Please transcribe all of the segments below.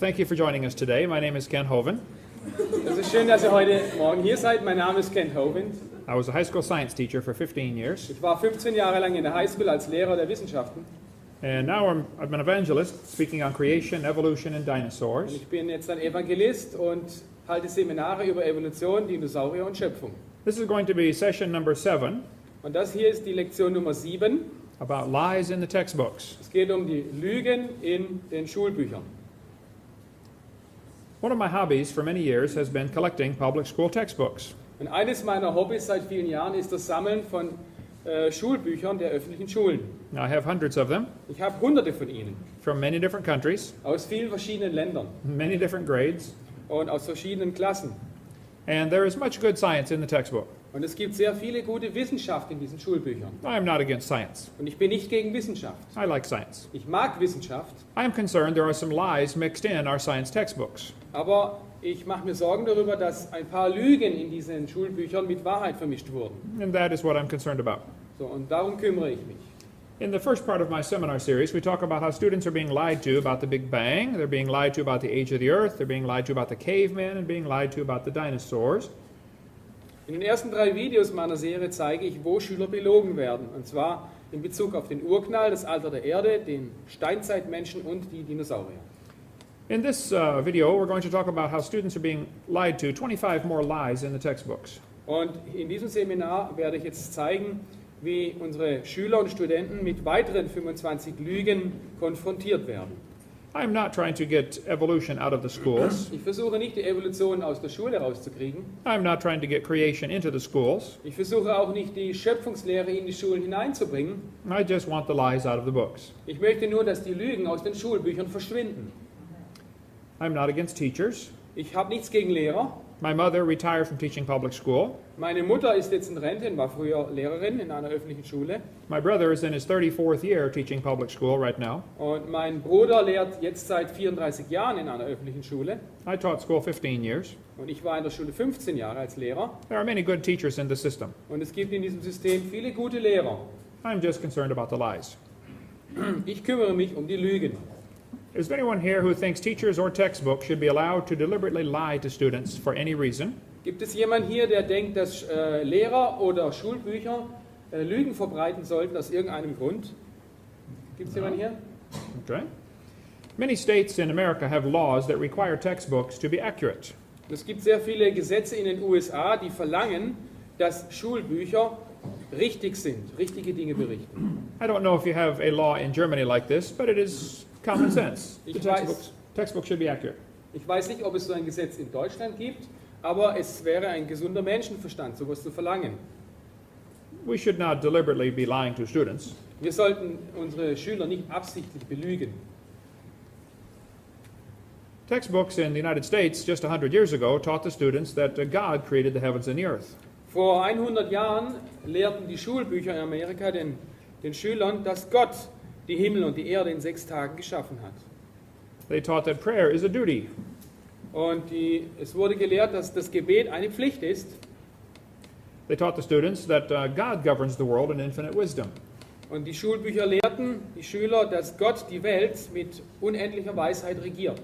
Thank you for joining us today. My name is Ken Hovind. Es ist schön, dass ihr heute Morgen hier seid. Mein Name ist Ken Hovind. I was a high school science teacher for 15 years. Ich war 15 Jahre lang in der Highschool als Lehrer der Wissenschaften. And now I'm an evangelist speaking on creation, evolution, and Und dinosaurs. ich bin jetzt ein Evangelist und halte Seminare über Evolution, Dinosaurier und Schöpfung. This is going to be session number 7 Und das hier ist die Lektion Nummer 7. about lies in the textbooks. Es geht um die Lügen in den Schulbüchern. One of my hobbies for many years has been collecting public school textbooks. Und eines meiner Hobbys seit vielen Jahren ist das Sammeln von Schulbüchern der öffentlichen Schulen. I have hundreds of them Ich habe hunderte von ihnen from many different countries, aus vielen verschiedenen Ländern many different grades, und aus verschiedenen Klassen. and there is much good science in the textbook. Und es gibt sehr viele gute Wissenschaft in diesen Schulbüchern. I am not against science. Und ich bin nicht gegen Wissenschaft. I like science. Ich mag Wissenschaft, I am concerned there are some lies mixed in our science textbooks. aber ich mache mir Sorgen darüber, dass ein paar Lügen in diesen Schulbüchern mit Wahrheit vermischt wurden. And that is what I'm concerned about. So, und darum kümmere ich mich. In the first part of my seminar series, we talk about how students are being lied to about the Big Bang, they're being lied to about the age of the Earth, they're being lied to about the cavemen, and being lied to about the dinosaurs. In den ersten 3 Videos meiner Serie zeige ich, wo Schüler belogen werden. Und zwar in Bezug auf den Urknall, das Alter der Erde, den Steinzeitmenschen und die Dinosaurier. In this video, we're going to talk about how students are being lied to, 25 more lies in the textbooks. Und in diesem Seminar werde ich jetzt zeigen, wie unsere Schüler und Studenten mit weiteren 25 Lügen konfrontiert werden. I'm not trying to get evolution out of the schools. Ich versuche nicht, die Evolution aus der Schule rauszukriegen. I'm not trying to get creation into the schools. Ich versuche auch nicht, die Schöpfungslehre in die Schulen hineinzubringen. I just want the lies out of the books. Ich möchte nur, dass die Lügen aus den Schulbüchern verschwinden. I'm not against teachers. Ich habe nichts gegen Lehrer. My mother retired from teaching public school. Meine Mutter ist jetzt in Rente und war früher Lehrerin in einer öffentlichen Schule. My brother is in his 34th year teaching public school right now. Und mein Bruder lehrt jetzt seit 34 Jahren in einer öffentlichen Schule. I taught school 15 years. Und ich war in der Schule 15 Jahre als Lehrer. There are many good teachers in the system. Und es gibt in diesem System viele gute Lehrer. I'm just concerned about the lies. Ich kümmere mich um die Lügen. Is there anyone here who thinks teachers or textbooks should be allowed to deliberately lie to students for any reason? Gibt es jemanden hier, der denkt, dass Lehrer oder Schulbücher Lügen verbreiten sollten aus irgendeinem Grund? Gibt es jemanden hier? Okay. Many states in America have laws that require textbooks to be accurate. Es gibt sehr viele Gesetze in den USA, die verlangen, dass Schulbücher richtig sind, richtige Dinge berichten. I don't know if you have a law in Germany like this, but it is common sense. The textbooks should be accurate. Ich weiß nicht, ob es so ein Gesetz in Deutschland gibt, aber es wäre ein gesunder Menschenverstand, sowas zu verlangen. We should not deliberately be lying to students. Wir sollten unsere Schüler nicht absichtlich belügen. Textbooks in the United States just 100 years ago taught the students that God created the heavens and the earth. Vor 100 Jahren lehrten die Schulbücher in Amerika den Schülern, dass Gott die Himmel und die Erde in 6 Tagen geschaffen hat. They taught that prayer is a duty. Und es wurde gelehrt, dass das Gebet eine Pflicht ist. They taught the students that God governs the world in infinite wisdom. Und die Schulbücher lehrten die Schüler, dass Gott die Welt mit unendlicher Weisheit regiert.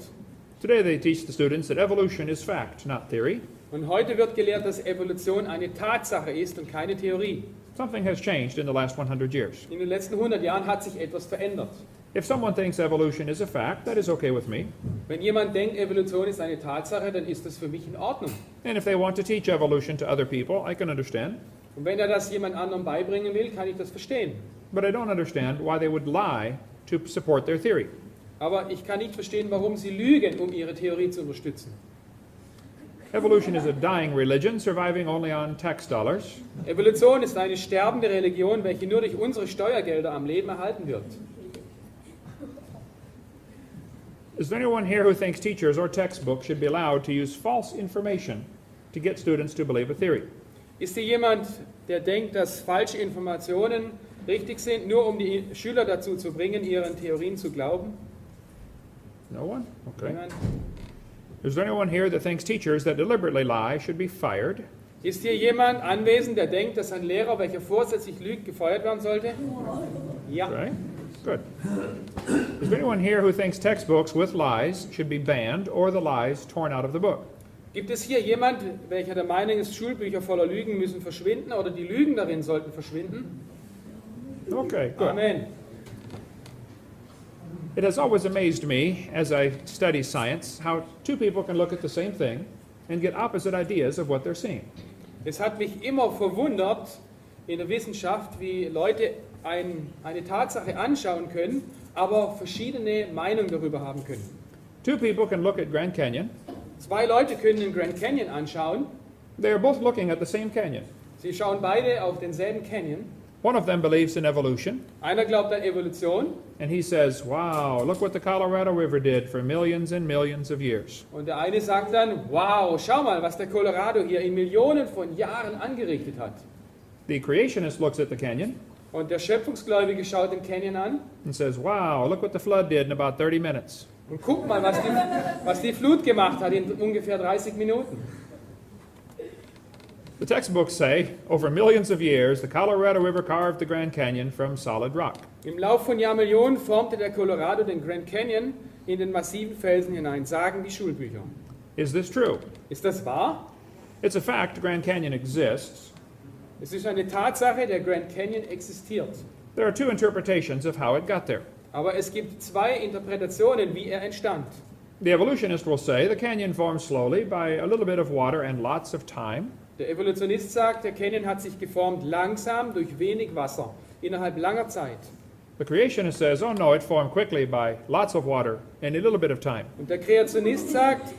Today they teach the students that evolution is fact, not theory. Und heute wird gelehrt, dass Evolution eine Tatsache ist und keine Theorie. Something has changed in the last 100 years. In den letzten 100 Jahren hat sich etwas verändert. If someone thinks evolution is a fact, that is okay with me. Wenn jemand denkt, Evolution ist eine Tatsache, dann ist das für mich in Ordnung. And if they want to teach evolution to other people, I can understand. Und wenn er das jemand anderem beibringen will, kann ich das verstehen. But I don't understand why they would lie to support their theory. Aber ich kann nicht verstehen, warum sie lügen, um ihre Theorie zu unterstützen. Evolution is a dying religion, surviving only on tax dollars. Evolution ist eine sterbende Religion, welche nur durch unsere Steuergelder am Leben erhalten wird. Is there anyone here who thinks teachers or textbooks should be allowed to use false information to get students to believe a theory? Ist hier jemand, der denkt, dass falsche Informationen richtig sind, nur um die Schüler dazu zu bringen, ihren Theorien zu glauben? No one? Okay. Niemand? Is there anyone here that thinks teachers that deliberately lie should be fired? Ist hier jemand anwesend, der denkt, dass ein Lehrer, welcher vorsätzlich lügt, gefeuert werden sollte? Ja. Okay. Good. Is there anyone here who thinks textbooks with lies should be banned or the lies torn out of the book? Gibt es hier jemand, welcher der Meinung ist, Schulbücher voller Lügen müssen verschwinden oder die Lügen darin sollten verschwinden? Okay, good. Amen. It has always amazed me as I study science how two people can look at the same thing and get opposite ideas of what they're seeing. Es hat mich immer verwundert in der Wissenschaft, wie Leute eine Tatsache anschauen können, aber verschiedene Meinungen darüber haben können. Two people can look at Grand Canyon. Zwei Leute können den Grand Canyon anschauen. They are both looking at the same canyon. Sie schauen beide auf denselben Canyon. One of them believes in evolution, Einer glaubt an Evolution and he says, wow, look what the Colorado River did for millions and millions of years. und der eine sagt dann, wow, schau mal, was der Colorado hier in Millionen von Jahren angerichtet hat. The creationist looks at the canyon Und der Schöpfungsgläubige schaut den Canyon an and says, wow, look what the flood did in about 30 minutes. und guckt mal, was die Flut gemacht hat in ungefähr 30 Minuten. The textbooks say, over millions of years, the Colorado River carved the Grand Canyon from solid rock. Im Lauf von Jahrmillionen formte der Colorado den Grand Canyon in den massiven Felsen hinein, sagen die Schulbücher. Is this true? Ist das wahr? It's a fact the Grand Canyon exists. Es ist eine Tatsache, der Grand Canyon existiert. There are two interpretations of how it got there. Aber es gibt zwei Interpretationen, wie er entstand. The evolutionist will say the canyon formed slowly by a little bit of water and lots of time. Der Evolutionist sagt, der Canyon hat sich geformt langsam durch wenig Wasser, innerhalb langer Zeit. The creationist says, oh no, it formed quickly by lots of water and a little bit of time. Und der Kreationist sagt,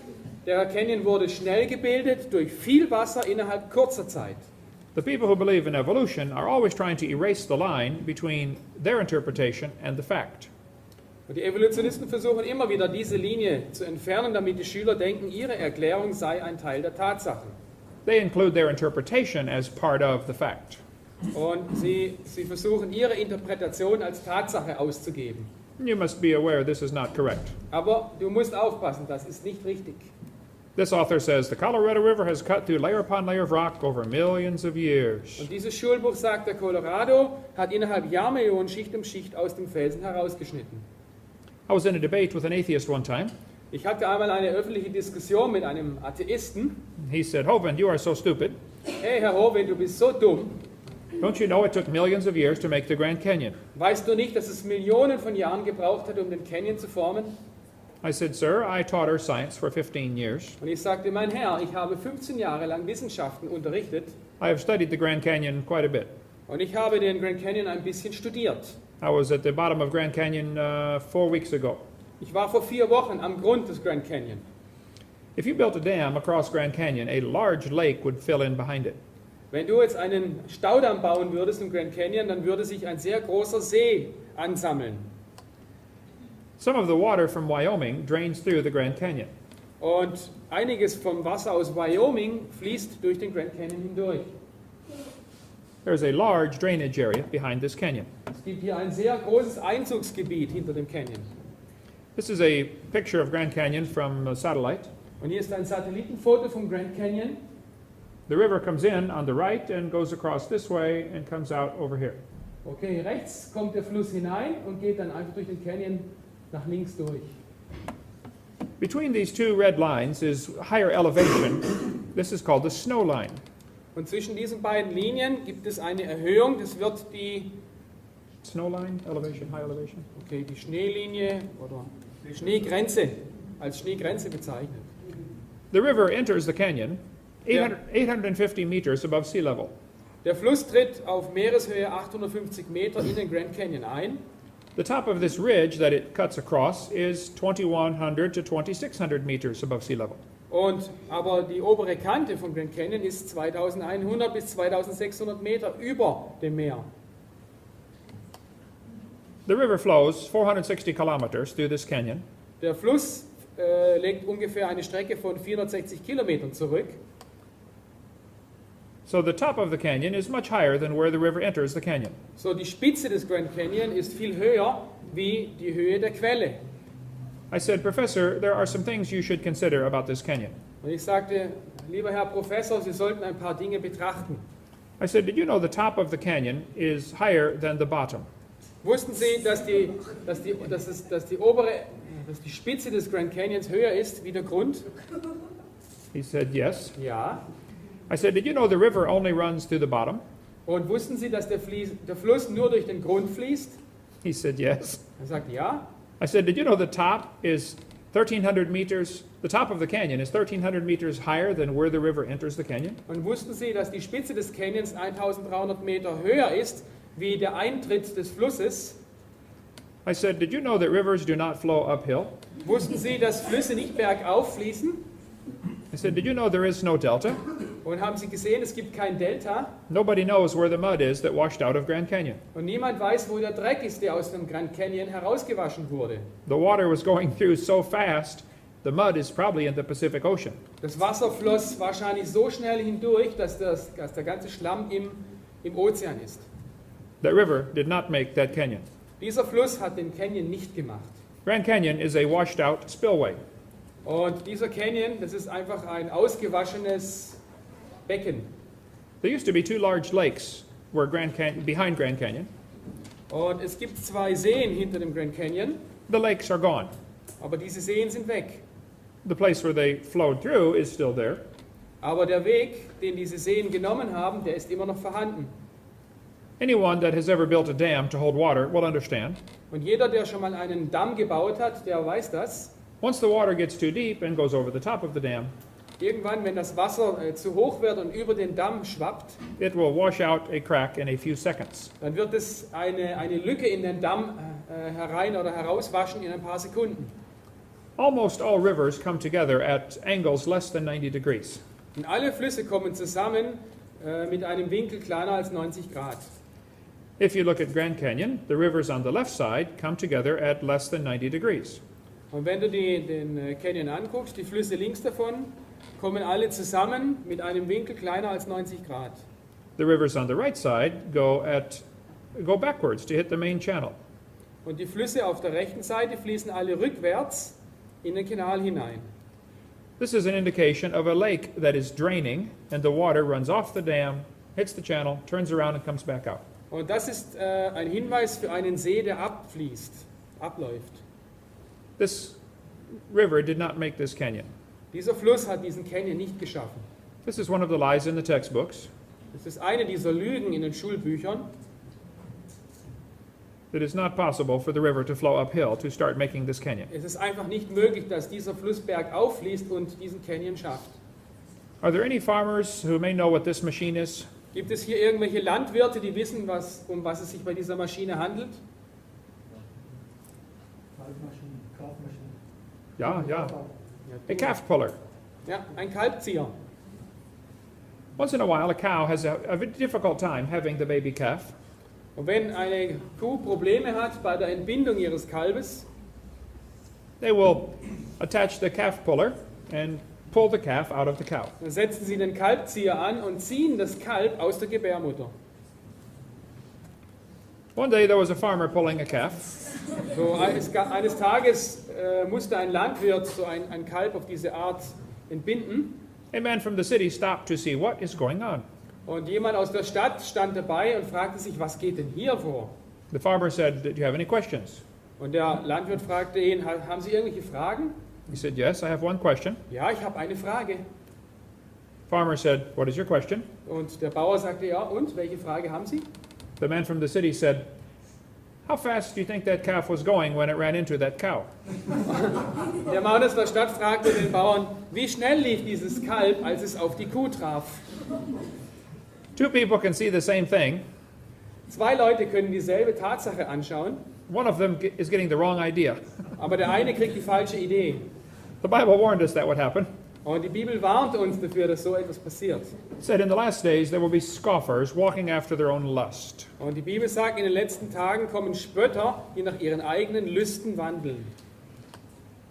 der Canyon wurde schnell gebildet durch viel Wasser innerhalb kurzer Zeit. The people who believe in evolution are always trying to erase the line between their interpretation and the fact. Und die Evolutionisten versuchen immer wieder, diese Linie zu entfernen, damit die Schüler denken, ihre Erklärung sei ein Teil der Tatsachen. They include their interpretation as part of the fact. Und sie versuchen, ihre Interpretation als Tatsache auszugeben. You must be aware this is not correct. Aber du musst aufpassen, das ist nicht richtig. This author says the Colorado River has cut through layer upon layer of rock over millions of years. Und dieses Schulbuch sagt, der Colorado hat innerhalb Jahrmillionen Schicht um Schicht aus dem Felsen herausgeschnitten. I was in a debate with an atheist one time. Ich hatte einmal eine öffentliche Diskussion mit einem Atheisten. He said, Hovind, you are so stupid. Hey, Herr Hovind, du bist so dumm. Don't you know it took millions of years to make the Grand Canyon? Weißt du nicht, dass es Millionen von Jahren gebraucht hat, um den Canyon zu formen? I said, sir, I taught earth science for 15 years. Und ich sagte, mein Herr, ich habe 15 Jahre lang Wissenschaften unterrichtet. I have studied the Grand Canyon quite a bit. Und ich habe den Grand Canyon ein bisschen studiert. I was at the bottom of Grand Canyon 4 weeks ago. Ich war vor 4 Wochen am Grund des Grand Canyon. If you built a dam across Grand Canyon, a large lake would fill in behind it. Wenn du jetzt einen Staudamm bauen würdest im Grand Canyon, dann würde sich ein sehr großer See ansammeln. Some of the water from Wyoming drains through the Grand Canyon. Und einiges vom Wasser aus Wyoming fließt durch den Grand Canyon hindurch. There's a large drainage area behind this canyon. Es gibt hier ein sehr großes Einzugsgebiet hinter dem Canyon. This is a picture of Grand Canyon from a satellite. Und hier ist ein Satellitenfoto vom Grand Canyon. The river comes in on the right and goes across this way and comes out over here. Okay, rechts kommt der Fluss hinein und geht dann einfach durch den Canyon nach links durch. Between these two red lines is higher elevation. This is called the snow line. Und zwischen diesen beiden Linien gibt es eine Erhöhung, das wird die Snow line, elevation, high elevation. Okay, die Schneelinie oder Schneegrenze, als Schneegrenze bezeichnet. The river enters the canyon 850 meters above sea level. Der Fluss tritt auf Meereshöhe 850 Meter in den Grand Canyon ein. The top of this ridge that it cuts across is 2100 to 2600 meters above sea level. Aber die obere Kante von Grand Canyon ist 2100 bis 2600 Meter über dem Meer. The river flows 460 kilometers through this canyon. Der Fluss legt ungefähr eine Strecke von 460 Kilometern zurück. So the top of the canyon is much higher than where the river enters the canyon. So die Spitze des Grand Canyon ist viel höher wie die Höhe der Quelle. I said, Professor, there are some things you should consider about this canyon. Und ich sagte, lieber Herr Professor, Sie sollten ein paar Dinge betrachten. I said, did you know the top of the canyon is higher than the bottom? Wussten Sie, dass die Spitze des Grand Canyons höher ist wie der Grund? He said, yes. Ja. I said, did you know the river only runs through the bottom? Und wussten Sie, dass der Fluss nur durch den Grund fließt? He said, yes. Er sagt ja. I said, did you know the top is 1,300 meters, the top of the canyon is 1,300 meters higher than where the river enters the canyon? Und wussten Sie, dass die Spitze des Canyons 1300 Meter höher ist wie der Eintritt des Flusses? I said, did you know that rivers do not flow uphill? Wussten Sie, dass Flüsse nicht bergauf fließen? I said, did you know there is no delta? Und haben Sie gesehen, es gibt kein Delta? Nobody knows where the mud is that washed out of Grand Canyon. Und niemand weiß, wo der Dreck ist, der aus dem Grand Canyon herausgewaschen wurde. The water was going through so fast, the mud is probably in the Pacific Ocean. Das Wasser floss wahrscheinlich so schnell hindurch, dass der ganze Schlamm im Ozean ist. That river did not make that canyon. Dieser Fluss hat den Canyon nicht gemacht. Grand Canyon is a washed out spillway. Und dieser Canyon, das ist einfach ein ausgewaschenes Becken. There used to be two large lakes behind Grand Canyon. Und es gibt zwei Seen hinter dem Grand Canyon, The lakes are gone. aber diese Seen sind weg. The place where they flowed through is still there. Aber der Weg, den diese Seen genommen haben, der ist immer noch vorhanden. Anyone that has ever built a dam to hold water will understand. Und jeder, der schon mal einen Damm gebaut hat, der weiß das. Once the water gets too deep and goes over the top of the dam, Irgendwann, wenn das Wasser zu hoch wird und über den Damm schwappt, it will wash out a crack in a few seconds. dann wird es eine Lücke in den Damm herein oder herauswaschen in ein paar Sekunden. Almost all rivers come together at angles less than 90 degrees. Und alle Flüsse kommen zusammen mit einem Winkel kleiner als 90 Grad. If you look at Grand Canyon, the rivers on the left side come together at less than 90 degrees. Und wenn du den Canyon anguckst, die Flüsse links davon, kommen alle zusammen mit einem Winkel kleiner als 90 Grad. The rivers on the right side go backwards to hit the main channel. Und die Flüsse auf der rechten Seite fließen alle rückwärts in den Kanal hinein. This is an indication of a lake that is draining and the water runs off the dam, hits the channel, turns around and comes back out. Und das ist ein Hinweis für einen See, der abläuft. This river did not make this canyon. Dieser Fluss hat diesen Canyon nicht geschaffen. This is one of the lies in the textbooks. Das ist eine dieser Lügen in den Schulbüchern. It is not possible for the river to flow uphill to start making this canyon. Es ist einfach nicht möglich, dass dieser Fluss bergauf fließt und diesen Canyon schafft. Are there any farmers who may know what this machine is? Gibt es hier irgendwelche Landwirte, die wissen, um was es sich bei dieser Maschine handelt? Yeah. A calf puller. Ja, ein Kalbzieher. Once in a while, a cow has a difficult time having the baby calf. Und wenn eine Kuh Probleme hat bei der Entbindung ihres Kalbes, They will attach the calf puller and pull the calf out of the cow. dann setzen sie den Kalbzieher an und ziehen das Kalb aus der Gebärmutter. One day there was a farmer pulling a calf. So, eines Tages musste ein Landwirt so ein Kalb auf diese Art entbinden. A man from the city stopped to see what is going on. Und jemand aus der Stadt stand dabei und fragte sich, was geht denn hier vor? The farmer said, "Do you have any questions?" Und der Landwirt fragte ihn, haben Sie irgendwelche Fragen? He said, "Yes, I have one question." Ja, ich habe eine Frage. Farmer said, "What is your question?" Und der Bauer sagte, ja, und welche Frage haben Sie? The man from the city said, "How fast do you think that calf was going when it ran into that cow?" Der Mann aus der Stadt fragte den Bauern, wie schnell lief dieses Kalb, als es auf die Kuh traf? Two people can see the same thing. Zwei Leute können dieselbe Tatsache anschauen, One of them is getting the wrong idea. aber der eine kriegt die falsche Idee. The Bible warned us that would happen. Und die Bibel warnt uns dafür, dass so etwas passiert. It said in the last days there will be scoffers walking after their own lust. Und die Bibel sagt, in den letzten Tagen kommen Spötter, die nach ihren eigenen Lüsten wandeln.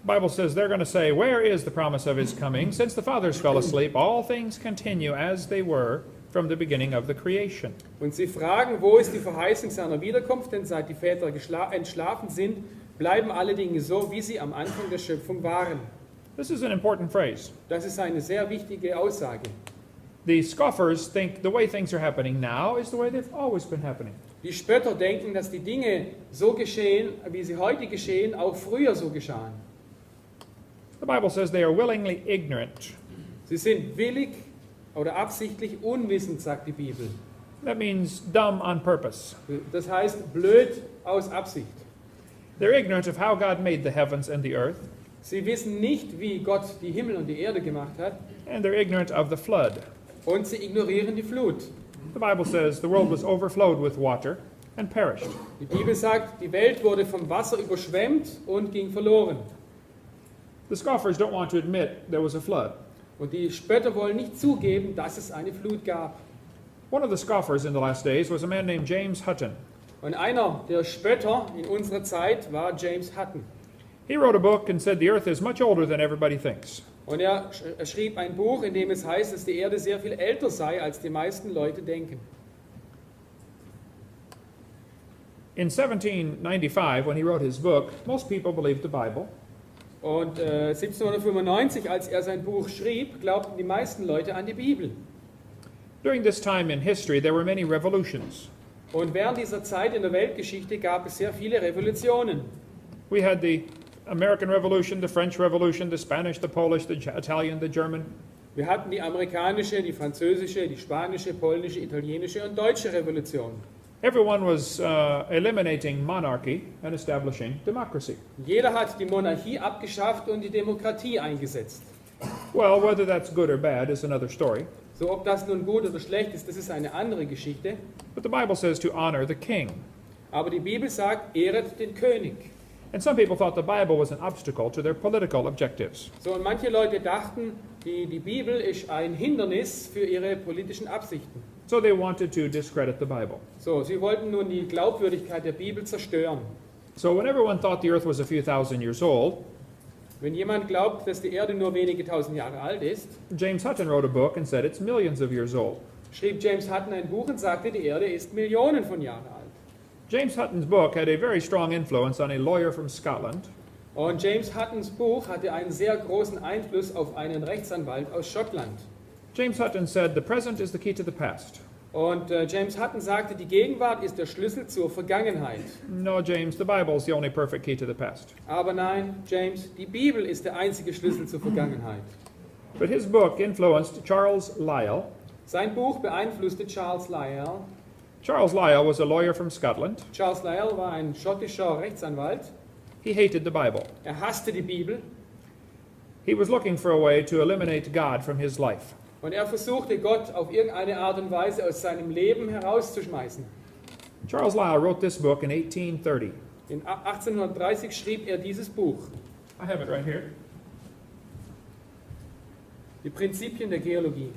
The Bible says they're going to say, "Where is the promise of his coming? Since the fathers fell asleep, all things continue as they were from the beginning of the creation." Und sie fragen, wo ist die Verheißung seiner Wiederkunft? Denn seit die Väter entschlafen sind, bleiben alle Dinge so, wie sie am Anfang der Schöpfung waren. This is an important phrase. Das ist eine sehr wichtige Aussage. The scoffers think the way things are happening now is the way they've always been happening. Die Spötter denken, dass die Dinge so geschehen, wie sie heute geschehen, auch früher so geschahen. The Bible says they are willingly ignorant. Sie sind willig oder absichtlich unwissend, sagt die Bibel. That means dumb on purpose. Das heißt blöd aus Absicht. They're ignorant of how God made the heavens and the earth, Sie wissen nicht, wie Gott die Himmel und die Erde gemacht hat, and they're ignorant of the flood. und sie ignorieren die Flut. The Bible says the world was overflowed with water and perished. Die Bibel sagt, die Welt wurde vom Wasser überschwemmt und ging verloren. The scoffers don't want to admit there was a flood. Und die Spötter wollen nicht zugeben, dass es eine Flut gab. One of the scoffers in the last days was a man named James Hutton. Und einer der Spötter in unserer Zeit war James Hutton. He wrote a book and said the earth is much older than everybody thinks. Und er schrieb ein Buch, in dem es heißt, dass die Erde sehr viel älter sei, als die meisten Leute denken. In 1795, when he wrote his book, most people believed the Bible. Und 1795, als er sein Buch schrieb, glaubten die meisten Leute an die Bibel. During this time in history, there were many revolutions. Und während dieser Zeit in der Weltgeschichte gab es sehr viele Revolutionen. We had the American Revolution, the French Revolution, the Spanish, the Polish, the Italian, the German. Wir hatten die amerikanische, die französische, die spanische, polnische, italienische und deutsche Revolution. Everyone was eliminating monarchy and establishing democracy. Jeder hat die Monarchie abgeschafft und die Demokratie eingesetzt. Well, whether that's good or bad is another story. So, ob das nun gut oder schlecht ist, das ist eine andere Geschichte. But the Bible says to honor the king. Aber die Bibel sagt, ehret den König. And some people thought the Bible was an obstacle to their political objectives. So, und manche Leute dachten, die Bibel ist ein Hindernis für ihre politischen Absichten. So they wanted to discredit the Bible. So, sie wollten nun die Glaubwürdigkeit der Bibel zerstören. So when everyone thought the earth was a few thousand years old, Wenn jemand glaubt, dass die Erde nur wenige tausend Jahre alt ist, James Hutton wrote a book and said it's millions of years old. schrieb James Hutton ein Buch und sagte, die Erde ist Millionen von Jahren alt. James Hutton's book had a very strong influence on a lawyer from Scotland. Und James Huttons Buch hatte einen sehr großen Einfluss auf einen Rechtsanwalt aus Schottland. James Hutton said the present is the key to the past. Und James Hutton sagte, die Gegenwart ist der Schlüssel zur Vergangenheit. No, James, the Bible is the only perfect key to the past. Aber nein, James, die Bibel ist der einzige Schlüssel zur Vergangenheit. But his book influenced Charles Lyell. Sein Buch beeinflusste Charles Lyell. Charles Lyell was a lawyer from Scotland. Charles Lyell war ein schottischer Rechtsanwalt. He hated the Bible. Er hasste die Bibel He was looking for a way to eliminate God from his life. und er versuchte, Gott auf irgendeine Art und Weise aus seinem Leben herauszuschmeißen. Charles Lyell wrote this book in 1830. In 1830 schrieb er dieses Buch, I have it right here. Die Prinzipien der Geologie.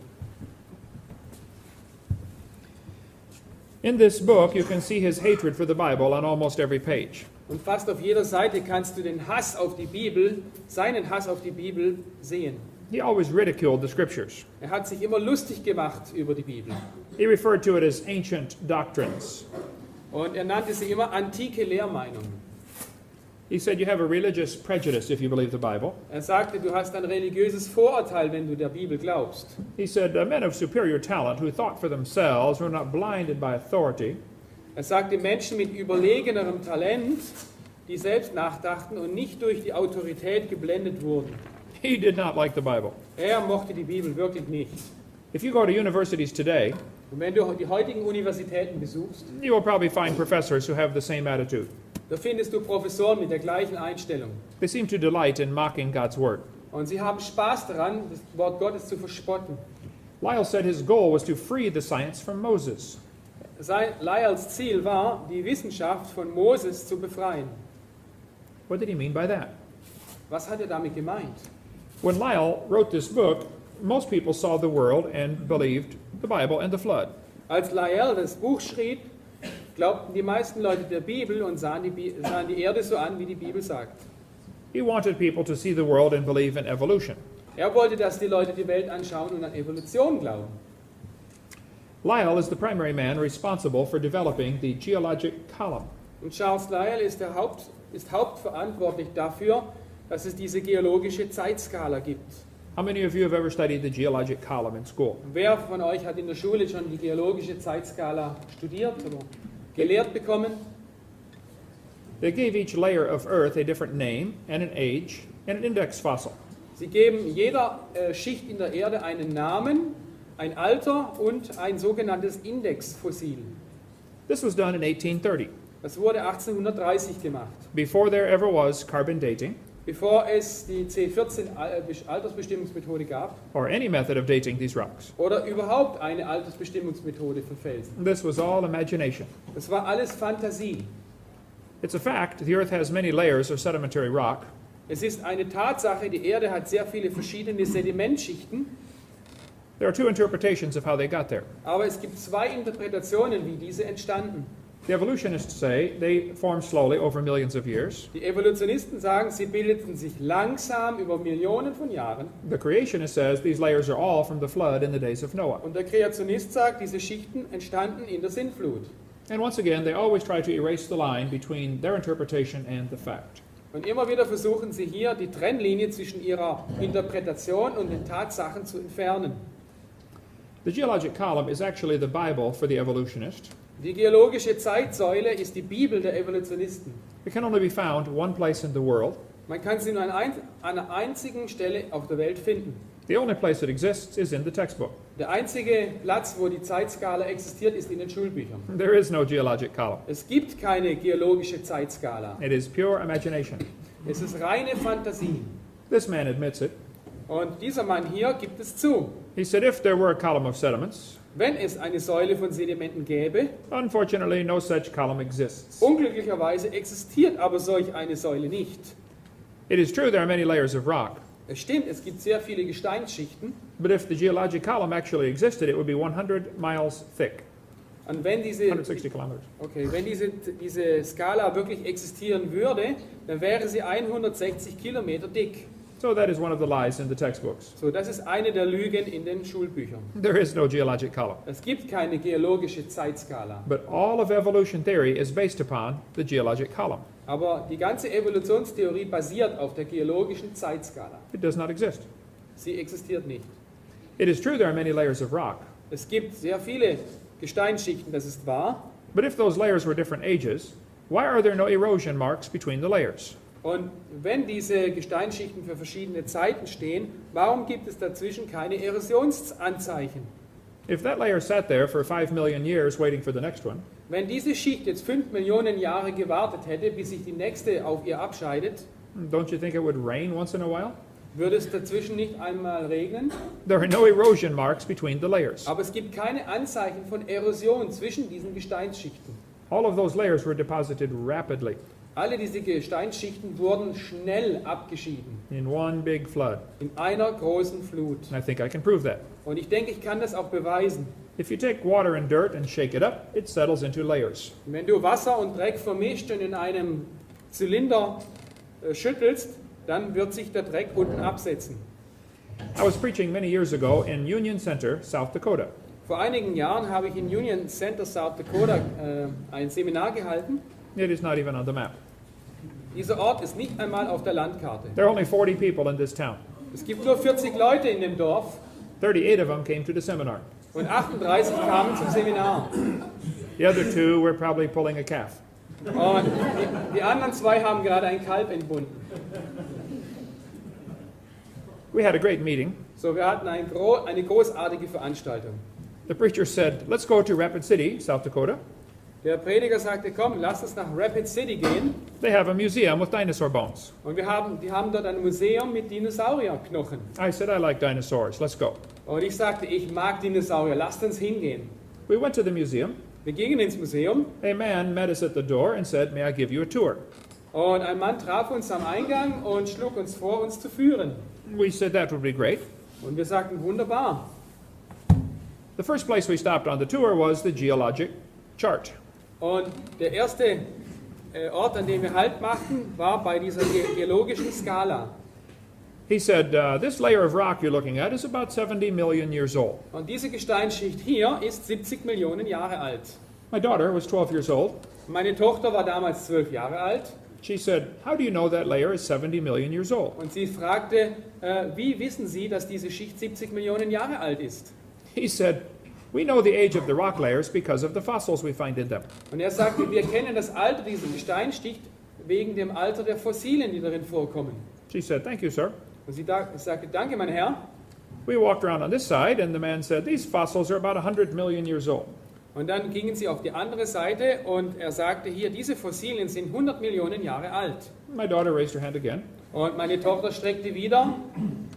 In this book, you can see his hatred for the Bible on almost every page. Und fast auf jeder Seite kannst du den Hass auf die Bibel, seinen Hass auf die Bibel sehen. He always ridiculed the scriptures. Er hat sich immer lustig gemacht über die Bibel. He referred to it as ancient doctrines. Und er nannte sie immer antike Lehrmeinungen. He said you have a religious prejudice if you believe the Bible. Er sagte, du hast ein religiöses Vorurteil, wenn du der Bibel glaubst. He said men of superior talent who thought for themselves were not blinded by authority. Er sagte, Menschen mit überlegenerem Talent, die selbst nachdachten und nicht durch die Autorität geblendet wurden. He did not like the Bible. Er mochte die Bibel wirklich nicht. If you go to universities today, Und wenn du die heutigen Universitäten besuchst, you will probably find professors who have the same attitude. da findest du Professoren mit der gleichen Einstellung. They seem to delight in mocking God's word. Und sie haben Spaß daran, das Wort Gottes zu verspotten. Lyell said his goal was to free the science from Moses. Lyells Ziel war, die Wissenschaft von Moses zu befreien. What did he mean by that? Was hat er damit gemeint? When Lyell wrote this book, most people saw the world and believed the Bible and the flood. Als Lyell das Buch schrieb, glaubten die meisten Leute der Bibel und sahen die Erde so an, wie die Bibel sagt. He wanted people to see the world and believe in evolution. Er wollte, dass die Leute die Welt anschauen und an Evolution glauben. Lyell is the primary man responsible for developing the geologic column. Und Charles Lyell ist hauptverantwortlich dafür, dass es diese geologische Zeitskala gibt. How many of you have ever studied the geologic column in school? Wer von euch hat in der Schule schon die geologische Zeitskala studiert oder gelehrt bekommen? They gave each layer of Earth a different name and an age and an index fossil. Sie geben jeder Schicht in der Erde einen Namen, ein Alter und ein sogenanntes Indexfossil. This was done in 1830, Das wurde 1830 gemacht, before there ever was carbon dating bevor es die C14 Altersbestimmungsmethode gab or any method of dating these rocks. oder überhaupt eine Altersbestimmungsmethode für Felsen. This was all imagination. Das war alles Fantasie. It's a fact the Earth has many layers of sedimentary rock, Es ist eine Tatsache, die Erde hat sehr viele verschiedene Sedimentschichten, there are two interpretations of how they got there. aber es gibt zwei Interpretationen, wie diese entstanden. The evolutionists say they formed slowly over millions of years. Die Evolutionisten sagen, sie bildeten sich langsam über Millionen von Jahren. The creationist says these layers are all from the flood in the days of Noah. Und der Kreationist sagt, diese Schichten entstanden in der Sintflut. And once again, they always try to erase the line between their interpretation and the fact. Und immer wieder versuchen sie hier, die Trennlinie zwischen ihrer Interpretation und den Tatsachen zu entfernen. The geologic column is actually the Bible for the evolutionist. Die geologische Zeitsäule ist die Bibel der Evolutionisten. It can only be found one place in the world. Man kann sie nur an einer einzigen Stelle auf der Welt finden. The only place it exists is in the textbook. Der einzige Platz, wo die Zeitskala existiert, ist in den Schulbüchern. There is no geologic column. Es gibt keine geologische Zeitskala. It is pure imagination. Es ist reine Fantasie. This man admits it. Und dieser Mann hier gibt es zu. He said if there were a column of sediments, Wenn es eine Säule von Sedimenten gäbe, unfortunately no such column exists. unglücklicherweise existiert aber solch eine Säule nicht. It is true there are many layers of rock, Es stimmt, es gibt sehr viele Gesteinsschichten. but if the geologic column actually existed, it would be 100 miles thick, Und wenn diese 160 kilometers. diese Skala wirklich existieren würde, dann wäre sie 160 Kilometer dick. So that is one of the lies in the textbooks. So, das ist eine der Lügen in den Schulbüchern. There is no geologic column. Es gibt keine geologische Zeitskala. But all of evolution theory is based upon the geologic column. Aber die ganze Evolutionstheorie basiert auf der geologischen Zeitskala. It does not exist. Sie existiert nicht. It is true there are many layers of rock, Es gibt sehr viele Gesteinsschichten, das ist wahr. but if those layers were different ages, why are there no erosion marks between the layers? Und wenn diese Gesteinsschichten für verschiedene Zeiten stehen, warum gibt es dazwischen keine Erosionsanzeichen? If that layer sat there for 5 million years waiting for the next one, Wenn diese Schicht jetzt 5 Millionen Jahre gewartet hätte, bis sich die nächste auf ihr abscheidet, don't you think it would rain once in a while? würde es dazwischen nicht einmal regnen. There are no erosion marks between the layers. Aber es gibt keine Anzeichen von Erosion zwischen diesen Gesteinsschichten. All of those layers were deposited rapidly Alle diese Gesteinsschichten wurden schnell abgeschieden, in one big flood. in einer großen Flut. And I think I can prove that. Und ich denke, ich kann das auch beweisen. If you take water and dirt and shake it up, it settles into layers. Wenn du Wasser und Dreck vermischt und in einem Zylinder schüttelst, dann wird sich der Dreck unten absetzen. I was preaching many years ago in Union Center, South Dakota. Vor einigen Jahren habe ich in Union Center, South Dakota, ein Seminar gehalten. It is not even on the map. Dieser Ort ist nicht einmal auf der Landkarte. There are only 40 people in this town. Es gibt nur 40 Leute in dem Dorf 38 of them came to the seminar. und 38 kamen zum Seminar. The other two were probably pulling a calf. Und die anderen zwei haben gerade ein Kalb entbunden. We had a great meeting. So, wir hatten eine großartige Veranstaltung. The preacher said, let's go to Rapid City, South Dakota. Der Prediger sagte, komm, lass uns nach Rapid City gehen. They have a museum with dinosaur bones. Und die haben dort ein Museum mit Dinosaurierknochen. I said, I like dinosaurs. Let's go. Und ich sagte, ich mag Dinosaurier, lasst uns hingehen. We went to the museum. Wir gingen ins Museum A man met us at the door and said, may I give you a tour? und ein Mann traf uns am Eingang und schlug uns vor, uns zu führen. We said that would be great. Und wir sagten, wunderbar. The first place we stopped on the tour was the geologic chart. Und der erste Ort, an dem wir Halt machten, war bei dieser geologischen Skala. He said, this layer of rock you're looking at is about 70 million years old. Und diese Gesteinsschicht hier ist 70 Millionen Jahre alt. My daughter was 12 years old. Meine Tochter war damals 12 Jahre alt. She said, how do you know that layer is 70 million years old? Und sie fragte, wie wissen Sie, dass diese Schicht 70 Millionen Jahre alt ist? He said, we know the age of the rock layers because of the fossils we find in them. Und er sagte, wir kennen das Alter dieser Gesteinsschicht wegen dem Alter der Fossilien, die darin vorkommen. She said, thank you, sir. Und sie sagte, danke, mein Herr. We walked around on this side, and the man said, these fossils are about 100 million years old. Und dann gingen sie auf die andere Seite und er sagte hier, diese Fossilien sind 100 Millionen Jahre alt. My daughter raised her hand again. Und meine Tochter streckte wieder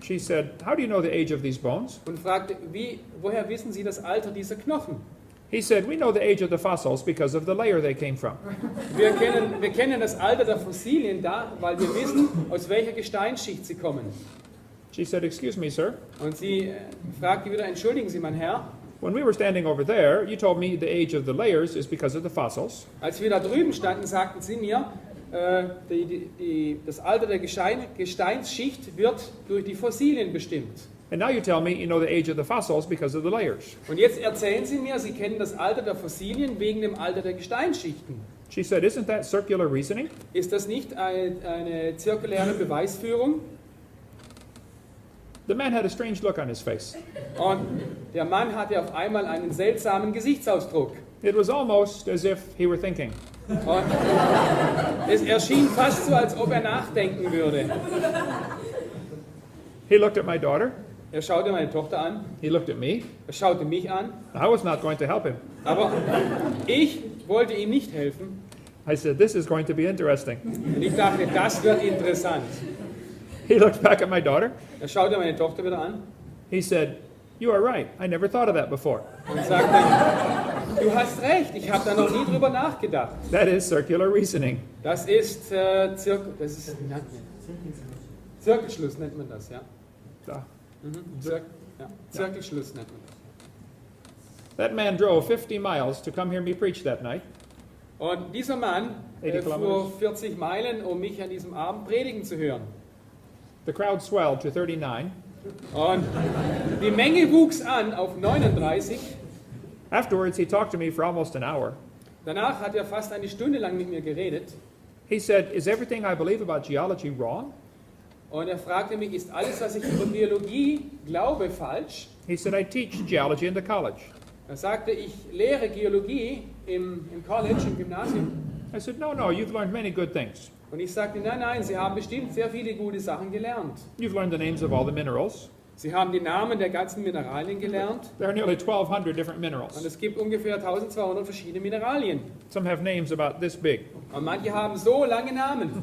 She said, how do you know the age of these bones? und fragte, woher wissen Sie das Alter dieser Knochen? He said, we know the age of the fossils because of the layer they came from. Wir kennen das Alter der Fossilien da, weil wir wissen, aus welcher Gesteinsschicht sie kommen. She said, excuse me, sir. Und sie fragte wieder, entschuldigen Sie, mein Herr, When we were standing over there, you told me the age of the layers is because of the fossils. als wir da drüben standen, sagten Sie mir, das Alter der Gesteinsschicht wird durch die Fossilien bestimmt. And now you tell me you know the age of the fossils because of the layers. Und jetzt erzählen Sie mir, Sie kennen das Alter der Fossilien wegen dem Alter der Gesteinsschichten. She said, isn't that circular reasoning? Ist das nicht eine zirkuläre Beweisführung? The man had a strange look on his face. Und der Mann hatte auf einmal einen seltsamen Gesichtsausdruck. It was almost as if he were thinking. Und es erschien fast so, als ob er nachdenken würde. He looked at my daughter. Er schaute meine Tochter an, He looked at me. er schaute mich an, I was not going to help him. aber ich wollte ihm nicht helfen. I said, this is going to be interesting. Und ich dachte, das wird interessant. He looked back at my daughter. Er schaute meine Tochter wieder an He said, you are right. I never thought of that before. und sagte, du hast recht, ich habe da noch nie drüber nachgedacht. That is circular reasoning. Das ist, Zirkelschluss nennt man das, ja. Ah. Zirkelschluss nennt man das. That man drove 50 miles to come hear me preach that night. Und dieser Mann 80 fuhr 40 Meilen, um mich an diesem Abend predigen zu hören. The crowd swelled to 39. Und die Menge wuchs an auf 39. Afterwards, he talked to me for almost an hour. Danach hat er fast eine Stunde lang mit mir geredet. He said, is everything I believe about geology wrong? Und er fragte mich, ist alles, was ich über Biologie glaube, falsch? He said, I teach geology in the college. Er sagte, ich lehre Geologie im College, im Gymnasium. I said, no, you've learned many good things. Und ich sagte, nein, Sie haben bestimmt sehr viele gute Sachen gelernt. You've learned the names of all the minerals. Sie haben die Namen der ganzen Mineralien gelernt. There are nearly 1,200 different Und minerals. es gibt ungefähr 1200 verschiedene Mineralien. Some have names about this big. Und manche haben so lange Namen.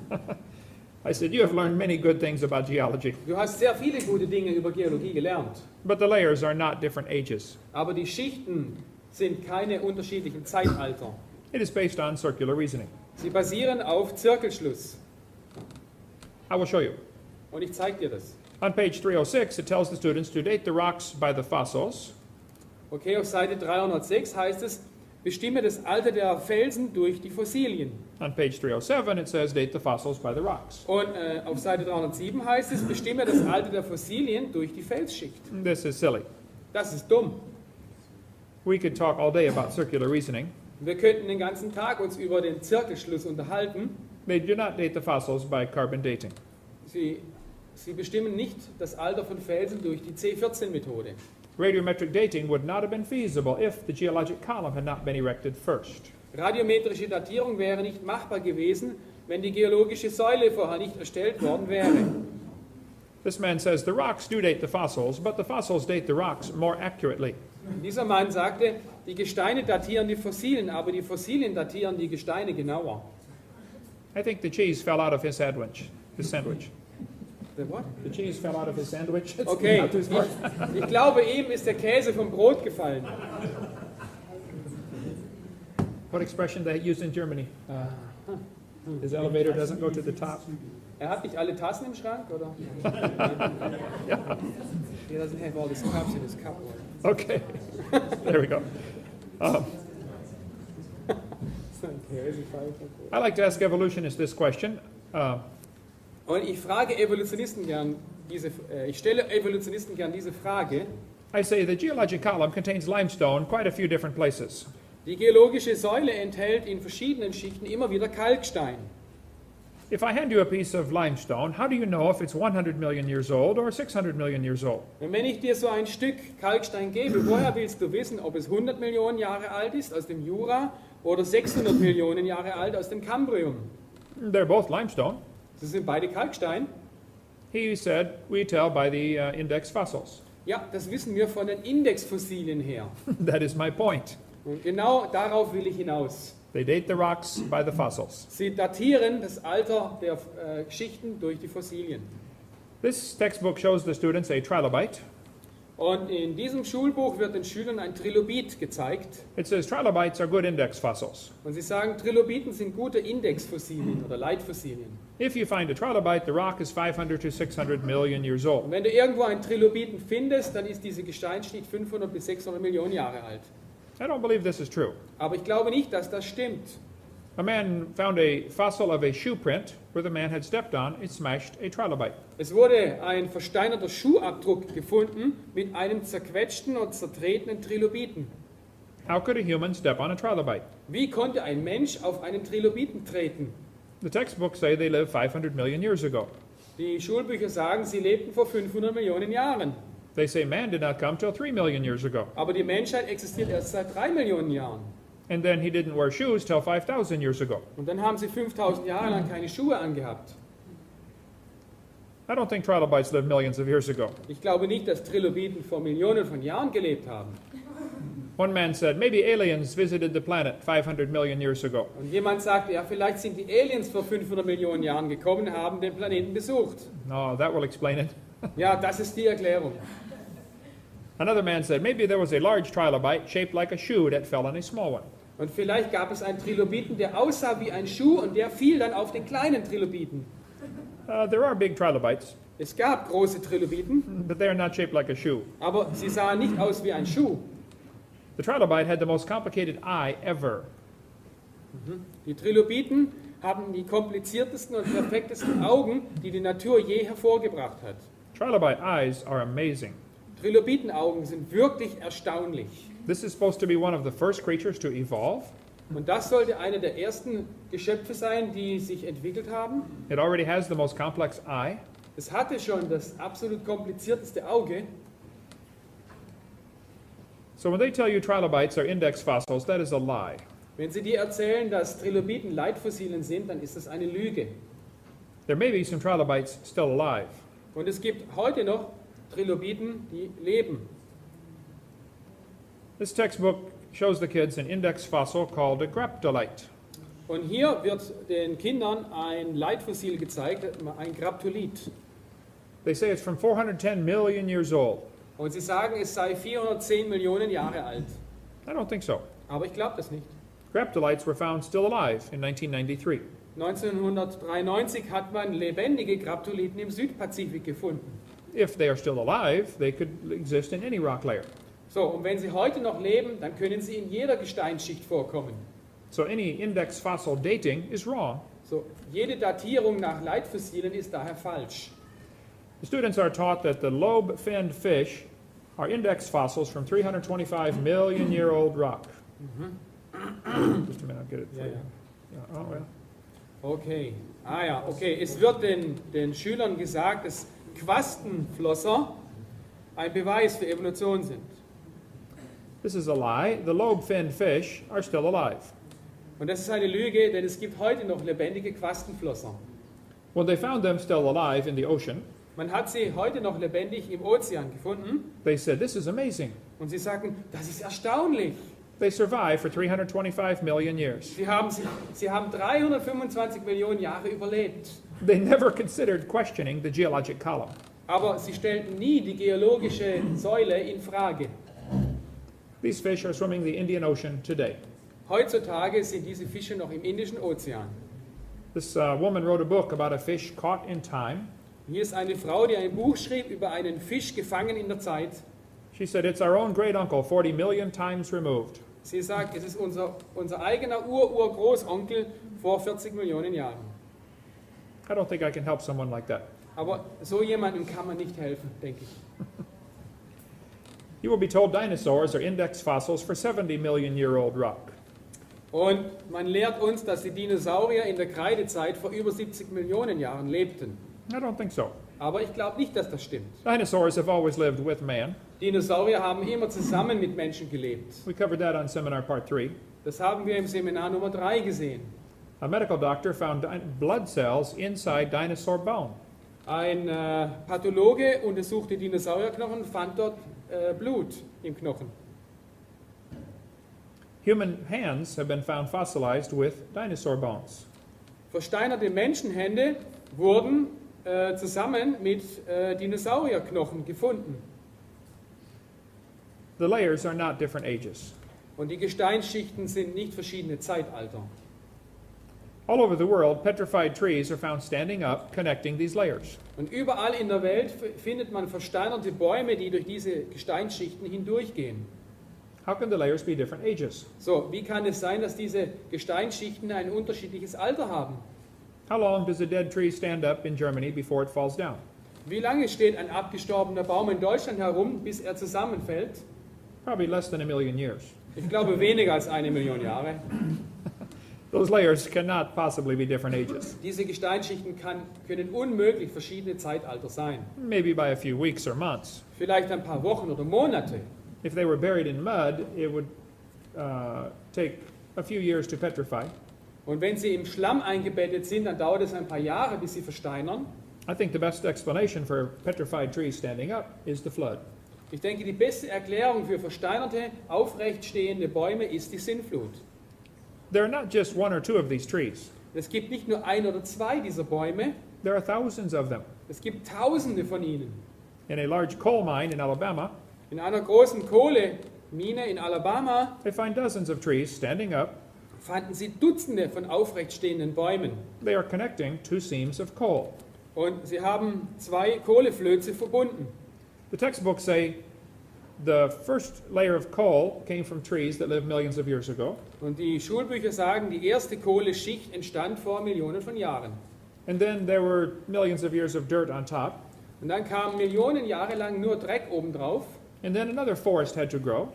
I said, you have learned many good things about geology. Du hast sehr viele gute Dinge über Geologie gelernt. But the layers are not different ages. Aber die Schichten sind keine unterschiedlichen Zeitalter. It is based on circular reasoning. Sie basieren auf Zirkelschluss. I will show you. Und ich zeige dir das. On page 306, it tells the students to date the rocks by the fossils. Okay, auf Seite 306 heißt es, bestimme das Alter der Felsen durch die Fossilien. On page 307, it says date the fossils by the rocks. Und auf Seite 307 heißt es, bestimme das Alter der Fossilien durch die Felsschicht. This is silly. Das ist dumm. We could talk all day about circular reasoning. Wir könnten den ganzen Tag uns über den Zirkelschluss unterhalten. They do not date the fossils by carbon dating. Sie bestimmen nicht das Alter von Felsen durch die C14-Methode. Radiometric dating would not have been feasible if the geologic column had not been erected first. Radiometrische Datierung wäre nicht machbar gewesen, wenn die geologische Säule vorher nicht erstellt worden wäre. This man says the rocks do date the fossils, but the fossils date the rocks more accurately. Dieser Mann sagte, die Gesteine datieren die Fossilien, aber die Fossilien datieren die Gesteine genauer. I think the cheese fell out of his sandwich. The what? The cheese fell out of his sandwich. It's Okay, not too smart. ich glaube, ihm ist der Käse vom Brot gefallen. What expression they use in Germany? His elevator doesn't go to the top. Hat nicht alle Tassen im Schrank, oder? Yeah. He doesn't have all his cups in his cupboard. Okay. There we go. I like to ask evolutionists this question. Und ich frage Evolutionisten gern ich stelle Evolutionisten gern diese Frage. I say the geologic column contains limestone quite a few different places. Die geologische Säule enthält in verschiedenen Schichten immer wieder Kalkstein. If I hand you a piece of limestone, how do you know if it's 100 million years old or 600 million years old? Und wenn ich dir so ein Stück Kalkstein gebe, woher willst du wissen, ob es 100 Millionen Jahre alt ist aus dem Jura oder 600 Millionen Jahre alt aus dem Kambrium? They're both limestone. Das sind beide Kalkstein. He said, we tell by the index fossils. Ja, das wissen wir von den Indexfossilien her. That is my point. Und genau darauf will ich hinaus. They date the rocks by the fossils. Sie datieren das Alter der Geschichten durch die Fossilien. This textbook shows the students a trilobite. Und in diesem Schulbuch wird den Schülern ein Trilobit gezeigt. It says trilobites are good index fossils. Und sie sagen, Trilobiten sind gute Indexfossilien oder Leitfossilien. If you find a trilobite, the rock is 500 to 600 million years Und old. wenn du irgendwo einen Trilobiten findest, dann ist diese Gesteinsschicht 500 bis 600 Millionen Jahre alt. I don't believe this is true. Aber ich glaube nicht, dass das stimmt. A man found a fossil of a shoe print where the man had stepped on, it smashed a trilobite. Es wurde ein versteinerter Schuhabdruck gefunden mit einem zerquetschten und zertretenen Trilobiten. How could a human step on a trilobite? Wie konnte ein Mensch auf einen Trilobiten treten? The textbooks say they lived 500 million years ago. Die Schulbücher sagen, sie lebten vor 500 Millionen Jahren. They say man did not come till 3 million years ago. Aber die Menschheit existiert erst seit 3 Millionen Jahren. And then he didn't wear shoes till 5,000 years ago. Und dann haben sie 5000 Jahre lang keine Schuhe angehabt. I don't think trilobites lived millions of years ago. Ich glaube nicht, dass Trilobiten vor Millionen von Jahren gelebt haben. One man said, maybe aliens visited the planet 500 million years ago. Und jemand sagte, ja, vielleicht sind die Aliens vor 500 Millionen Jahren gekommen und haben den Planeten besucht. No, that will explain it. Ja, das ist die Erklärung. Another man said, maybe there was a large trilobite shaped like a shoe that fell on a small one. Und vielleicht gab es einen Trilobiten, der aussah wie ein Schuh und der fiel dann auf den kleinen Trilobiten. There are big trilobites, Es gab große Trilobiten, but they are not shaped like a shoe. aber sie sahen nicht aus wie ein Schuh. The trilobite had the most complicated eye ever. Die Trilobiten haben die kompliziertesten und perfektesten Augen, die die Natur je hervorgebracht hat. Trilobite eyes are amazing. Trilobitenaugen sind wirklich erstaunlich. This is supposed to be one of the first creatures to evolve. Und das sollte eine der ersten Geschöpfe sein, die sich entwickelt haben. It already has the most complex eye. Es hatte schon das absolut komplizierteste Auge. So when they tell you trilobites are index fossils, that is a lie. Wenn Sie dir erzählen, dass Trilobiten Leitfossilien sind, dann ist das eine Lüge. There may be some trilobites still alive. Und es gibt heute noch Trilobiten, die leben. This textbook shows the kids an index fossil called a graptolite. Und hier wird den Kindern ein Leitfossil gezeigt, ein Graptolit. They say it's from 410 million years old. Und sie sagen, es sei 410 Millionen Jahre alt. I don't think so. Aber ich glaube das nicht. Graptolites were found still alive in 1993. 1993 hat man lebendige Graptoliten im Südpazifik gefunden. If they are still alive, they could exist in any rock layer. So, und wenn sie heute noch leben, dann können sie in jeder Gesteinsschicht vorkommen. So any index fossil dating is wrong. So, jede Datierung nach Leitfossilien ist daher falsch. The students are taught that the lobe-finned fish are index fossils from 325 million year old rock. Just a minute, I'll get it for you. Yeah, oh, well. Okay, okay. Es wird den Schülern gesagt, dass Quastenflosser ein Beweis für Evolution sind. This is a lie. The lobe-finned fish are still alive. Und das ist eine Lüge, denn es gibt heute noch lebendige Quastenflosser. When they found them still alive in the ocean, Man hat sie heute noch lebendig im Ozean gefunden they said, this is amazing. und sie sagen, das ist erstaunlich. They survived for 325 million years. Sie haben 325 Millionen Jahre überlebt. They never considered questioning the geologic column. Aber sie stellten nie die geologische Säule in Frage. These fish are swimming the Indian Ocean today. Heutzutage sind diese Fische noch im Indischen Ozean. This woman wrote a book about a fish caught in time. Hier ist eine Frau, die ein Buch schrieb über einen Fisch gefangen in der Zeit. She said, it's our own great uncle, 40 million times removed. Sie sagt, es ist unser eigener Urgroßonkel vor 40 Millionen Jahren. I don't think I can help someone like that. Aber so jemandem kann man nicht helfen, denke ich. You will be told dinosaurs are index fossils for 70 million year old rock. Und man lehrt uns, dass die Dinosaurier in der Kreidezeit vor über 70 Millionen Jahren lebten. I don't think so. Aber ich glaube nicht, dass das stimmt. Dinosaurs have always lived with man. Dinosaurier haben immer zusammen mit Menschen gelebt. We covered that on seminar part 3. Das haben wir im Seminar Nummer 3 gesehen. A medical doctor found blood cells inside dinosaur bone. Ein Pathologe untersuchte Dinosaurierknochen und fand dort Blut im Knochen. Human hands have been found fossilized with dinosaur bones. Versteinerte Menschenhände wurden zusammen mit Dinosaurierknochen gefunden. The layers are not different ages. Und die Gesteinsschichten sind nicht verschiedene Zeitalter. All over the world, petrified trees are found standing up, connecting these layers. Und überall in der Welt findet man versteinerte Bäume, die durch diese Gesteinsschichten hindurchgehen. How can the layers be different ages? So, wie kann es sein, dass diese Gesteinsschichten ein unterschiedliches Alter haben? How long does a dead tree stand up in Germany before it falls down? Wie lange steht ein abgestorbener Baum in Deutschland herum, bis er zusammenfällt? Probably less than 1 million years. Ich glaube weniger als 1 Million Jahre. Those layers cannot possibly be different ages. Diese Gesteinsschichten können unmöglich verschiedene Zeitalter sein. Maybe by a few weeks or months. Vielleicht ein paar Wochen oder Monate. If they were buried in mud, it would take a few years to petrify. Und wenn sie im Schlamm eingebettet sind, dann dauert es ein paar Jahre, bis sie versteinern. I think the best explanation for petrified trees standing up is the flood. Ich denke, die beste Erklärung für versteinerte, aufrecht stehende Bäume ist die Sintflut. There are not just 1 or 2 of these trees. Es gibt nicht nur 1 oder 2 dieser Bäume, There are thousands of them. es gibt Tausende von ihnen. In a large coal mine in Alabama, In einer großen Kohlemine in Alabama they find dozens of trees standing up. fanden sie Dutzende von aufrecht stehenden Bäumen. They are connecting 2 seams of coal. Und sie haben 2 Kohleflöze verbunden. The textbooks say the first layer of coal came from trees that lived millions of years ago, Und die Schulbücher sagen, die erste Kohleschicht entstand vor Millionen von Jahren. and then there were millions of years of dirt on top, Und dann kam Millionen Jahre lang nur Dreck obendrauf. and then another forest had to grow,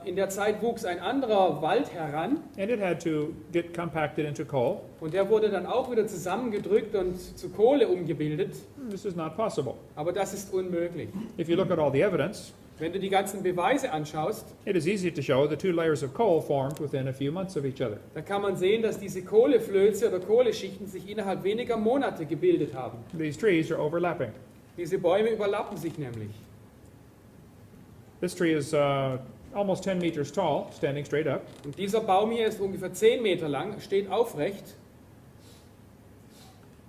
In der Zeit wuchs ein anderer Wald heran and it had to get compacted into coal. und der wurde dann auch wieder zusammengedrückt und zu Kohle umgebildet. This is not possible. Aber das ist unmöglich. If you look at all the evidence, Wenn du die ganzen Beweise anschaust, it is easy to show the 2 layers of coal formed within a few months of each other. dann kann man sehen, dass diese Kohleflöze oder Kohleschichten sich innerhalb weniger Monate gebildet haben. These trees are overlapping. Diese Bäume überlappen sich nämlich. This tree is almost 10 meters tall, standing straight up. Und dieser Baum hier ist ungefähr 10 Meter lang, steht aufrecht.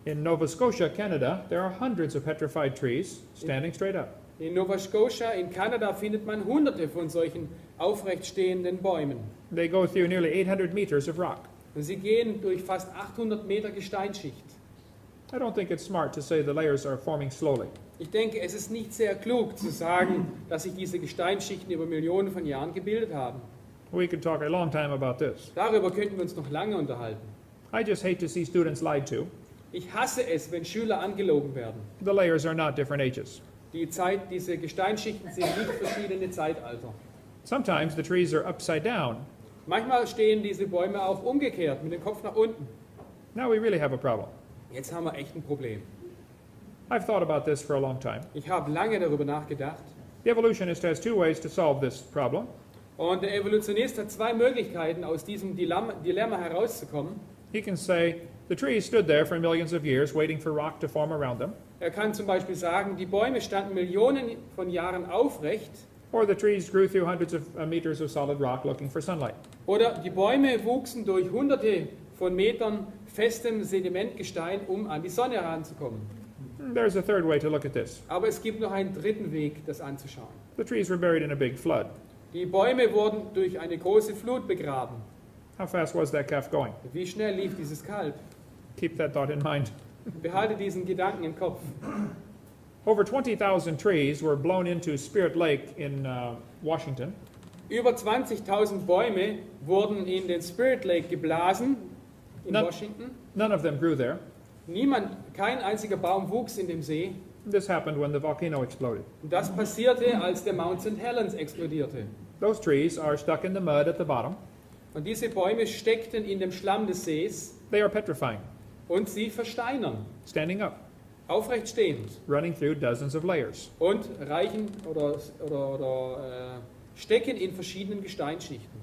In Nova Scotia, Canada, there are hundreds of petrified trees standing straight up. In Nova Scotia in Kanada findet man hunderte von solchen aufrecht stehenden Bäumen. They go through nearly 800 meters of rock. Und sie gehen durch fast 800 Meter Gesteinsschicht. I don't think it's smart to say the layers are forming slowly. Ich denke, es ist nicht sehr klug zu sagen, dass sich diese Gesteinsschichten über Millionen von Jahren gebildet haben. We could talk a long time about this. Darüber könnten wir uns noch lange unterhalten. I just hate to see students lied to. Ich hasse es, wenn Schüler angelogen werden. The layers are not different ages. Diese Gesteinsschichten sind nicht verschiedene Zeitalter. Sometimes the trees are upside down. Manchmal stehen diese Bäume auch umgekehrt, mit dem Kopf nach unten. Now we really have a problem. Jetzt haben wir echt ein Problem. I've thought about this for a long time. Ich habe lange darüber nachgedacht. The evolutionist has 2 ways to solve this problem. Und der Evolutionist hat 2 Möglichkeiten, aus diesem Dilemma herauszukommen. He can say, the trees stood there for millions of years waiting for rock to form around them. Er kann zum Beispiel sagen, die Bäume standen Millionen von Jahren aufrecht. Or the trees grew through hundreds of meters of solid rock looking for sunlight. Oder die Bäume wuchsen durch hunderte von Metern festem Sedimentgestein, um an die Sonne heranzukommen. There's a 3rd way to look at this. Aber es gibt noch einen dritten Weg, das anzuschauen. The trees were buried in a big flood. Die Bäume wurden durch eine große Flut begraben. How fast was that calf going? Wie schnell lief dieses Kalb? Keep that thought in mind. Behalte diesen Gedanken im Kopf. Over 20,000 trees were blown into Spirit Lake in Washington. Über 20.000 Bäume wurden in den Spirit Lake geblasen in Washington. None of them grew there. Kein einziger Baum wuchs in dem See. This happened when the volcano exploded. Und das passierte, als der Mount St. Helens explodierte. Those trees are stuck in the mud at the bottom. Und diese Bäume steckten in dem Schlamm des Sees They are petrifying, und sie versteinern, standing up, aufrecht stehend running through dozens of layers. und reichen stecken in verschiedenen Gesteinsschichten.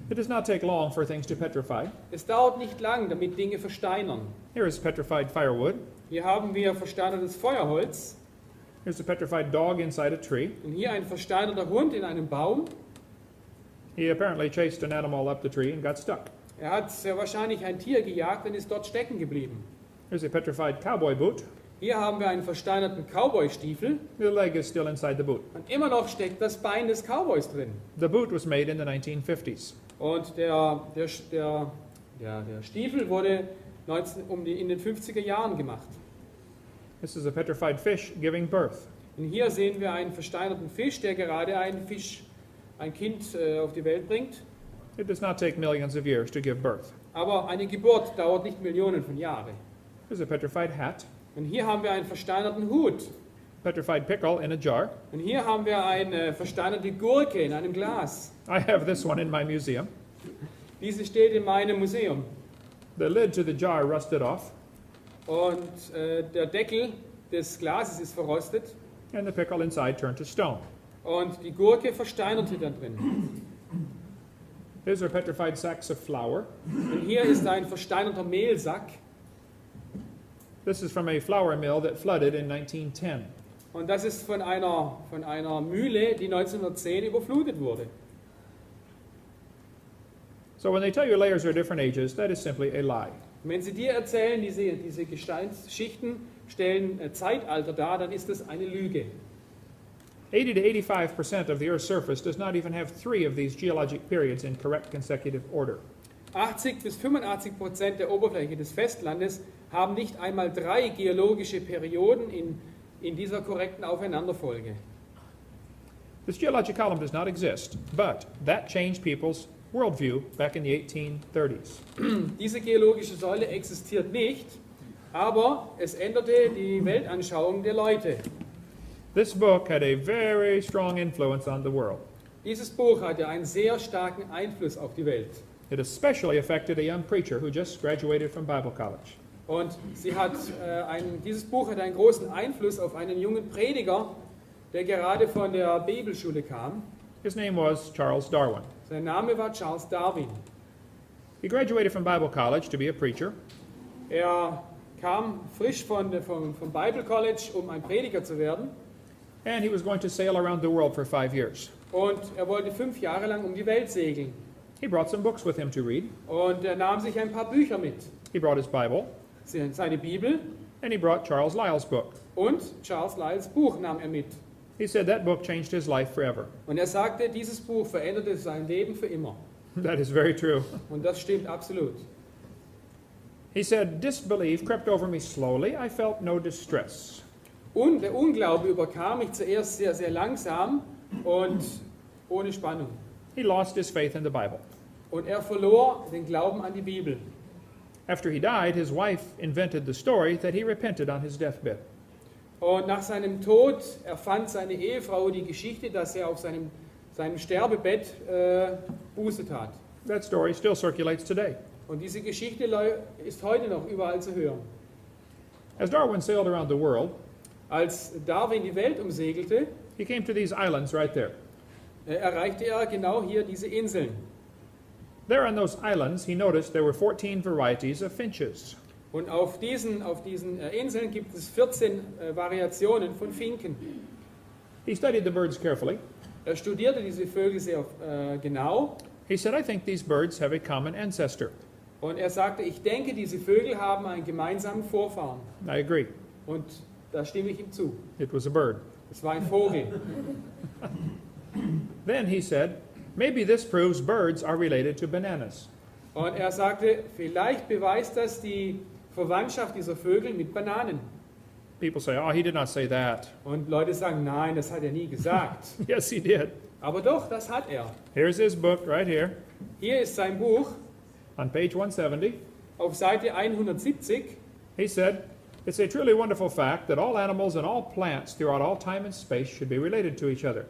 It does not take long for things to petrify. Es dauert nicht lang, damit Dinge versteinern. Here is petrified firewood. Hier haben wir versteinertes Feuerholz Here's a petrified dog inside a tree. und hier ein versteinerter Hund in einem Baum. He apparently chased an animal up the tree and got stuck. Er hat sehr wahrscheinlich ein Tier gejagt und ist dort stecken geblieben. Here's a petrified cowboy boot. Hier haben wir einen versteinerten Cowboy-Stiefel The leg is still inside the boot. und immer noch steckt das Bein des Cowboys drin. The boot was made in the 1950s. Und der Stiefel wurde in den 50er Jahren gemacht. This is a petrified fish giving birth. Und hier sehen wir einen versteinerten Fisch, der gerade ein Kind auf die Welt bringt. It does not take millions of years to give birth. Aber eine Geburt dauert nicht Millionen von Jahren. Here's a petrified hat. Und hier haben wir einen versteinerten Hut. Petrified pickle in a jar. Und hier haben wir eine versteinerte Gurke in einem Glas. I have this one in my museum. Diese steht in meinem Museum. The lid to the jar rusted off, Und der Deckel des Glases ist verrostet. and the pickle inside turned to stone. Und die Gurke versteinerte da drin. Here's our petrified sacks of flour. Und hier ist ein versteinerter Mehlsack. This is from a flour mill that flooded in 1910. Und das ist von einer Mühle, die 1910 überflutet wurde. So when they tell you layers are different ages, that is simply a lie. Und wenn sie dir erzählen, diese Gesteinsschichten stellen Zeitalter dar, dann ist das eine Lüge. 80 to 85% of the Earth's surface does not even have 3 of these geologic periods in correct consecutive order. 80 bis 85% der Oberfläche des Festlandes haben nicht einmal 3 geologische Perioden in dieser korrekten Aufeinanderfolge. This geologic column does not exist, but that changed people's worldview back in the 1830s. Diese geologische Säule existiert nicht, aber es änderte die Weltanschauung der Leute. This book had a very strong influence on the world. Dieses Buch hatte einen sehr starken Einfluss auf die Welt. It especially affected a young preacher who just graduated from Bible college. Und dieses Buch hat einen großen Einfluss auf einen jungen Prediger, der gerade von der Bibelschule kam. His name was Charles Darwin. Sein Name war Charles Darwin. He graduated from Bible college to be a preacher. Er kam frisch vom Bible College, um ein Prediger zu werden. And he was going to sail around the world for 5 years. Und er wollte 5 Jahre lang um die Welt segeln. He brought some books with him to read. Und er nahm sich ein paar Bücher mit. He brought his Bible, Seine Bibel and he brought Charles Lyell's book. und Charles Lyells Buch nahm er mit. He said that book changed his life forever. Und er sagte, dieses Buch veränderte sein Leben für immer. That is very true. Und das stimmt absolut. He said, disbelief crept over me slowly. I felt no distress. Und der Unglaube überkam mich zuerst sehr, sehr langsam und ohne Spannung. He lost his faith in the Bible. Und er verlor den Glauben an die Bibel. After he died, his wife invented the story that he repented on his deathbed. Und nach seinem Tod erfand seine Ehefrau die Geschichte, dass er auf seinem Sterbebett Buße tat. That story still circulates today. Und diese Geschichte ist heute noch überall zu hören. As Darwin sailed around the world, Als Darwin die Welt umsegelte, he came to these islands right there. erreichte er genau hier diese Inseln. There on those islands, he noticed there were 14 varieties of finches. Und auf diesen Inseln gibt es 14 Variationen von Finken. He studied the birds carefully. Er studierte diese Vögel sehr genau He said, I think these birds have a common ancestor. und er sagte, ich denke, diese Vögel haben einen gemeinsamen Vorfahren. I agree. Und da stimme ich ihm zu. It was a bird. Es war ein Vogel. Then he said, maybe this proves birds are related to bananas. Und er sagte, vielleicht beweist das die Verwandtschaft dieser Vögel mit Bananen. People say, oh, he did not say that. Und Leute sagen, nein, das hat er nie gesagt. Yes, he did. Aber doch, das hat er. Here's his book right here Hier ist sein Buch on page 170. auf Seite 170. He said, it's a truly wonderful fact that all animals and all plants throughout all time and space should be related to each other.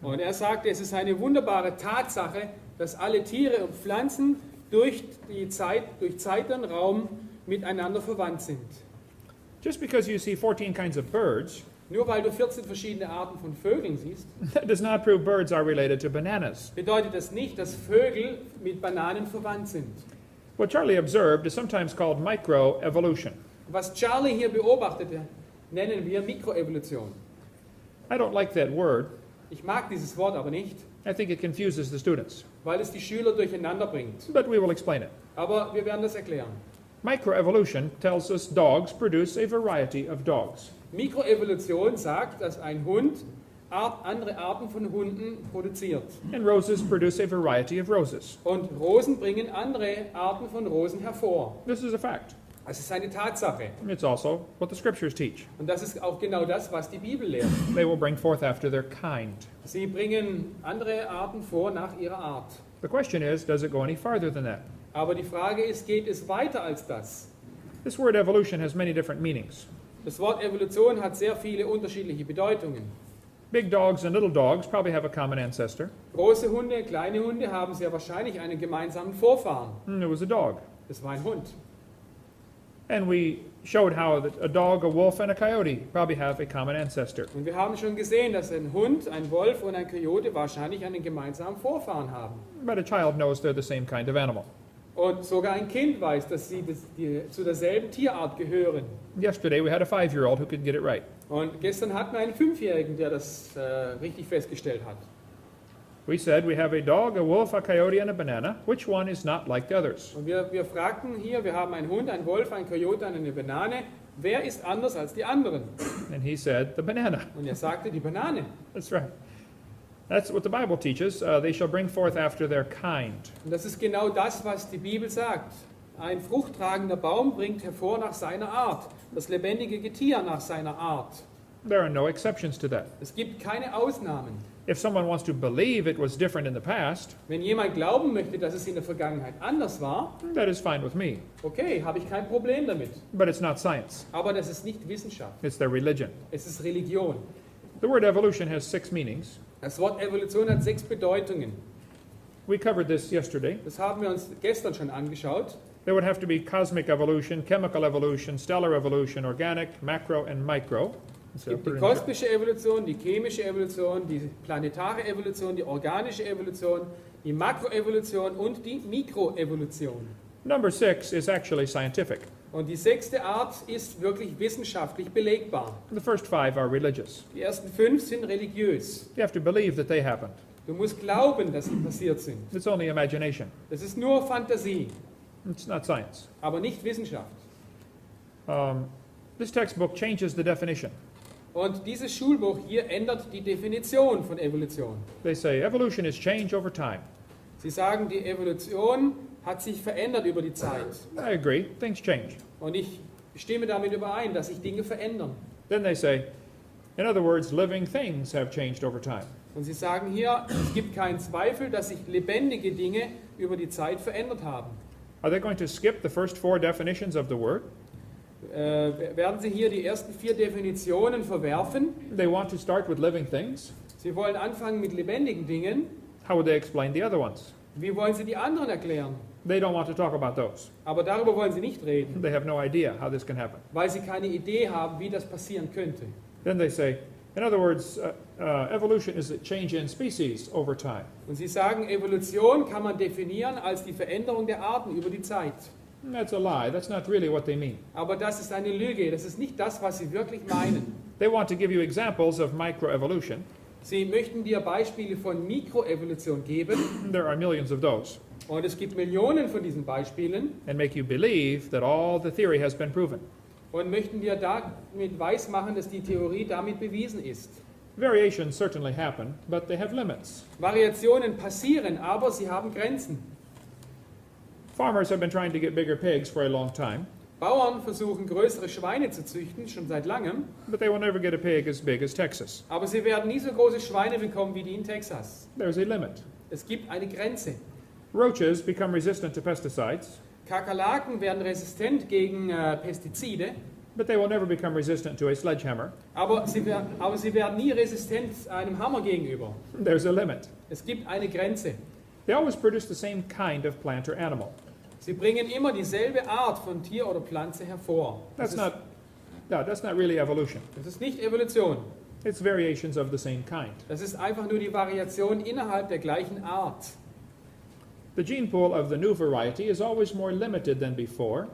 Und er sagte, es ist eine wunderbare Tatsache, dass alle Tiere und Pflanzen durch Zeit und Raum miteinander verwandt sind. Just because you see 14 kinds of birds, Nur weil du 14 verschiedene Arten von Vögeln siehst, that does not prove birds are related to bananas. bedeutet das nicht, dass Vögel mit Bananen verwandt sind. What Charlie observed is sometimes called microevolution. Was Charlie hier beobachtete, nennen wir Mikroevolution. I don't like that word. Ich mag dieses Wort aber nicht, I think it confuses the students. weil es die Schüler durcheinander bringt. But we will explain it. Aber wir werden das erklären. Microevolution tells us dogs produce a variety of dogs. Mikroevolution sagt, dass ein Hund andere Arten von Hunden produziert. And roses produce a variety of roses. Und Rosen bringen andere Arten von Rosen hervor. This is a fact. Das ist eine Tatsache. It's also what the scriptures teach. Und das ist auch genau das, was die Bibel lehrt. They will bring forth after their kind. Sie bringen andere Arten vor nach ihrer Art. The question is, does it go any farther than that? Aber die Frage ist, geht es weiter als das? This word evolution has many different meanings. Das Wort Evolution hat sehr viele unterschiedliche Bedeutungen. Big dogs and little dogs probably have a common ancestor. Große Hunde, kleine Hunde haben sehr wahrscheinlich einen gemeinsamen Vorfahren. It was a dog. Das war ein Hund. And we showed how that a dog, a wolf, and a coyote probably have a common ancestor. Und wir haben schon gesehen, dass ein Hund, ein Wolf und ein Kojote wahrscheinlich einen gemeinsamen Vorfahren haben. But a child knows they're the same kind of animal. Und sogar ein Kind weiß, dass sie zu derselben Tierart gehören. Yesterday we had a 5-year-old who could get it right. Und gestern hatten wir einen 5-Jährigen, der das richtig festgestellt hat. We said we have a dog, a wolf, a coyote, and a banana. Which one is not like the others? Und wir fragten hier, wir haben einen Hund, einen Wolf, einen Kojote und eine Banane. Wer ist anders als die anderen? And he said, the banana. Und er sagte, die Banane. That's right. That's what the Bible teaches. They shall bring forth after their kind. Und das ist genau das, was die Bibel sagt. Ein fruchttragender Baum bringt hervor nach seiner Art. Das lebendige Getier nach seiner Art. There are no exceptions to that. Es gibt keine Ausnahmen. If someone wants to believe it was different in the past, Wenn jemand glauben möchte, dass es in der Vergangenheit anders war, that is fine with me. okay, habe ich kein Problem damit. But it's not science. Aber das ist nicht Wissenschaft. It's their religion. Es ist Religion. The word evolution has 6 meanings. Das Wort Evolution hat 6 Bedeutungen. We covered this yesterday. Das haben wir uns gestern schon angeschaut. There would have to be cosmic evolution, chemical evolution, stellar evolution, organic, macro, and micro. Es gibt die kosmische Evolution, die chemische Evolution, die planetare Evolution, die organische Evolution, die Makroevolution und die Mikroevolution. Number 6 is actually scientific. Und die 6. Art ist wirklich wissenschaftlich belegbar. The first 5 are religious. Die ersten 5 sind religiös. You have to believe that they happened. Du musst glauben, dass sie passiert sind. It's only imagination. Das ist nur Fantasie, It's not science. aber nicht Wissenschaft. This textbook changes the definition. Und dieses Schulbuch hier ändert die Definition von Evolution. They say evolution is change over time. Sie sagen, die Evolution hat sich verändert über die Zeit. I agree. Things change. Und ich stimme damit überein, dass sich Dinge verändern. Then they say, in other words, living things have changed over time. Und sie sagen hier, es gibt keinen Zweifel, dass sich lebendige Dinge über die Zeit verändert haben. Are they going to skip the first 4 definitions of the word? Werden sie hier die ersten 4 Definitionen verwerfen? They want to start with living things. Sie wollen anfangen mit lebendigen Dingen. How would they explain the other ones? Wie wollen sie die anderen erklären? They don't want to talk about those. Aber darüber wollen sie nicht reden, They have no idea how this can happen. weil sie keine Idee haben, wie das passieren könnte. Then they say, in other words, evolution is a change in species over time. Und sie sagen, Evolution kann man definieren als die Veränderung der Arten über die Zeit. That's a lie. That's not really what they mean. Aber das ist eine Lüge, das ist nicht das, was sie wirklich meinen. They want to give you examples of microevolution. Sie möchten dir Beispiele von Mikroevolution geben, There are millions of those. und es gibt Millionen von diesen Beispielen, And make you believe that all the theory has been proven. und möchten dir damit weismachen, dass die Theorie damit bewiesen ist. Variations certainly happen, but they have limits. Variationen passieren, aber sie haben Grenzen. Farmers have been trying to get bigger pigs for a long time, Bauern versuchen, größere Schweine zu züchten, schon seit langem, but they will never get a pig as big as Texas. aber sie werden nie so große Schweine bekommen wie die in Texas. There's a limit. Es gibt eine Grenze. Roaches become resistant to pesticides, Kakerlaken werden resistent gegen Pestizide, but they will never become resistant to a sledgehammer. aber sie werden nie resistent einem Hammer gegenüber. There's a limit. Es gibt eine Grenze. They always produce the same kind of plant or animal. Sie bringen immer dieselbe Art von Tier oder Pflanze hervor. That's not really evolution. Das ist nicht Evolution. It's variations of the same kind. Das ist einfach nur die Variation innerhalb der gleichen Art. The gene pool of the new variety is always more limited than before.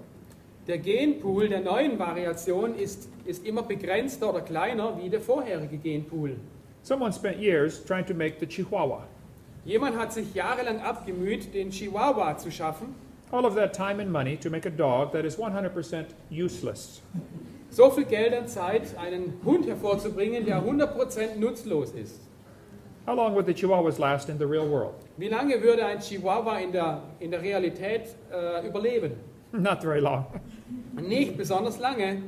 Der Genpool der neuen Variation ist immer begrenzter oder kleiner wie der vorherige Genpool. Someone spent years trying to make the Chihuahua. Jemand hat sich jahrelang abgemüht, den Chihuahua zu schaffen. All of that time and money to make a dog that is 100% useless. So viel Geld und Zeit, einen Hund hervorzubringen, der 100% nutzlos ist. How long would the Chihuahuas last in the real world? Wie lange würde ein Chihuahua in der Realität überleben? Not very long. Nicht besonders lange.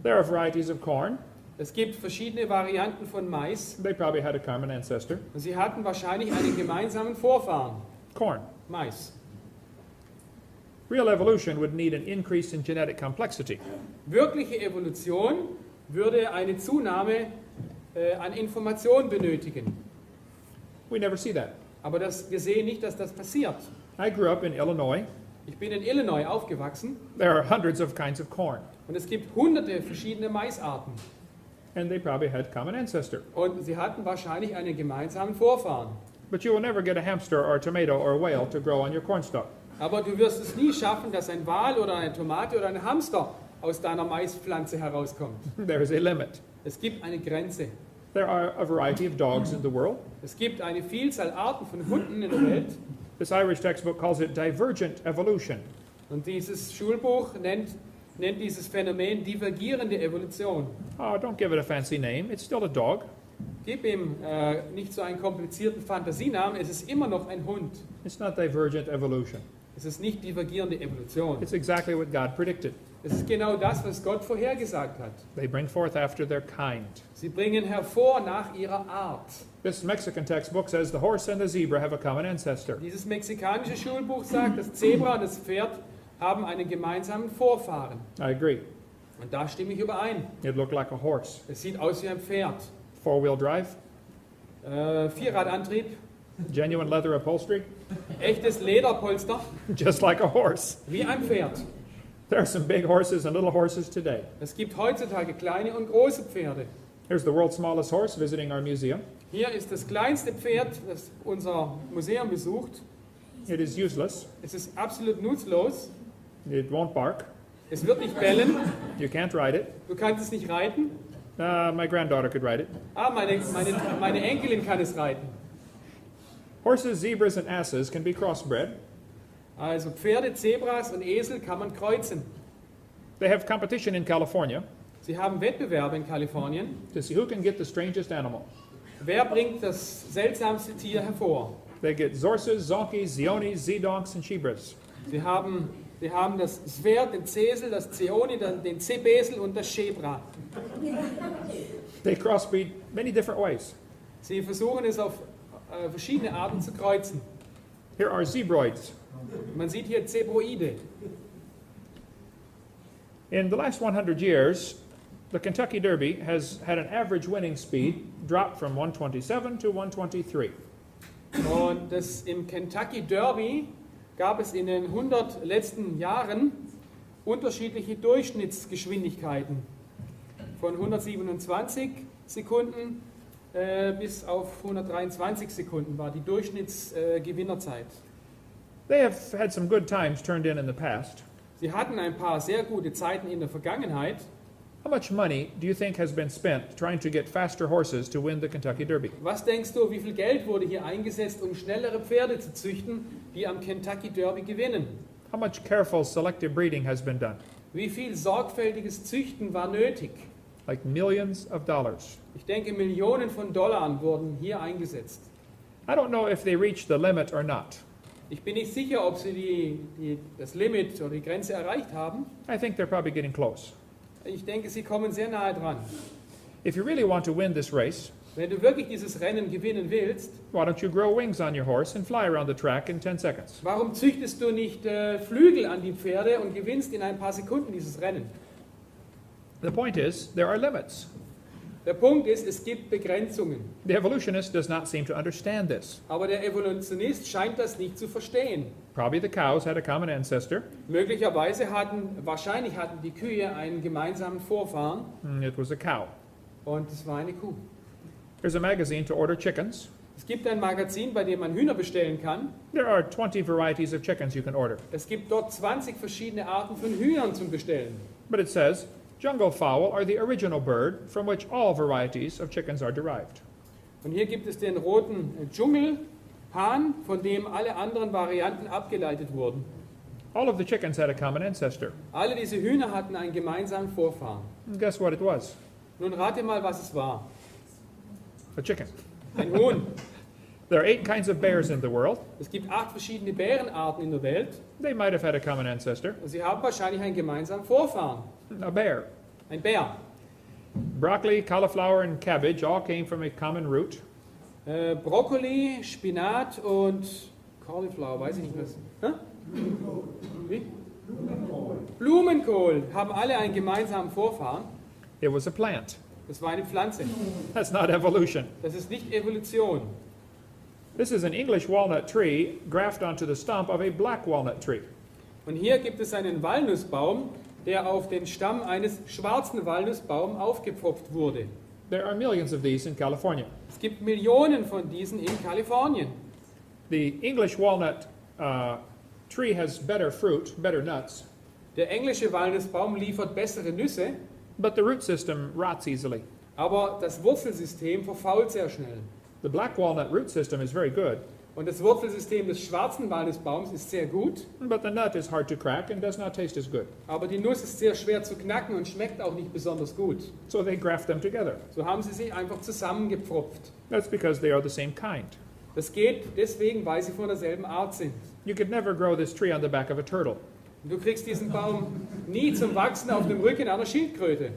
There are varieties of corn. Es gibt verschiedene Varianten von Mais. They probably had a common ancestor. Und sie hatten wahrscheinlich einen gemeinsamen Vorfahren. Corn. Mais. Real evolution would need an increase in genetic complexity. Wirkliche Evolution würde eine Zunahme an Information benötigen. We never see that. Aber wir sehen nicht, dass das passiert. I grew up in Illinois. Ich bin in Illinois aufgewachsen There are hundreds of kinds of corn, und es gibt hunderte verschiedene Maisarten. and they probably had common ancestor. Und sie hatten wahrscheinlich einen gemeinsamen Vorfahren. But you will never get a hamster or a tomato or a whale to grow on your cornstalk. Aber du wirst es nie schaffen, dass ein Wal oder eine Tomate oder ein Hamster aus deiner Maispflanze herauskommt. There is a limit. Es gibt eine Grenze. There are a variety of dogs in the world. Es gibt eine Vielzahl Arten von Hunden in der Welt. This Irish textbook calls it divergent evolution. Und dieses Schulbuch nennt dieses Phänomen divergierende Evolution. Oh, don't give it a fancy name. It's still a dog. Gib ihm nicht so einen komplizierten Fantasienamen, es ist immer noch ein Hund. It's not divergent evolution. Es ist nicht divergierende Evolution. It's exactly what God predicted. Es ist genau das, was Gott vorhergesagt hat. They bring forth after their kind. Sie bringen hervor nach ihrer Art. This Mexican textbook says the horse and the zebra have a common ancestor. Dieses mexikanische Schulbuch sagt, das Zebra und das Pferd haben einen gemeinsamen Vorfahren. I agree. Und da stimme ich überein. It looked like a horse. Es sieht aus wie ein Pferd. Four-wheel drive, Vierradantrieb, genuine leather upholstery, echtes Lederpolster, just like a horse. wie ein Pferd. There are some big horses and little horses today. Es gibt heutzutage kleine und große Pferde. Here's the world's smallest horse visiting our museum. Hier ist das kleinste Pferd, das unser Museum besucht. It is useless. Es ist absolut nutzlos. It won't bark. Es wird nicht bellen. You can't ride it. Du kannst es nicht reiten. My granddaughter could ride it. Meine Enkelin kann es reiten. Horses, zebras, and asses can be crossbred. Also Pferde, Zebras und Esel kann man kreuzen. They have competition in California Sie haben Wettbewerbe in Kalifornien. to see who can get the strangest animal. Wer bringt das seltsamste Tier hervor? They get Zorses, Zonkies, Zionis, Zedonks, and Shebras. Sie haben das Pferd, den Zesel, das Zeoni, den Zebesel und das Schebra. They crossbreed many different ways. Sie versuchen es auf verschiedene Arten zu kreuzen. Here are zebroids. Man sieht hier Zebroide. In the last 100 years, the Kentucky Derby has had an average winning speed drop from 127 to 123. Und im Kentucky Derby gab es in den 100 letzten Jahren unterschiedliche Durchschnittsgeschwindigkeiten. Von 127 Sekunden bis auf 123 Sekunden war die Durchschnittsgewinnerzeit. They have had some good times turned in the past. Sie hatten ein paar sehr gute Zeiten in der Vergangenheit. How much money do you think has been spent trying to get faster horses to win the Kentucky Derby? Was denkst du, wie viel Geld wurde hier eingesetzt, um schnellere Pferde zu züchten, die am Kentucky Derby gewinnen? How much careful selective breeding has been done? Wie viel sorgfältiges Züchten war nötig? Like millions of dollars. Ich denke, Millionen von Dollar wurden hier eingesetzt. I don't know if they reached the limit or not. Ich bin nicht sicher, ob sie das Limit oder die Grenze erreicht haben. I think they're probably getting close. Ich denke, sie kommen sehr nahe dran. If you really want to win this race, Wenn du wirklich dieses Rennen gewinnen willst, why don't you grow wings on your horse and fly around the track in 10 seconds? warum züchtest du nicht Flügel an die Pferde und gewinnst in ein paar Sekunden dieses Rennen? The point is, there are limits. Der Punkt ist, es gibt Begrenzungen. The evolutionist does not seem to understand this. Aber der Evolutionist scheint das nicht zu verstehen. Probably the cows had a common ancestor. Wahrscheinlich hatten die Kühe einen gemeinsamen Vorfahren It was a cow. und es war eine Kuh. There's a magazine to order chickens. Es gibt ein Magazin, bei dem man Hühner bestellen kann. There are 20 varieties of chickens you can order. Es gibt dort 20 verschiedene Arten von Hühnern zum Bestellen. But it says, jungle fowl are the original bird from which all varieties of chickens are derived. Und hier gibt es den roten Dschungelhahn, von dem alle anderen Varianten abgeleitet wurden. All of the chickens had a common ancestor. Alle diese Hühner hatten einen gemeinsamen Vorfahren. And guess what it was? Nun rate mal, was es war. A chicken. Ein Huhn. There are 8 kinds of bears in the world. Es gibt 8 verschiedene Bärenarten in der Welt. They might have had a common ancestor. Und sie haben wahrscheinlich einen gemeinsamen Vorfahren. A bear. Ein Bär. Broccoli, cauliflower, and cabbage all came from a common root. Brokkoli, Spinat und Cauliflower, weiß ich nicht was. Hä? Wie? Blumenkohl haben alle einen gemeinsamen Vorfahren. It was a plant. Das war eine Pflanze. That's not evolution. Das ist nicht Evolution. This is an English walnut tree grafted onto the stump of a black walnut tree. Und hier gibt es einen Walnussbaum, der auf den Stamm eines schwarzen Walnussbaums aufgepfropft wurde. There are millions of these in California. Es gibt Millionen von diesen in Kalifornien. The English walnut tree has better fruit, better nuts, Der englische Walnussbaum liefert bessere Nüsse, but the root system rots easily. aber das Wurzelsystem verfault sehr schnell. The black walnut root system is very good, Und das Wurzelsystem des schwarzen Walnussbaums ist sehr gut, but the nut is hard to crack and does not taste as good. aber die Nuss ist sehr schwer zu knacken und schmeckt auch nicht besonders gut. So they graft them together. So haben sie sie einfach zusammengepfropft. That's because they are the same kind. Das geht deswegen, weil sie von derselben Art sind. You could never grow this tree on the back of a turtle. Und du kriegst diesen Baum nie zum Wachsen auf dem Rücken einer Schildkröte.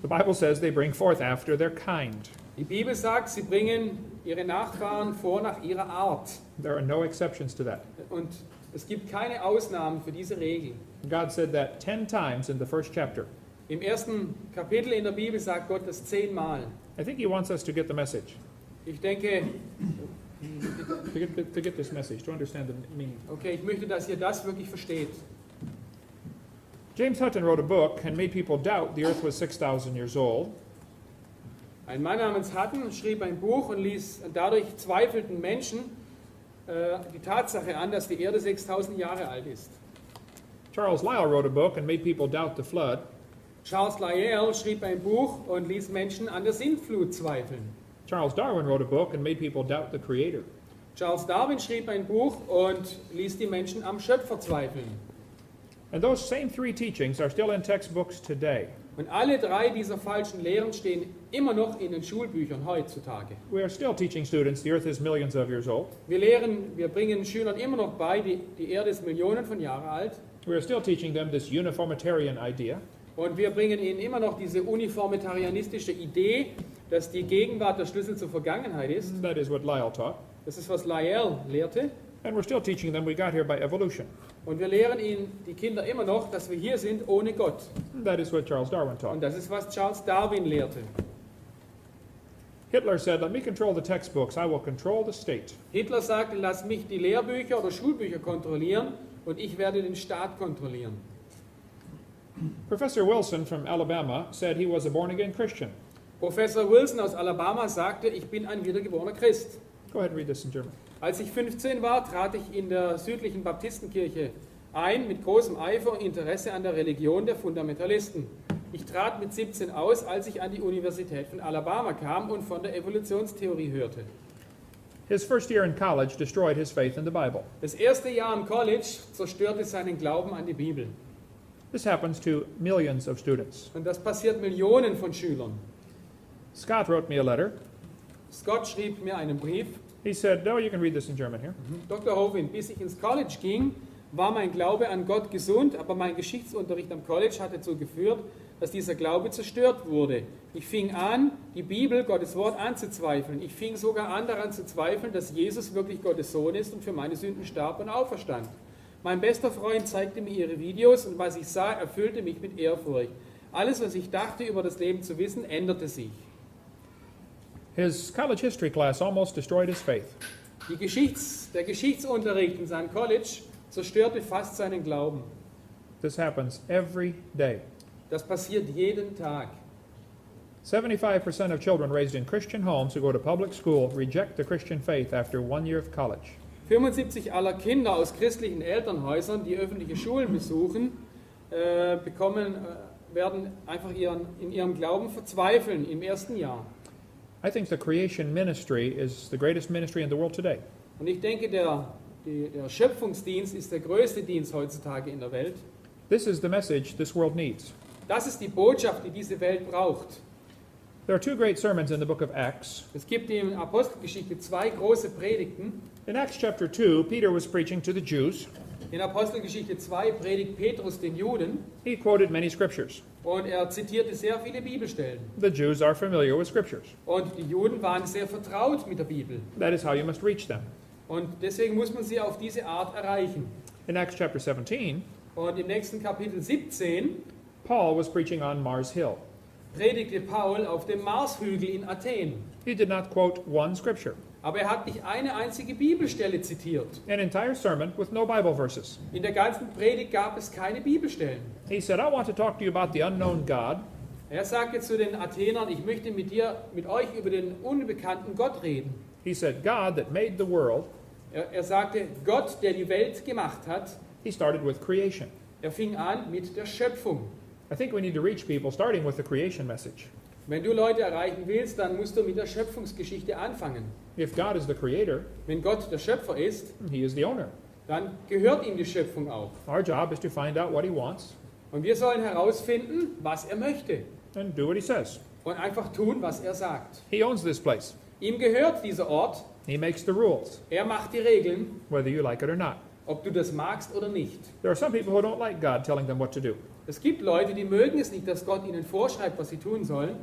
The Bible says they bring forth after their kind. Die Bibel sagt, sie bringen ihre Nachfahren vor nach ihrer Art. There are no exceptions to that. Und es gibt keine Ausnahmen für diese Regel. God said that 10 times in the first chapter. Im ersten Kapitel in der Bibel sagt Gott das 10-mal. I think he wants us to get the message. Ich denke, To get this message, to understand the meaning. okay, ich möchte, dass ihr das wirklich versteht. James Hutton wrote a book and made people doubt the earth was 6,000 years old. Ein Mann namens Hutton schrieb ein Buch und dadurch zweifelten Menschen die Tatsache an, dass die Erde 6000 Jahre alt ist. Charles Lyell wrote a book and made people doubt the flood. Charles Lyell schrieb ein Buch und ließ Menschen an der Sintflut zweifeln. Charles Darwin wrote a book and made people doubt the Creator. Charles Darwin schrieb ein Buch und ließ die Menschen am Schöpfer zweifeln. And those same 3 teachings are still in textbooks today. Und alle 3 dieser falschen Lehren stehen immer noch in den Schulbüchern heutzutage. We are still teaching students the earth is millions of years old. Wir bringen Schülern immer noch bei, die Erde ist Millionen von Jahren alt. We are still teaching them this uniformitarian idea. Und wir bringen ihnen immer noch diese uniformitarianistische Idee, dass die Gegenwart der Schlüssel zur Vergangenheit ist. That is what Lyell taught. Das ist, was Lyell lehrte. And we're still teaching them we got here by evolution. Und wir lehren ihnen, die Kinder immer noch, dass wir hier sind ohne Gott. That is what Charles Darwin taught. Und das ist, was Charles Darwin lehrte. Hitler said, let me control the textbooks, I will control the state. Hitler sagte, lass mich die Lehrbücher oder Schulbücher kontrollieren und ich werde den Staat kontrollieren. Professor Wilson from Alabama said he was a born-again Christian. Professor Wilson aus Alabama sagte, ich bin ein wiedergeborener Christ. Go ahead and read this in German. Als ich 15 war, trat ich in der südlichen Baptistenkirche ein, mit großem Eifer und Interesse an der Religion der Fundamentalisten. Ich trat mit 17 aus, als ich an die Universität von Alabama kam und von der Evolutionstheorie hörte. His first year in college destroyed his faith in the Bible. Das erste Jahr am College zerstörte seinen Glauben an die Bibel. This happens to millions of students. Und das passiert Millionen von Schülern. Scott wrote me a letter. Scott schrieb mir einen Brief. He said, oh, you can read this in German here. Dr. Hovind, bis ich ins College ging, war mein Glaube an Gott gesund, aber mein Geschichtsunterricht am College hat dazu geführt, dass dieser Glaube zerstört wurde. Ich fing an, die Bibel, Gottes Wort, anzuzweifeln. Ich fing sogar an, daran zu zweifeln, dass Jesus wirklich Gottes Sohn ist und für meine Sünden starb und auferstand. Mein bester Freund zeigte mir ihre Videos und was ich sah, erfüllte mich mit Ehrfurcht. Alles, was ich dachte, über das Leben zu wissen, änderte sich. His college history class almost destroyed his faith. Der Geschichtsunterricht in seinem College zerstörte fast seinen Glauben. This happens every day. Das passiert jeden Tag. 75% of children raised in Christian homes who go to public school reject the Christian faith after 1 year of college. 75 aller Kinder aus christlichen Elternhäusern, die öffentliche Schulen besuchen, werden einfach in ihrem Glauben verzweifeln im ersten Jahr. I think the creation ministry is the greatest ministry in the world today. Und ich denke, der Schöpfungsdienst ist der größte Dienst heutzutage in der Welt. This is the message this world needs. Das ist die Botschaft, die diese Welt braucht. There are two great sermons in the book of Acts. Es gibt in Apostelgeschichte 2 große Predigten. In Acts chapter 2, Peter was preaching to the Jews. In Apostelgeschichte 2 predigt Petrus den Juden He quoted many scriptures. und er zitierte sehr viele Bibelstellen. The Jews are familiar with scriptures. Und die Juden waren sehr vertraut mit der Bibel. That is how you must reach them. Und deswegen muss man sie auf diese Art erreichen. In Acts chapter 17, Und im nächsten Kapitel 17 Paul was preaching on Mars Hill. predigte Paul auf dem Marshügel in Athen. He did not quote one scripture. Aber er hat nicht eine einzige Bibelstelle zitiert. An entire sermon with no Bible verses. In der ganzen Predigt gab es keine Bibelstellen. He said, I want to talk to you about the unknown God. Er sagte zu den Athenern, ich möchte mit euch über den unbekannten Gott reden. He said, God that made the world. Er sagte, Gott, der die Welt gemacht hat. He started with creation. Er fing an mit der Schöpfung. I think we need to reach people starting with the creation message. Wenn du Leute erreichen willst, dann musst du mit der Schöpfungsgeschichte anfangen. If God is the creator, Wenn Gott der Schöpfer ist, he is the owner. dann gehört ihm die Schöpfung auch. Our job is to find out what he wants Und wir sollen herausfinden, was er möchte. and do what he says. Und einfach tun, was er sagt. He owns this place. Ihm gehört dieser Ort. He makes the rules, Er macht die Regeln, whether you like it or not. ob du das magst oder nicht. There are some people who don't like God telling them what to do. Es gibt Leute, die mögen es nicht, dass Gott ihnen vorschreibt, was sie tun sollen.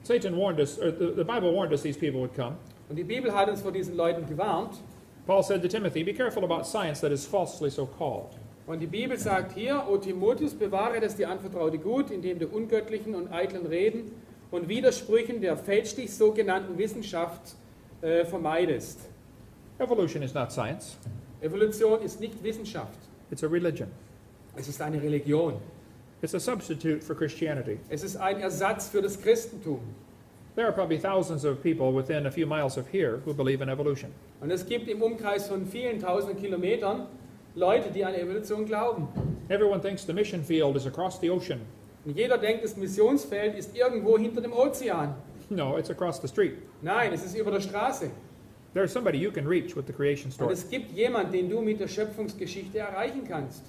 Satan warned us, or the Bible warned us these people would come. Und die Bibel hat uns vor diesen Leuten gewarnt. Paul said to Timothy, be careful about science that is falsely so called. Und die Bibel sagt hier, O Timotheus, bewahre das dir anvertraute Gut, indem du ungöttlichen und eitlen Reden und Widersprüchen der fälschlich sogenannten Wissenschaft vermeidest. Evolution is not science. Evolution ist nicht Wissenschaft. It's a religion. Es ist eine Religion. It's a substitute for Christianity. Es ist ein Ersatz für das Christentum. There are probably thousands of people within a few miles of here who believe in evolution. Und es gibt im Umkreis von vielen tausend Kilometern Leute, die an Evolution glauben. Everyone thinks the mission field is across the ocean. Und jeder denkt, das Missionsfeld ist irgendwo hinter dem Ozean. No, it's across the street. Nein, es ist über der Straße. There's somebody you can reach with the creation Und story. es gibt jemanden, den du mit der Schöpfungsgeschichte erreichen kannst.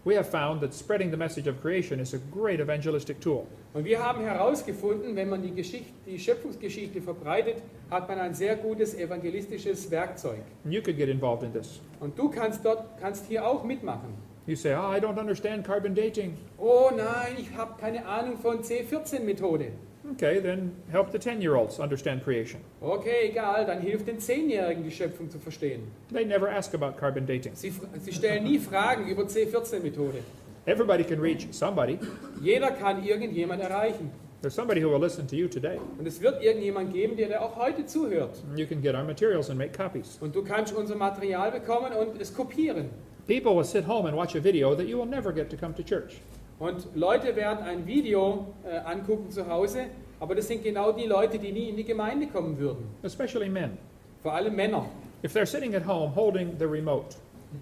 We have found that spreading the message of creation is a great evangelistic tool. Und wir haben herausgefunden, wenn man die Schöpfungsgeschichte verbreitet, hat man ein sehr gutes evangelistisches Werkzeug. And you could get involved in this. Und du kannst hier auch mitmachen. You say, oh, I don't understand carbon dating. Oh nein, ich habe keine Ahnung von C14-Methode. Okay, then help the 10-year-olds understand creation. Okay, egal, dann hilft den 10-Jährigen, die Schöpfung zu verstehen. They never ask about carbon dating. Sie stellen nie Fragen über C14-Methode. Everybody can reach somebody. Jeder kann irgendjemand erreichen. There's somebody who will listen to you today. Und es wird irgendjemand geben, der dir auch heute zuhört. You can get our materials and make copies. Und du kannst unser Material bekommen und es kopieren. People will sit home and watch a video that you will never get to come to church. Und Leute werden ein Video angucken zu Hause, aber das sind genau die Leute, die nie in die Gemeinde kommen würden. Especially men. Vor allem Männer. If they're sitting at home holding the remote,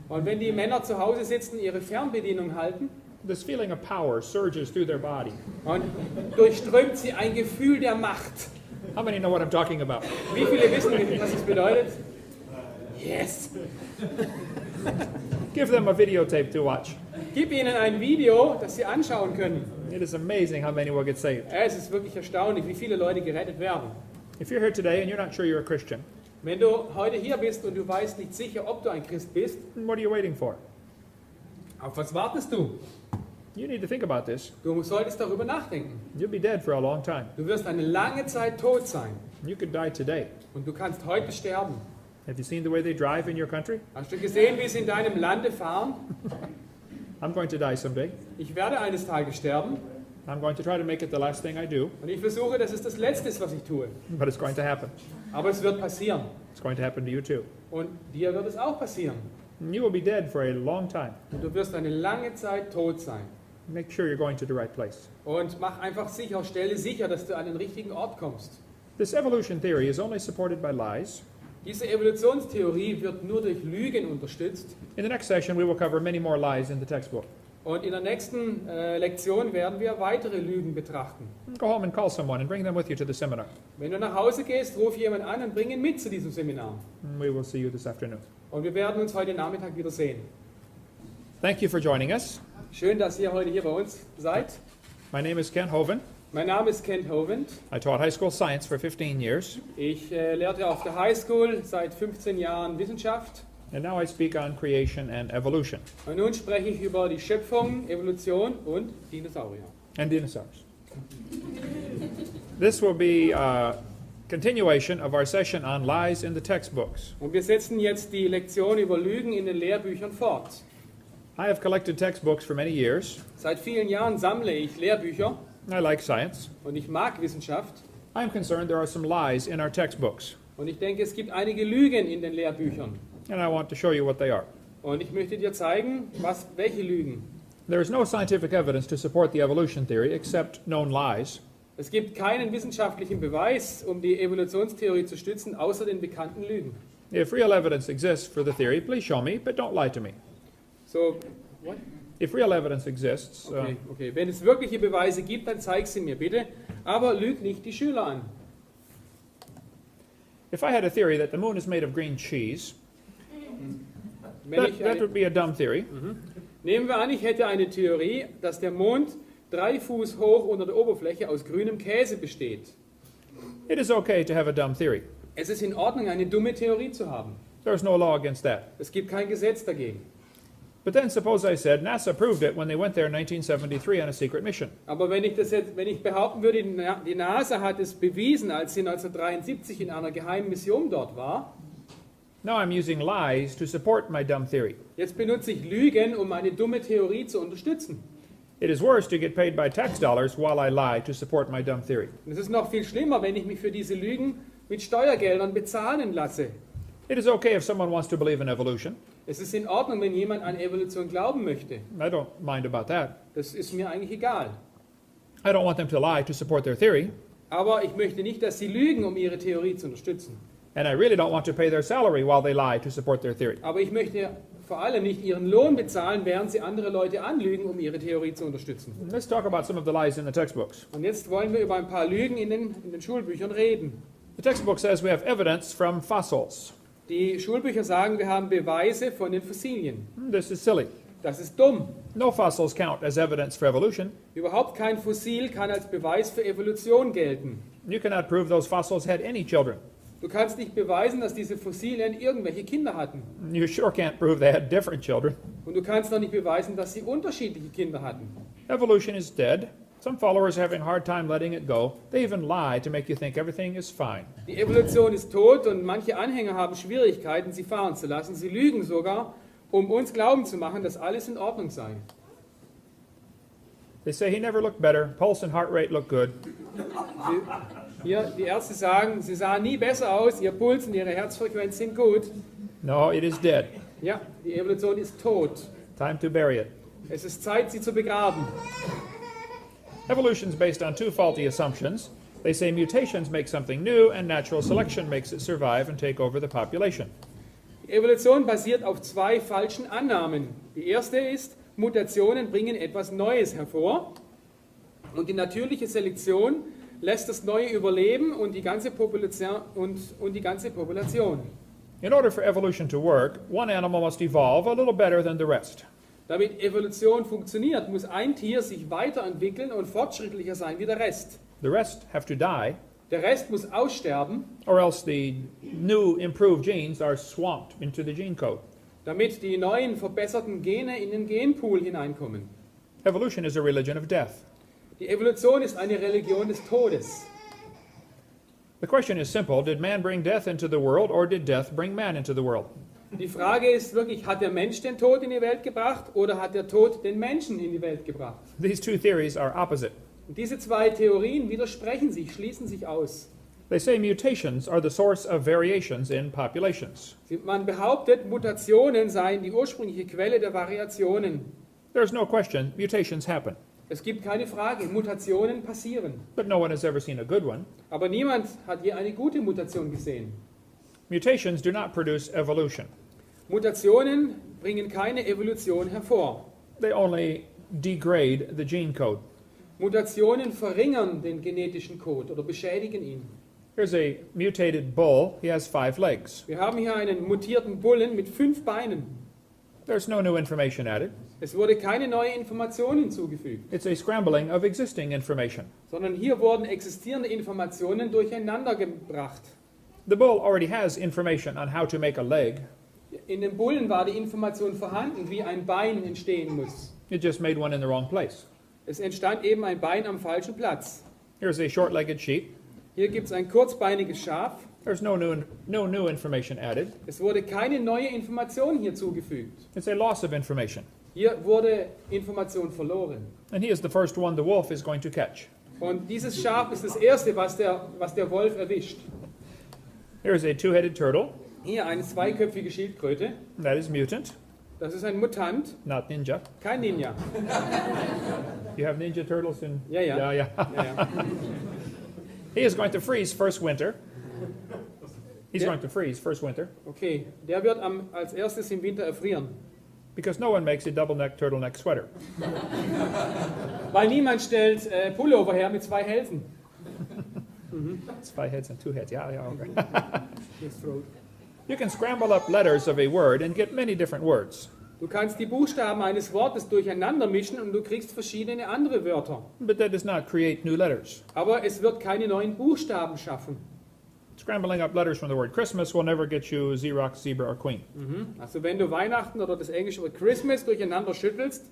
Und wenn die Männer zu Hause sitzen, ihre Fernbedienung halten, this feeling of power surges through their body. und durchströmt sie ein Gefühl der Macht. How many know what I'm talking about? Wie viele wissen, was es bedeutet? Yes! Give them a videotape to watch. Gib ihnen ein Video, das sie anschauen können. It is amazing how many will get saved. Es ist wirklich erstaunlich, wie viele Leute gerettet werden. If you're here today and you're not sure you're a Christian, Wenn du heute hier bist und du weißt nicht sicher, ob du ein Christ bist, then what are you waiting for? auf was wartest du? You need to think about this. Du solltest darüber nachdenken. You'll be dead for a long time. Du wirst eine lange Zeit tot sein You could die today. und du kannst heute sterben. Have you seen the way they drive in your country? Hast du gesehen, wie sie in deinem Lande fahren? I'm going to die someday. Ich werde eines Tages sterben. I'm going to try to make it the last thing I do, Und ich versuche, dass es das Letzte ist, was ich tue. but it's going to happen. Aber es wird passieren. It's going to happen to you too. Und dir wird es auch passieren. And you will be dead for a long time. Und du wirst eine lange Zeit tot sein. Make sure you're going to the right place. Und mach einfach sicher, stelle sicher, dass du an den richtigen Ort kommst. This evolution theory is only supported by lies. Diese Evolutionstheorie wird nur durch Lügen unterstützt. In the next session, we will cover many more lies in the textbook. Und in der nächsten Lektion werden wir weitere Lügen betrachten. Go home and call someone and bring them with you to the seminar. Wenn du nach Hause gehst, ruf jemanden an und bring ihn mit zu diesem Seminar. And we will see you this afternoon. Und wir werden uns heute Nachmittag wieder sehen. Thank you for joining us. Schön, dass ihr heute hier bei uns seid. My name is Ken Hovind. Mein Name ist Kent Hovind. I taught high school science for 15 years, Ich lehrte auf der High School seit 15 Jahren Wissenschaft. and now I speak on creation and evolution Und nun spreche ich über die Schöpfung, Evolution und Dinosaurier. and dinosaurs. This will be a continuation of our session on lies in the textbooks. Und wir setzen jetzt die Lektion über Lügen in den Lehrbüchern fort. I have collected textbooks for many years. Seit vielen Jahren sammle ich Lehrbücher I like science. und ich mag Wissenschaft. I'm concerned there are some lies in our textbooks, Und ich denke, es gibt einige Lügen in den Lehrbüchern. and I want to show you what they are. Und ich möchte dir zeigen, welche Lügen. There is no scientific evidence to support the evolution theory except known lies. Es gibt keinen wissenschaftlichen Beweis, um die Evolutionstheorie zu stützen, außer den bekannten Lügen. If real evidence exists for the theory, please show me, but don't lie to me. So, what? If real evidence exists, Okay. Wenn es wirkliche Beweise gibt, dann zeig sie mir bitte. Aber lüg nicht die Schüler an. if I had a theory that the moon is made of green cheese, Wenn ich that eine, would be a dumb theory. nehmen wir an, ich hätte eine Theorie, dass der Mond 3 Fuß hoch unter der Oberfläche aus grünem Käse besteht. It is okay to have a dumb theory. Es ist in Ordnung, eine dumme Theorie zu haben. There's no law against that. Es gibt kein Gesetz dagegen. But then suppose I said NASA proved it when they went there in 1973 on a secret mission. Aber wenn ich behaupten würde, die NASA hat es bewiesen, als sie 1973 in einer geheimen Mission dort war, Now I'm using lies to support my dumb theory. jetzt benutze ich Lügen, um meine dumme Theorie zu unterstützen. It is worse to get paid by tax dollars while I lie to support my dumb theory. Und es ist noch viel schlimmer, wenn ich mich für diese Lügen mit Steuergeldern bezahlen lasse. It is okay if someone wants to believe in evolution. Es ist in Ordnung, wenn jemand an Evolution glauben möchte. I don't mind about that. Das ist mir eigentlich egal. I don't want them to lie to support their theory. Aber ich möchte nicht, dass sie lügen, um ihre Theorie zu unterstützen. And I really don't want to pay their salary while they lie to support their theory. Aber ich möchte vor allem nicht ihren Lohn bezahlen, während sie andere Leute anlügen, um ihre Theorie zu unterstützen. Let's talk about some of the lies in the textbooks. Und jetzt wollen wir über ein paar Lügen in den Schulbüchern reden. The textbook says we have evidence from fossils. Die Schulbücher sagen, wir haben Beweise von den Fossilien. This is silly. Das ist dumm. No fossils count as evidence for evolution. Überhaupt kein Fossil kann als Beweis für Evolution gelten. You cannot prove those fossils had any children. Du kannst nicht beweisen, dass diese Fossilien irgendwelche Kinder hatten. You sure can't prove they had different children. Und du kannst noch nicht beweisen, dass sie unterschiedliche Kinder hatten. Evolution is dead. Some followers are having a hard time letting it go. They even lie to make you think everything is fine. Die Evolution ist tot und manche Anhänger haben Schwierigkeiten, sie fahren zu lassen. Sie lügen sogar, um uns glauben zu machen, dass alles in Ordnung sei. They say he never looked better. Pulse and heart rate look good. Hier, die Ärzte sagen, sie sahen nie besser aus, ihr Puls und ihre Herzfrequenz sind gut. No, it is dead. Ja, die Evolution ist tot. Time to bury it. Es ist Zeit, sie zu begraben. Evolution is based on two faulty assumptions. They say mutations make something new and natural selection makes it survive and take over the population. Die Evolution basiert auf 2 falschen Annahmen. Die erste ist, Mutationen bringen etwas Neues hervor und die natürliche Selektion lässt das Neue überleben und die ganze Population. In order for evolution to work, one animal must evolve a little better than the rest. Damit Evolution funktioniert, muss ein Tier sich weiterentwickeln und fortschrittlicher sein wie der Rest. The rest have to die, Der Rest muss aussterben, or else the new improved genes are swamped into the gene code. damit die neuen verbesserten Gene in den Genpool hineinkommen. Evolution is a religion of death. Die Evolution ist eine Religion des Todes. The question is simple. Did man bring death into the world, or did death bring man into the world? Die Frage ist wirklich, hat der Mensch den Tod in die Welt gebracht oder hat der Tod den Menschen in die Welt gebracht? These two theories are opposite. Und diese zwei Theorien widersprechen sich, schließen sich aus. They say mutations are the source of variations in populations. Man behauptet, Mutationen seien die ursprüngliche Quelle der Variationen. There's no question, mutations happen. Es gibt keine Frage, Mutationen passieren. But no one has ever seen a good one. Aber niemand hat je eine gute Mutation gesehen. Mutations do not produce evolution. Mutationen bringen keine Evolution hervor. They only degrade the gene code. Mutationen verringern den genetischen Code oder beschädigen ihn. Here's a mutated bull. He has 5 legs. Wir haben hier einen mutierten Bullen mit 5 Beinen. There's no new information added. Es wurde keine neue Information hinzugefügt, It's a scrambling of existing information. sondern hier wurden existierende Informationen durcheinander gebracht. The bull already has information on how to make a leg. In dem Bullen war die Information vorhanden, wie ein Bein entstehen muss. It just made one in the wrong place. Es entstand eben ein Bein am falschen Platz. Here's a short-legged sheep. Hier gibt es ein kurzbeiniges Schaf. There's no new information added. Es wurde keine neue Information hinzugefügt. It's a loss of information. Hier wurde Information verloren. And he is the first one the wolf is going to catch. Und dieses Schaf ist das erste, was der Wolf erwischt. Here's a 2-headed turtle. Hier eine zweiköpfige Schildkröte. That is mutant, Das ist ein Mutant, not ninja. kein Ninja. You have ninja turtles in... Ja, ja. Yeah. Ja, ja. He is going to freeze first winter. He's Yeah. going to freeze first winter Okay, der wird als erstes im Winter erfrieren. because no one makes a double-neck turtleneck sweater. Weil niemand stellt Pullover her mit 2 Hälsen. It's 5 heads and 2 heads. Yeah, okay. His throat. You can scramble up letters of a word and get many different words. Du kannst die Buchstaben eines Wortes durcheinander mischen und du kriegst verschiedene andere Wörter. But that does not create new letters. Aber es wird keine neuen Buchstaben schaffen. Scrambling up letters from the word Christmas will never get you Xerox, Zebra, or Queen. Also wenn du Weihnachten oder das englische Wort Christmas durcheinander schüttelst,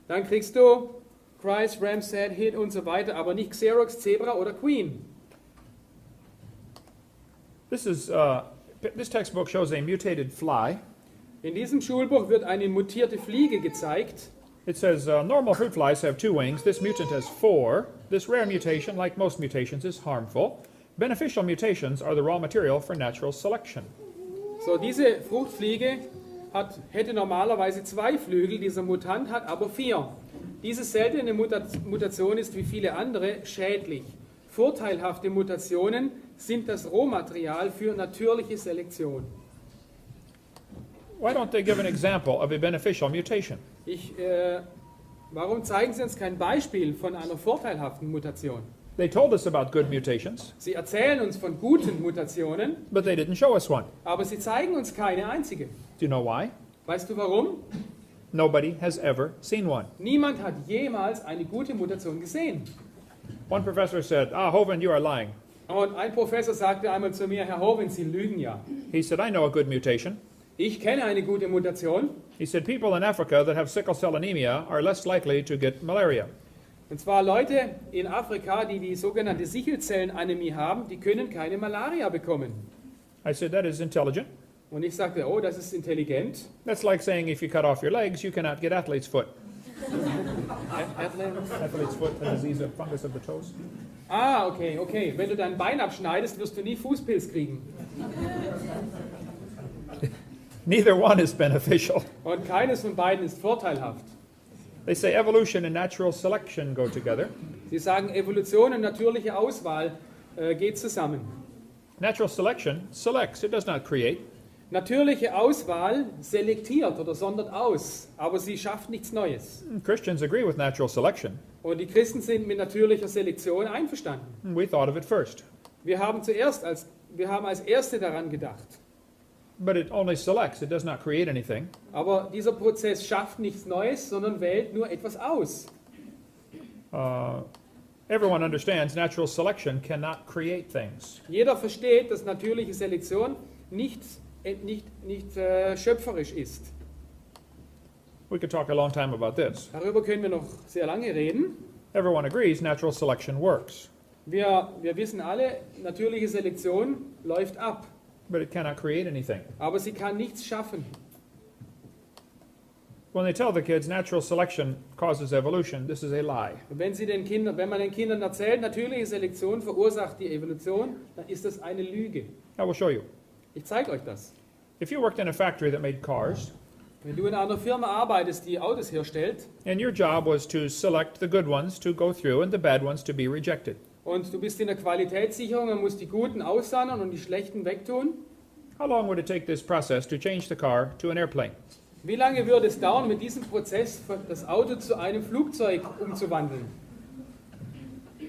dann kriegst du Christ, Ramshead, Hit und so weiter, aber nicht Xerox, Zebra oder Queen. This textbook shows a mutated fly. In diesem Schulbuch wird eine mutierte Fliege gezeigt. It says normal fruit flies have 2 wings. This mutant has 4. This rare mutation, like most mutations, is harmful. Beneficial mutations are the raw material for natural selection. So, diese Fruchtfliege hätte normalerweise 2 Flügel, dieser Mutant hat aber 4. Diese seltene Mutation ist wie viele andere schädlich. Vorteilhafte Mutationen sind das Rohmaterial für natürliche Selektion. Why don't they give an example of a beneficial mutation? Warum zeigen Sie uns kein Beispiel von einer vorteilhaften Mutation? They told us about good mutations, Sie erzählen uns von guten Mutationen, but they didn't show us one. aber sie zeigen uns keine einzige. Do you know why? Weißt du warum? Nobody has ever seen one. Niemand hat jemals eine gute Mutation gesehen. One professor said, Hovind, you are lying. Und ein Professor sagte einmal zu mir, Herr Hovind, Sie lügen ja. He said, I know a good mutation. Ich kenne eine gute Mutation. He said, people in Africa that have sickle cell anemia are less likely to get malaria. Und zwar Leute in Afrika, die die sogenannte Sichelzellenanämie haben, die können keine Malaria bekommen. I said, that is intelligent. Und ich sagte, oh, das ist intelligent. That's like saying if you cut off your legs, you cannot get athlete's foot. Athlete's foot, a disease of fungus of the toes. Ah, okay. Wenn du dein Bein abschneidest, wirst du nie Fußpilz kriegen. Neither one is beneficial. Und keines von beiden ist vorteilhaft. They say evolution and natural selection go together. Sie sagen, Evolution und natürliche Auswahl geht zusammen. Natural selection selects, it does not create. Natürliche Auswahl selektiert oder sondert aus, aber sie schafft nichts Neues. Christians agree with natural selection. Und die Christen sind mit natürlicher Selektion einverstanden. We thought of it first. Wir haben als Erste daran gedacht. But it only selects, it does not create anything. Aber dieser Prozess schafft nichts Neues, sondern wählt nur etwas aus. Everyone understands natural selection cannot create things. Jeder versteht, dass natürliche Selektion nicht schöpferisch ist. We could talk a long time about this. Darüber können wir noch sehr lange reden. Everyone agrees natural selection works, Wir wissen alle, natürliche Selektion läuft ab, but it cannot create anything. aber sie kann nichts schaffen. when they tell the kids natural selection causes evolution, this is a lie. Und wenn man den Kindern erzählt, natürliche Selektion verursacht die Evolution, dann ist das eine Lüge. I will show you. Ich zeige euch das. If you worked in a factory that made cars, Wenn du in einer Firma arbeitest, die Autos herstellt, and your job was to select the good ones to go through and the bad ones to be rejected, und du bist in der Qualitätssicherung und musst die Guten aussondern und die Schlechten wegtun, how long would it take this process to change the car to an airplane? wie lange würde es dauern, mit diesem Prozess das Auto zu einem Flugzeug umzuwandeln?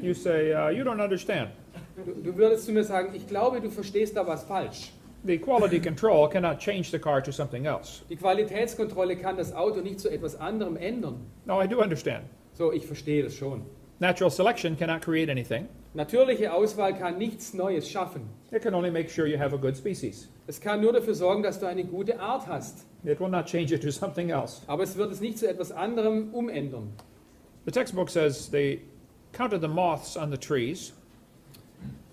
You say, you don't understand. Du würdest zu mir sagen, ich glaube, du verstehst da was falsch. The quality control cannot change the car to something else. Die Qualitätskontrolle kann das Auto nicht zu etwas anderem ändern. No, I do understand. So, ich verstehe das schon. Natural selection cannot create anything. Natürliche Auswahl kann nichts Neues schaffen. It can only make sure you have a good species. Es kann nur dafür sorgen, dass du eine gute Art hast. It will not change it to something else. Aber es wird es nicht zu etwas anderem umändern. The textbook says they counted the moths on the trees.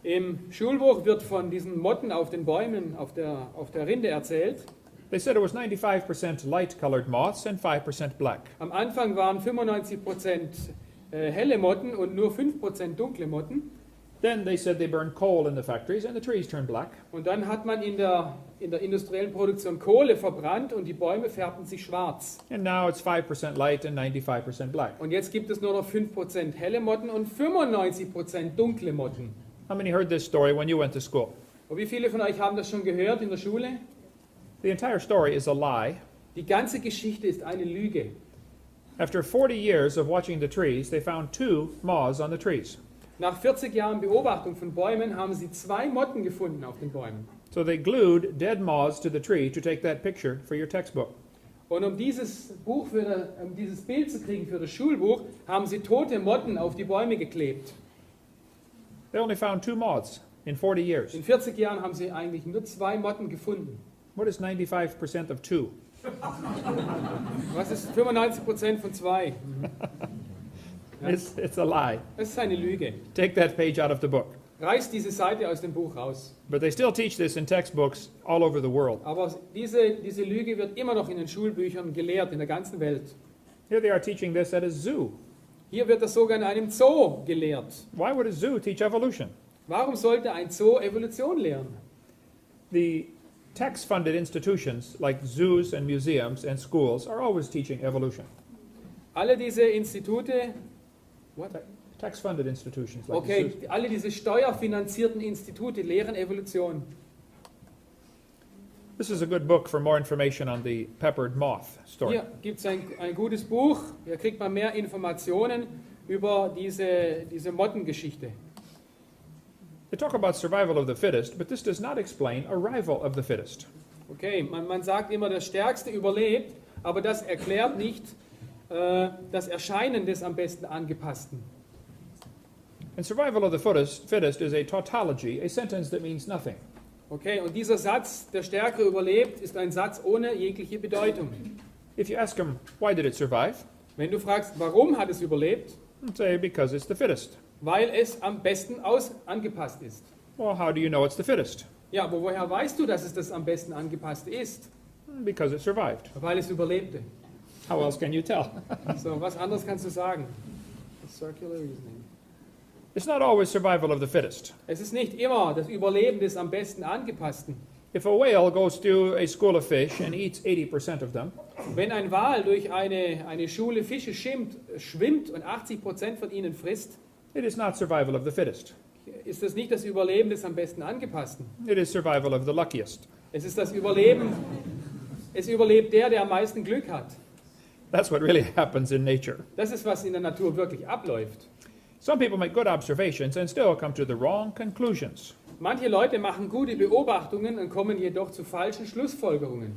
Im Schulbuch wird von diesen Motten auf den Bäumen, auf der Rinde erzählt. They said it was 95% light-colored moths and 5% black. Am Anfang waren 95% helle Motten und nur 5% dunkle Motten. Then they said they burned coal in the factories and the trees turned black. Und dann hat man in der industriellen Produktion Kohle verbrannt und die Bäume färbten sich schwarz. And now it's 5% light and 95% black. Und jetzt gibt es nur noch 5% helle Motten und 95% dunkle Motten. How many heard this story when you went to school? Und wie viele von euch haben das schon gehört in der Schule? The entire story is a lie. Die ganze Geschichte ist eine Lüge. After 40 years of watching the trees, they found 2 moths on the trees. Nach 40 Jahren Beobachtung von Bäumen haben sie 2 Motten gefunden auf den Bäumen. So they glued dead moths to the tree to take that picture for your textbook. Und um dieses Bild zu kriegen für das Schulbuch, haben sie tote Motten auf die Bäume geklebt. They only found 2 moths in 40 years. In 40 Jahren haben sie eigentlich nur 2 Motten gefunden. What is 95% of 2? Was ist 95% von 2? It's a lie. Das ist eine Lüge. Take that page out of the book. Reiß diese Seite aus dem Buch raus. But they still teach this in textbooks all over the world. Aber diese Lüge wird immer noch in den Schulbüchern gelehrt, in der ganzen Welt. Here they are teaching this at a zoo. Hier wird das sogar in einem Zoo gelehrt. Why would a zoo teach evolution? Warum sollte ein Zoo Evolution lehren? The tax-funded institutions like zoos and museums and schools are always teaching evolution. Alle diese Institute, Tax-funded institutions like okay, zoos. alle diese steuerfinanzierten Institute lehren Evolution. This is a good book for more information on the peppered moth story. Hier gibt es ein gutes Buch, hier kriegt man mehr Informationen über diese Mottengeschichte. They talk about survival of the fittest, but this does not explain arrival of the fittest. Okay, man sagt immer, der Stärkste überlebt, aber das erklärt nicht das Erscheinen des am besten Angepassten. And survival of the fittest is a tautology, a sentence that means nothing. Okay, und dieser Satz, der Stärkere überlebt, ist ein Satz ohne jegliche Bedeutung. If you ask them, why did it survive? Wenn du fragst, warum hat es überlebt? Say, because it's the fittest. Weil es am besten angepasst ist. Well, how do you know it's the fittest? Ja, aber woher weißt du, dass es das am besten angepasste ist? Because it survived. Weil es überlebte. How else can you tell? So, was anderes kannst du sagen? Circular reasoning. It's not always survival of the fittest. Es ist nicht immer das Überleben des am besten Angepassten. If a whale goes through a school of fish and eats 80% of them, Wenn ein Wal durch eine Schule Fische schwimmt und 80% von ihnen frisst, it is not survival of the fittest. ist das nicht das Überleben des am besten Angepassten. It is survival of the luckiest. Es ist das Überleben, es überlebt der am meisten Glück hat. That's what really happens in nature. Das ist, was in der Natur wirklich abläuft. Some people make good observations and still come to the wrong conclusions. Manche Leute machen gute Beobachtungen und kommen jedoch zu falschen Schlussfolgerungen.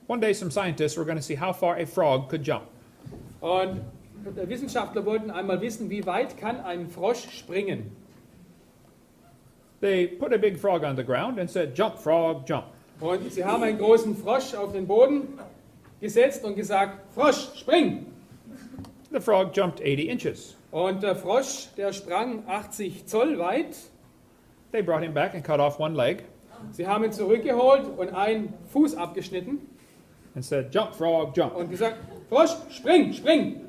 One day some scientists were going to see how far a frog could jump. Und Wissenschaftler wollten einmal wissen, wie weit kann ein Frosch springen. They put a big frog on the ground and said, "Jump, frog, jump." Und sie haben einen großen Frosch auf den Boden gesetzt und gesagt, Frosch, spring! The frog jumped 80 inches. Und der Frosch, der sprang 80 Zoll weit. They brought him back and cut off one leg Sie haben ihn zurückgeholt und einen Fuß abgeschnitten and said, "Jump, frog, jump." und gesagt, Frosch, spring, spring.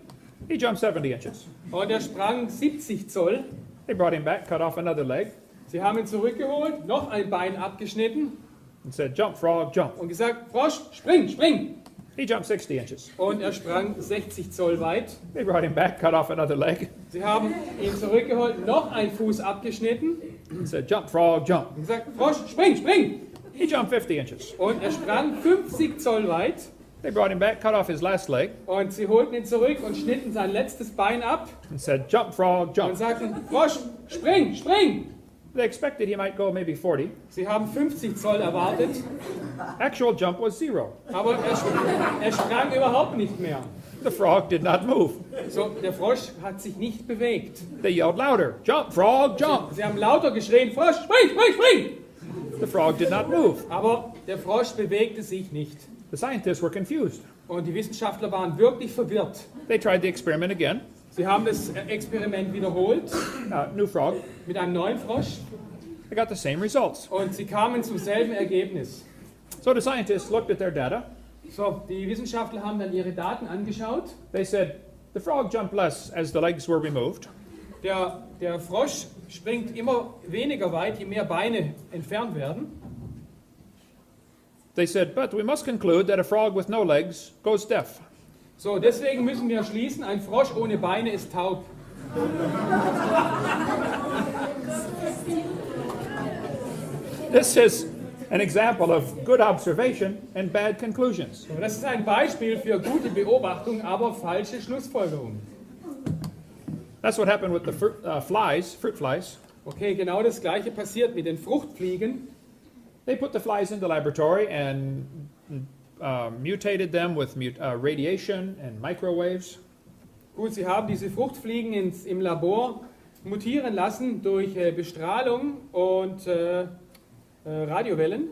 He jumped 70 inches. Und er sprang 70 Zoll. They brought him back, cut off another leg, Sie haben ihn zurückgeholt, noch ein Bein abgeschnitten and said, jump, frog, jump. und gesagt, Frosch, spring, spring. He jumped 60 inches. Und er sprang 60 Zoll weit. They brought him back, cut off another leg, Sie haben ihn zurückgeholt, noch einen Fuß abgeschnitten and said, jump, frog, jump. und gesagt, Frosch, spring, spring. He jumped 50 inches. Und er sprang 50 Zoll weit. They brought him back, cut off his last leg, Und sie holten ihn zurück und schnitten sein letztes Bein ab and said, jump, frog, und jump. sagten, Frosch, spring, spring. They expected he might go maybe 40. Sie haben 50 Zoll erwartet, Actual jump was 0. aber er sprang überhaupt nicht mehr. The frog did not move. So, der Frosch hat sich nicht bewegt. They yelled louder, jump, frog, jump. Sie haben lauter geschrien, Frosch, spring, spring, spring. The frog did not move. Aber der Frosch bewegte sich nicht. The scientists were confused. Und die Wissenschaftler waren wirklich verwirrt. They tried the experiment again. Sie haben das Experiment wiederholt New frog. mit einem neuen Frosch They got the same results. und sie kamen zum selben Ergebnis. So the scientists looked at their data. So, die Wissenschaftler haben dann ihre Daten angeschaut. They said the frog jumped less as the legs were removed. Der Frosch springt immer weniger weit, je mehr Beine entfernt werden. They said, but we must conclude that a frog with no legs goes deaf. So, deswegen müssen wir schließen, ein Frosch ohne Beine ist taub. This is an example of good observation and bad conclusions. So, das ist ein Beispiel für gute Beobachtung, aber falsche Schlussfolgerung. That's what happened with the fruit flies. Okay, genau das gleiche passiert mit den Fruchtfliegen. They put the flies in the laboratory and mutated them with radiation and microwaves. Gut, sie haben diese Fruchtfliegen im Labor mutieren lassen durch Bestrahlung und Radiowellen.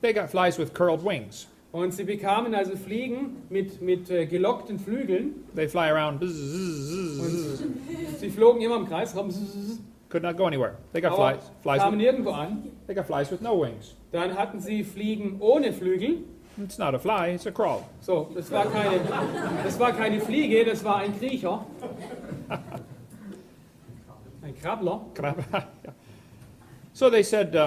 They got flies with curled wings. Und sie bekamen also Fliegen mit gelockten Flügeln. They fly around. Und sie flogen immer im Kreis rum, Could not go anywhere. They got aber flies kamen nirgendwo an. They got flies with no wings. Dann hatten sie Fliegen ohne Flügel. It's not a fly, it's a crawl. So, das war keine Fliege, das war ein Kriecher. Ein Krabbler. So they said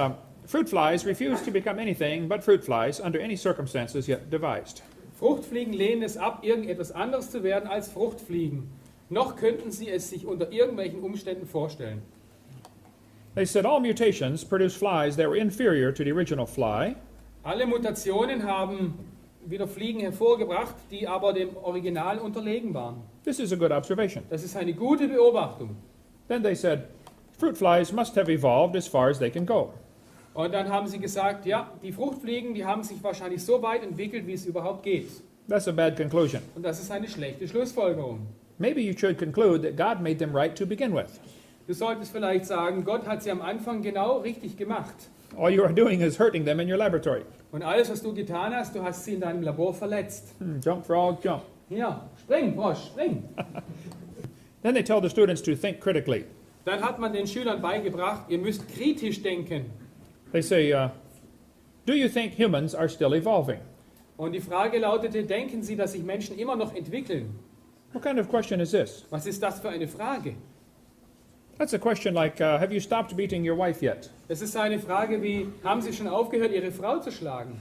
fruit flies refuse to become anything but fruit flies under any circumstances yet devised. Fruchtfliegen lehnen es ab, irgendetwas anderes zu werden als Fruchtfliegen. Noch könnten sie es sich unter irgendwelchen Umständen vorstellen. They said all mutations produce flies that were inferior to the original fly. Alle Mutationen haben wieder Fliegen hervorgebracht, die aber dem Original unterlegen waren. This is a good observation. Das ist eine gute Beobachtung. Then they said fruit flies must have evolved as far as they can go. Und dann haben sie gesagt, ja, die Fruchtfliegen, die haben sich wahrscheinlich so weit entwickelt, wie es überhaupt geht. That's a bad conclusion. Und das ist eine schlechte Schlussfolgerung. Maybe you should conclude that God made them right to begin with. Du solltest vielleicht sagen, Gott hat sie am Anfang genau richtig gemacht. All you are doing is hurting them in your laboratory. Und alles, was du getan hast, du hast sie in deinem Labor verletzt. Jump, frog, jump. Ja, spring, Frosch, spring. Then they tell the students to think critically. Dann hat man den Schülern beigebracht, ihr müsst kritisch denken. They say, do you think humans are still evolving? Und die Frage lautete, denken Sie, dass sich Menschen immer noch entwickeln? What kind of question is this? Was ist das für eine Frage? That's a question like, have you stopped beating your wife yet? Das ist eine Frage wie, haben Sie schon aufgehört, Ihre Frau zu schlagen?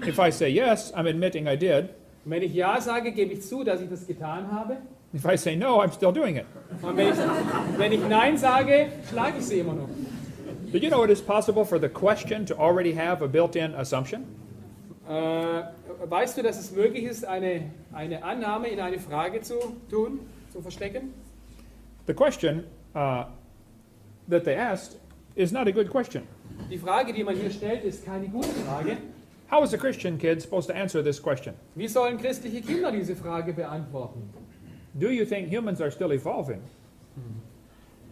If I say yes, I'm admitting I did. Und wenn ich Ja sage, gebe ich zu, dass ich das getan habe. If I say no, I'm still doing it. Und wenn ich Nein sage, schlage ich sie immer noch. Did you know it is possible for the question to already have a built-in assumption? Weißt du, dass es möglich ist, eine Annahme in eine Frage zu tun, zu verstecken? The question that they asked is not a good question. Die Frage, die man hier stellt, ist keine gute Frage. How is a Christian kid supposed to answer this question? Wie sollen christliche Kinder diese Frage beantworten? Do you think humans are still evolving?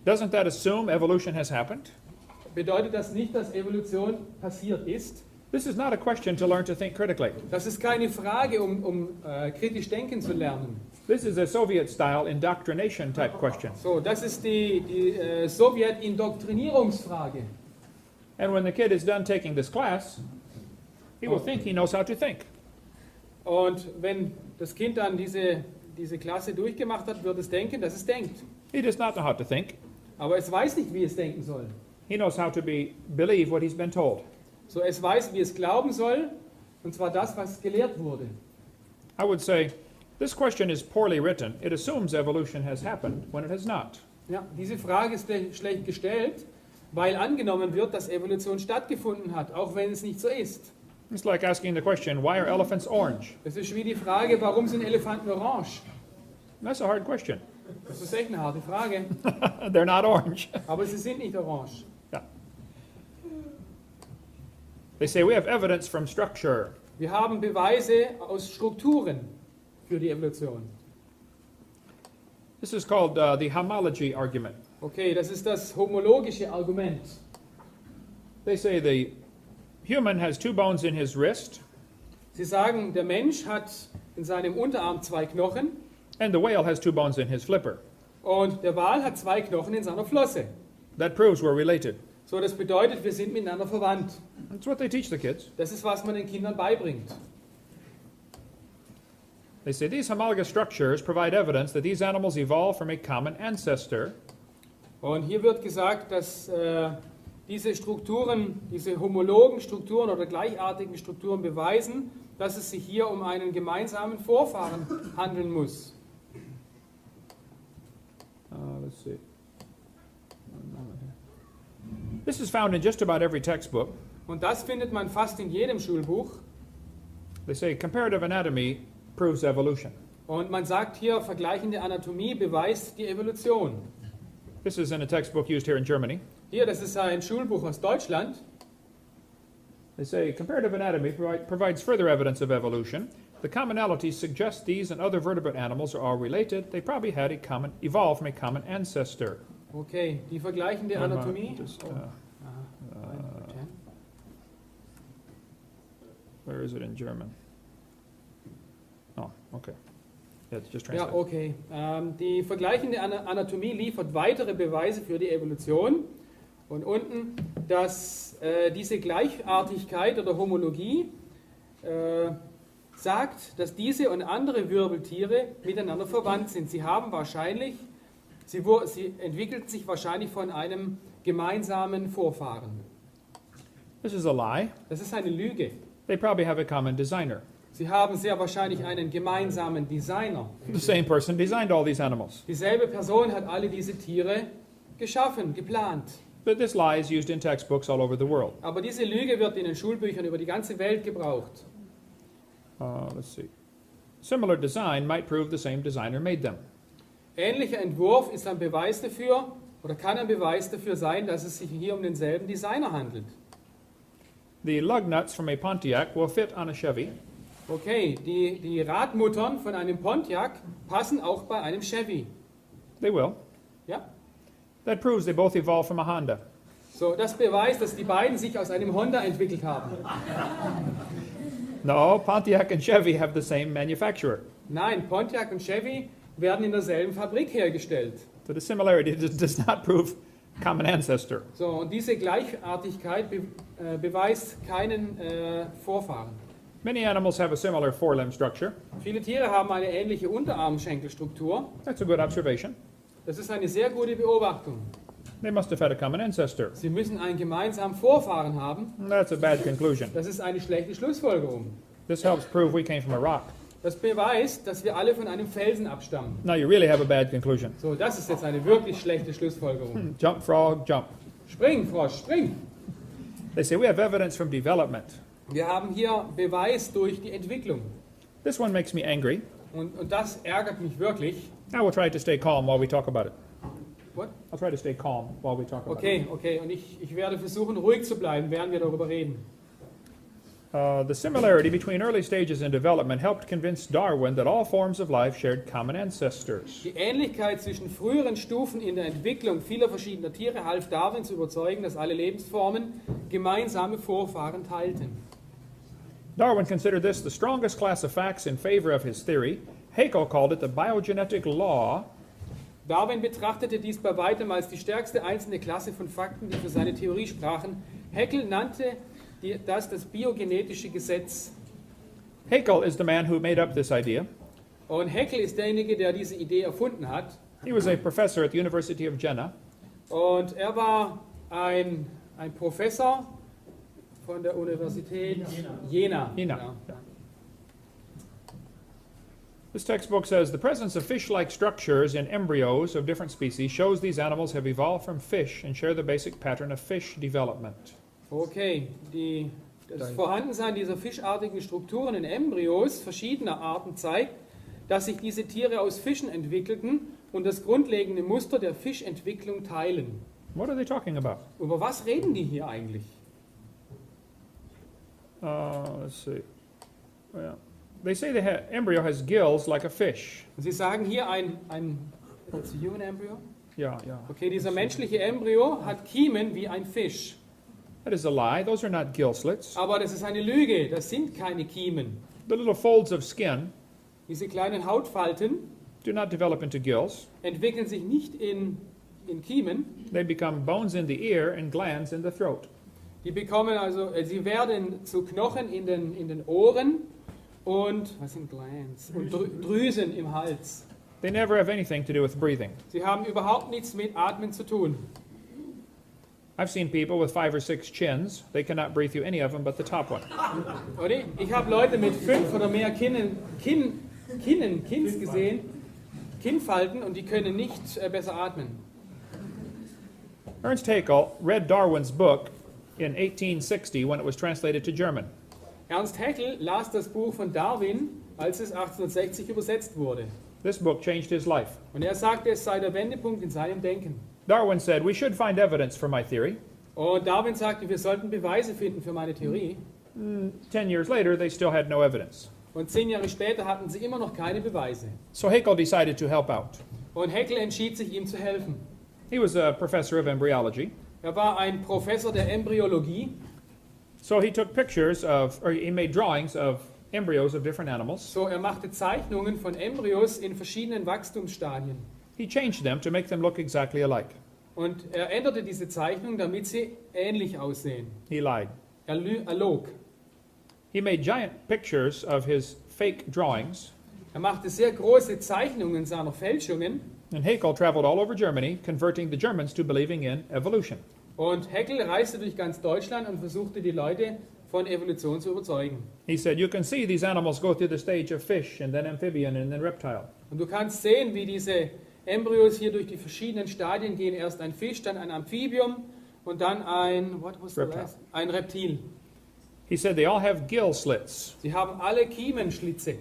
Doesn't that assume evolution has happened? Bedeutet das nicht, dass Evolution passiert ist? This is not a question to learn to think critically. Das ist keine Frage, um kritisch denken zu lernen. This is a Soviet-style indoctrination type question. So, das ist die Sowjet-Indoktrinierungsfrage. And when the kid is done taking this class, he will think he knows how to think. Und wenn das Kind dann diese Klasse durchgemacht hat, wird es denken, dass es denkt. He does not know how to think. Aber es weiß nicht, wie es denken soll. He knows how to believe what he's been told. So, es weiß, wie es glauben soll, und zwar das, was gelehrt wurde. I would say, this question is poorly written. It assumes evolution has happened when it has not. Ja, diese Frage ist schlecht gestellt, weil angenommen wird, dass Evolution stattgefunden hat, auch wenn es nicht so ist. It's like asking the question, why are elephants orange? Es ist wie die Frage, warum sind Elefanten orange? That's a hard question. Das ist echt eine harte Frage, They're not orange. aber sie sind nicht orange. Yeah. They say we have evidence from structure. Wir haben Beweise aus Strukturen für die Evolution. This is called the homology argument. Okay, das ist das homologische Argument. They say the human has 2 bones in his wrist, Sie sagen, der Mensch hat in seinem Unterarm 2 Knochen and the whale has 2 bones in his flipper. und der Wal hat 2 Knochen in seiner Flosse. That proves we're related. So, das bedeutet, wir sind miteinander verwandt. That's what they teach the kids. Das ist, was man den Kindern beibringt. They say these homologous structures provide evidence that these animals evolved from a common ancestor. Und hier wird gesagt, dass diese Strukturen, diese homologen Strukturen oder gleichartigen Strukturen beweisen, dass es sich hier um einen gemeinsamen Vorfahren handeln muss. Let's see. This is found in just about every textbook. Und das findet man fast in jedem Schulbuch. They say comparative anatomy proves evolution. Und man sagt hier, vergleichende Anatomie beweist die Evolution. This is in a textbook used here in Germany. Hier, das ist ein Schulbuch aus Deutschland. They say comparative anatomy provides further evidence of evolution. The commonalities suggest these and other vertebrate animals are all related. They probably had evolved from a common ancestor. Okay, die vergleichende Anatomie. Where is it in German? Oh, okay. Yeah, it's just Ja, translated. okay. Die vergleichende Anatomie liefert weitere Beweise für die Evolution. Und unten, dass diese Gleichartigkeit oder Homologie sagt, dass diese und andere Wirbeltiere miteinander verwandt sind. Sie haben wahrscheinlich, sie entwickelten sich wahrscheinlich von einem gemeinsamen Vorfahren. This is a lie. Das ist eine Lüge. They probably have a common designer. Sie haben sehr wahrscheinlich einen gemeinsamen Designer. The same person designed all these animals. Dieselbe Person hat alle diese Tiere geschaffen, geplant. But this lie is used in textbooks all over the world. Aber diese Lüge wird in den Schulbüchern über die ganze Welt gebraucht. Let's see. Similar design might prove the same designer made them. Ähnlicher Entwurf ist ein Beweis dafür, oder kann ein Beweis dafür sein, dass es sich hier um denselben Designer handelt. The lug nuts from a Pontiac will fit on a Chevy, Okay, die Radmuttern von einem Pontiac passen auch bei einem Chevy. they will. Ja? That proves they both evolved from a Honda. So, das beweist, dass die beiden sich aus einem Honda entwickelt haben. No, Pontiac and Chevy have the same manufacturer. Nein, Pontiac und Chevy werden in derselben Fabrik hergestellt. So the similarity does not prove common ancestor. So, und diese Gleichartigkeit beweist keinen Vorfahren. Many animals have a similar forelimb structure. Viele Tiere haben eine ähnliche Unterarmschenkelstruktur. That's a good observation. Das ist eine sehr gute Beobachtung. They must have had a common ancestor. Sie müssen einen gemeinsamen Vorfahren haben. That's a bad conclusion. Das ist eine schlechte Schlussfolgerung. This helps prove we came from a rock. Das beweist, dass wir alle von einem Felsen abstammen. Now you really have a bad conclusion. So, das ist jetzt eine wirklich schlechte Schlussfolgerung. Jump, frog, jump. Spring, Frosch, spring! They say we have evidence from development. Wir haben hier Beweis durch die Entwicklung. This one makes me angry. Und das ärgert mich wirklich. I will try to stay calm while we talk about it. What? I'll try to stay calm while we talk about it. Okay. Und ich werde versuchen, ruhig zu bleiben, während wir darüber reden. The similarity between early stages in development helped convince Darwin that all forms of life shared common ancestors. Die Ähnlichkeit zwischen früheren Stufen in der Entwicklung vieler verschiedener Tiere half Darwin zu überzeugen, dass alle Lebensformen gemeinsame Vorfahren teilten. Darwin considered this the strongest class of facts in favor of his theory. Haeckel called it the biogenetic law. Darwin betrachtete dies bei weitem als die stärkste einzelne Klasse von Fakten, die für seine Theorie sprachen. Haeckel nannte das biogenetische Gesetz. Haeckel is the man who made up this idea. Und Haeckel ist derjenige, der diese Idee erfunden hat. He was a professor at the University of Jena. Und er war ein Professor von der Universität Jena. Jena. Ja. Yeah. This textbook says the presence of fish-like structures in embryos of different species shows these animals have evolved from fish and share the basic pattern of fish development. Okay, das Vorhandensein dieser fischartigen Strukturen in Embryos verschiedener Arten zeigt, dass sich diese Tiere aus Fischen entwickelten und das grundlegende Muster der Fischentwicklung teilen. What are they talking about? Über was reden die hier eigentlich? Let's see. Well, they say the embryo has gills like a fish. Sie sagen hier that's a human embryo? Yeah. Okay, dieser menschliche Embryo hat Kiemen wie ein Fisch. That is a lie. Those are not gill slits. Aber das ist eine Lüge, das sind keine Kiemen. The little folds of skin Diese kleinen Hautfalten do not develop into gills. entwickeln sich nicht in Kiemen. They become bones in the ear and glands in the throat. Sie werden zu Knochen in den Ohren und was sind Glands? Und Drüsen im Hals. They never have anything to do with breathing. Sie haben überhaupt nichts mit Atmen zu tun. I've seen people with 5 or 6 chins. They cannot breathe through any of them but the top one. Oder? Ich habe Leute mit 5 oder mehr Kins gesehen, Kinnfalten, und die können nicht besser atmen. Ernst Haeckel read Darwin's book in 1860 when it was translated to German. Ernst Haeckel las das Buch von Darwin, als es 1860 übersetzt wurde. This book changed his life. Und er sagte, es sei der Wendepunkt in seinem Denken. Darwin said, we should find evidence for my theory. Und Darwin sagte, wir sollten Beweise finden für meine Theorie. 10 years later, they still had no evidence. Und 10 Jahre später hatten sie immer noch keine Beweise. So Haeckel decided to help out. Und Haeckel entschied sich, ihm zu helfen. He was a professor of embryology. Er war ein Professor der Embryologie. So he took he made drawings of embryos of different animals. So, er machte Zeichnungen von Embryos in verschiedenen Wachstumsstadien. He changed them to make them look exactly alike. Und er änderte diese Zeichnungen, damit sie ähnlich aussehen. He lied. Er log. He made giant pictures of his fake drawings. Er machte sehr große Zeichnungen seiner Fälschungen. And Haeckel traveled all over Germany, converting the Germans to believing in evolution. Und Haeckel reiste durch ganz Deutschland und versuchte, die Leute von Evolution zu überzeugen. He said, you can see these animals go through the stage of fish and then amphibian and then reptile. Und du kannst sehen, wie diese Embryos hier durch die verschiedenen Stadien gehen. Erst ein Fisch, dann ein Amphibium und dann ein Reptil. He said they all have gill slits. Sie haben alle Kiemenschlitze.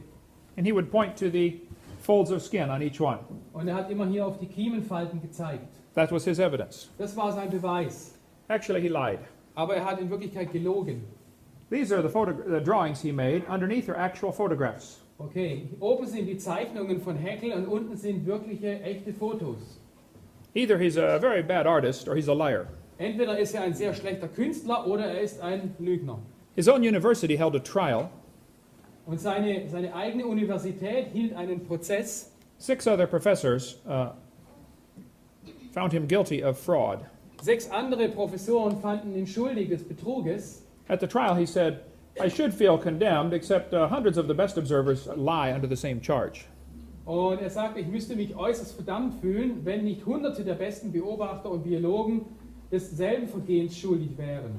And he would point to the folds of skin on each one. Und er hat immer hier auf die Kiemenfalten gezeigt. That was his evidence. Das war sein Beweis. Actually, he lied. Aber er hat in Wirklichkeit gelogen. These are the drawings he made. Underneath are actual photographs. Okay, oben sind die Zeichnungen von Haeckel und unten sind wirkliche, echte Fotos. Either he's a very bad artist or he's a liar. Entweder ist er ein sehr schlechter Künstler oder er ist ein Lügner. His own university held a trial. Und seine eigene Universität hielt einen Prozess. 6 other professors found him guilty of fraud. 6 andere Professoren fanden ihn schuldig des Betruges. At the trial, he said, I should feel condemned, except hundreds of the best observers lie under the same charge. Und er sagte, ich müsste mich äußerst verdammt fühlen, wenn nicht Hunderte der besten Beobachter und Biologen desselben Vergehens schuldig wären.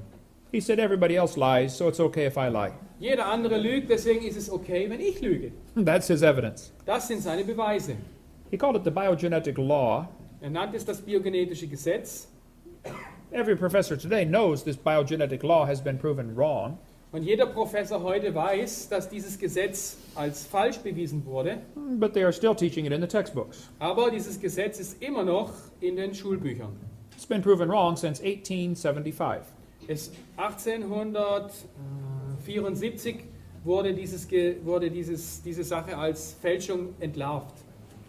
He said, everybody else lies, so it's okay if I lie. Jeder andere lügt, deswegen ist es okay, wenn ich lüge. That's his evidence. Das sind seine Beweise. He called it the biogenetic law. Er nannte es das biogenetische Gesetz. Every professor today knows this biogenetic law has been proven wrong. Und jeder Professor heute weiß, dass dieses Gesetz als falsch bewiesen wurde. But they are still teaching it in the textbooks. Aber dieses Gesetz ist immer noch in den Schulbüchern. It's been proven wrong since 1875. 1874 wurde diese Sache als Fälschung entlarvt.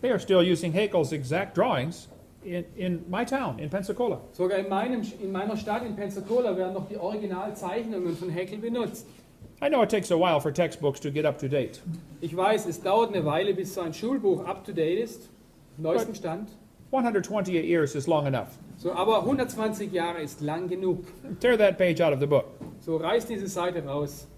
They are still using Haeckel's exact drawings in my town, in Pensacola. Sogar in meiner Stadt in Pensacola werden noch die Originalzeichnungen von Haeckel benutzt. I know it takes a while for textbooks to get up to date. Ich weiß, es dauert eine Weile, bis so ein Schulbuch up to date ist, neuesten Stand. 128 years is long enough. So, aber 120 Jahre ist lang genug. Tear that page out of the book. So, reiß diese Seite raus.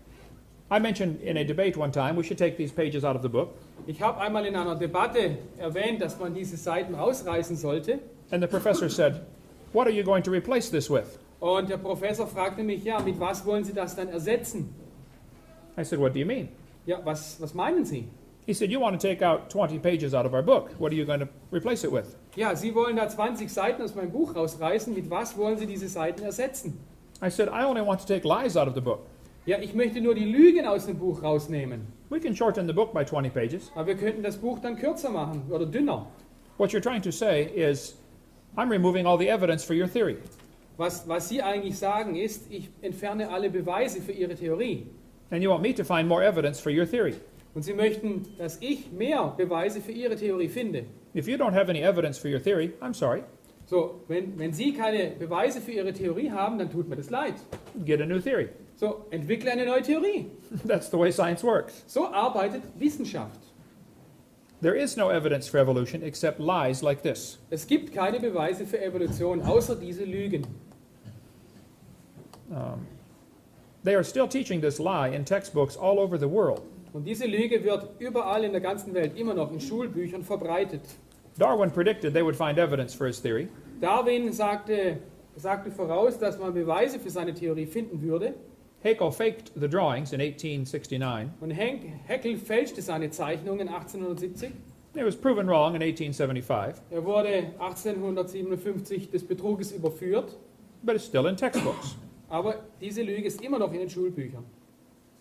I mentioned in a debate one time we should take these pages out of the book, Ich habe einmal in einer Debatte erwähnt, dass man diese Seiten rausreißen sollte. and the professor said, "What are you going to replace this with?" Und der Professor fragte mich, ja, mit was wollen Sie das dann ersetzen? I said, "What do you mean?" Ja, was meinen Sie? He said, "You want to take out 20 pages out of our book. What are you going to replace it with?" Ja, Sie wollen da 20 Seiten aus meinem Buch rausreißen. Mit was wollen Sie diese Seiten ersetzen? I said, "I only want to take lies out of the book. Ja, ich möchte nur die Lügen aus dem Buch rausnehmen. We can shorten the book by 20 pages. Aber wir könnten das Buch dann kürzer machen oder dünner. What you're trying to say is, I'm removing all the evidence for your theory. Was Sie eigentlich sagen ist, ich entferne alle Beweise für Ihre Theorie. And you want me to find more evidence for your theory. Und Sie möchten, dass ich mehr Beweise für Ihre Theorie finde. If you don't have any evidence for your theory, I'm sorry. So, wenn Sie keine Beweise für Ihre Theorie haben, dann tut mir das leid. Get a new theory. So, entwickle eine neue Theorie. That's the way science works. So arbeitet Wissenschaft. There is no evidence for evolution except lies like this. Es gibt keine Beweise für Evolution, außer diese Lügen. They are still teaching this lie in textbooks all over the world. Und diese Lüge wird überall in der ganzen Welt immer noch in Schulbüchern verbreitet. Darwin predicted they would find evidence for his theory. Darwin sagte voraus, dass man Beweise für seine Theorie finden würde. Haeckel faked the drawings in 1869. Und Haeckel fälschte seine Zeichnungen 1870. It was proven wrong in 1875, Er wurde 1857 des Betruges überführt. but it's still in textbooks. Aber diese Lüge ist immer noch in den Schulbüchern.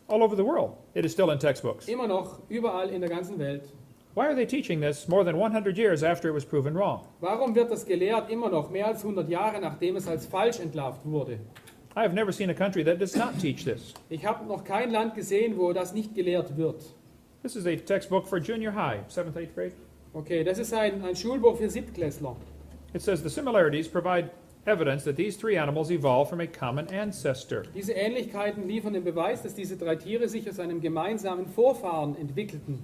All over the world, it is still in textbooks. Immer noch, überall in der ganzen Welt. Why are they teaching this more than 100 years after it was proven wrong? Warum wird das gelehrt immer noch, mehr als 100 Jahre nachdem es als falsch entlarvt wurde? I have never seen a country that does not teach this. Ich habe noch kein Land gesehen, wo das nicht gelehrt wird. This is a textbook for junior high, 7th, 8th grade. Okay, das ist ein Schulbuch für Siebtklässler. It says the similarities provide evidence that these three animals evolved from a common ancestor. Diese Ähnlichkeiten liefern den Beweis, dass diese drei Tiere sich aus einem gemeinsamen Vorfahren entwickelten.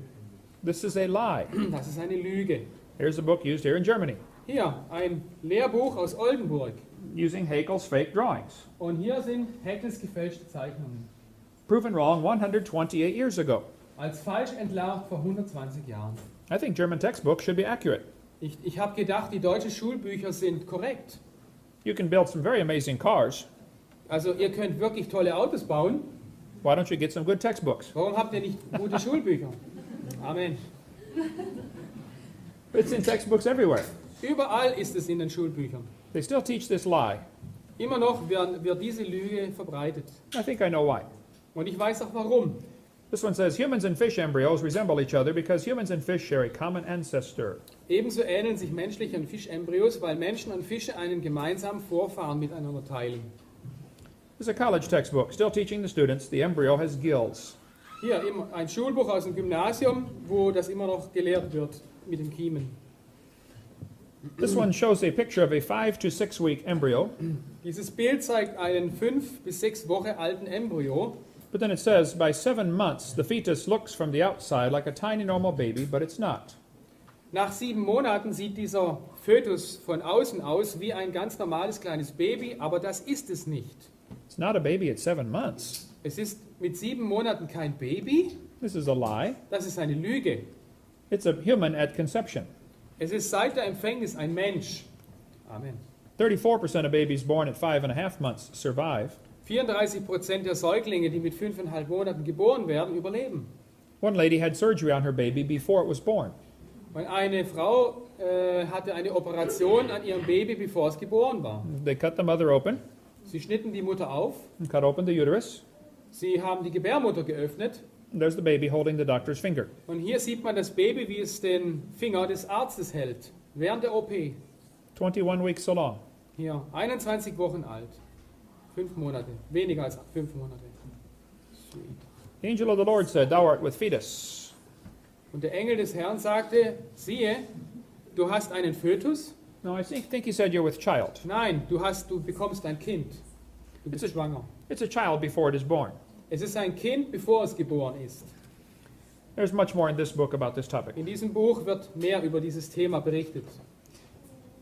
This is a lie. Das ist eine Lüge. Here's a book used here in Germany, Hier, ein Lehrbuch aus Oldenburg. using Haeckel's fake drawings. Und hier sind Haeckels gefälschte Zeichnungen. Proven wrong 128 years ago. Als falsch entlarvt vor 120 Jahren. I think German textbooks should be accurate. Ich habe gedacht, die deutschen Schulbücher sind korrekt. You can build some very amazing cars. Also ihr könnt wirklich tolle Autos bauen. Why don't you get some good textbooks? Warum habt ihr nicht gute Schulbücher? Amen. It's in textbooks everywhere. Überall ist es in den Schulbüchern. They still teach this lie. Immer noch wird diese Lüge verbreitet. I think I know why. Und ich weiß auch warum. This one says humans and fish embryos resemble each other because humans and fish share a common ancestor. Ebenso ähneln sich menschliche und Fischembryos, weil Menschen und Fische einen gemeinsamen Vorfahren miteinander teilen. This is a college textbook, still teaching the students the embryo has gills. Hier ein Schulbuch aus dem Gymnasium, wo das immer noch gelehrt wird mit dem Kiemen. This one shows a picture of a 5 to 6 week embryo, Dieses Bild zeigt einen 5 bis 6 Wochen alten Embryo. but then it says by 7 months the fetus looks from the outside like a tiny normal baby, but it's not. Nach 7 Monaten sieht dieser Fötus von außen aus wie ein ganz normales kleines Baby, aber das ist es nicht. It's not a baby at 7 months. Es ist mit 7 Monaten kein Baby, This is a lie. das ist eine Lüge. It's a human at conception. Es ist seit der Empfängnis ein Mensch. Amen. 34% of babies born at 5.5 months survive. 34% der Säuglinge, die mit 5,5 Monaten geboren werden, überleben. One lady had surgery on her baby before it was born. Und eine Frau hatte eine Operation an ihrem Baby, bevor es geboren war. They cut the mother open Sie schnitten die Mutter auf, and cut open the uterus. sie haben die Gebärmutter geöffnet And there's the baby holding the doctor's finger. und hier sieht man das Baby, wie es den Finger des Arztes hält, während der OP. 21 weeks along. Hier, 21 Wochen alt, 5 Monate, weniger als 5 Monate. Sweet. The angel of the Lord said, Thou art with fetus. Und der Engel des Herrn sagte, siehe, du hast einen Fötus? No, I think he said you're with child. Nein, du bekommst ein Kind. Du bist schwanger. It's a child before it is born. Es ist ein Kind, bevor es geboren ist. There's much more in this book about this topic. In diesem Buch wird mehr über dieses Thema berichtet.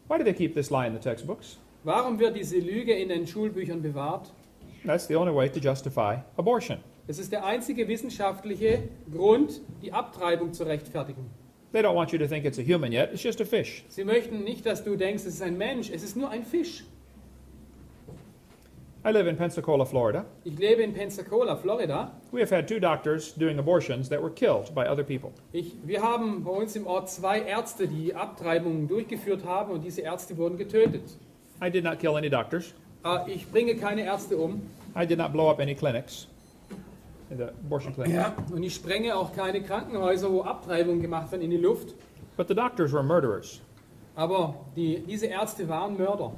Why do they keep this lie in the textbooks? Warum wird diese Lüge in den Schulbüchern bewahrt? That's the only way to justify abortion. Das ist der einzige wissenschaftliche Grund, die Abtreibung zu rechtfertigen. They don't want you to think it's a human yet, it's just a fish. Sie möchten nicht, dass du denkst, es ist ein Mensch, es ist nur ein Fisch. I live in Pensacola, Florida. Ich lebe in Pensacola, Florida. We have had 2 doctors doing abortions that were killed by other people. Wir haben bei uns im Ort 2 Ärzte, die Abtreibungen durchgeführt haben und diese Ärzte wurden getötet. I did not kill any doctors. Ich bringe keine Ärzte um. I did not blow up any clinics, the abortion clinics. Und ich sprenge auch keine Krankenhäuser, wo Abtreibungen gemacht werden, in die Luft. But the doctors were murderers. Aber diese Ärzte waren Mörder.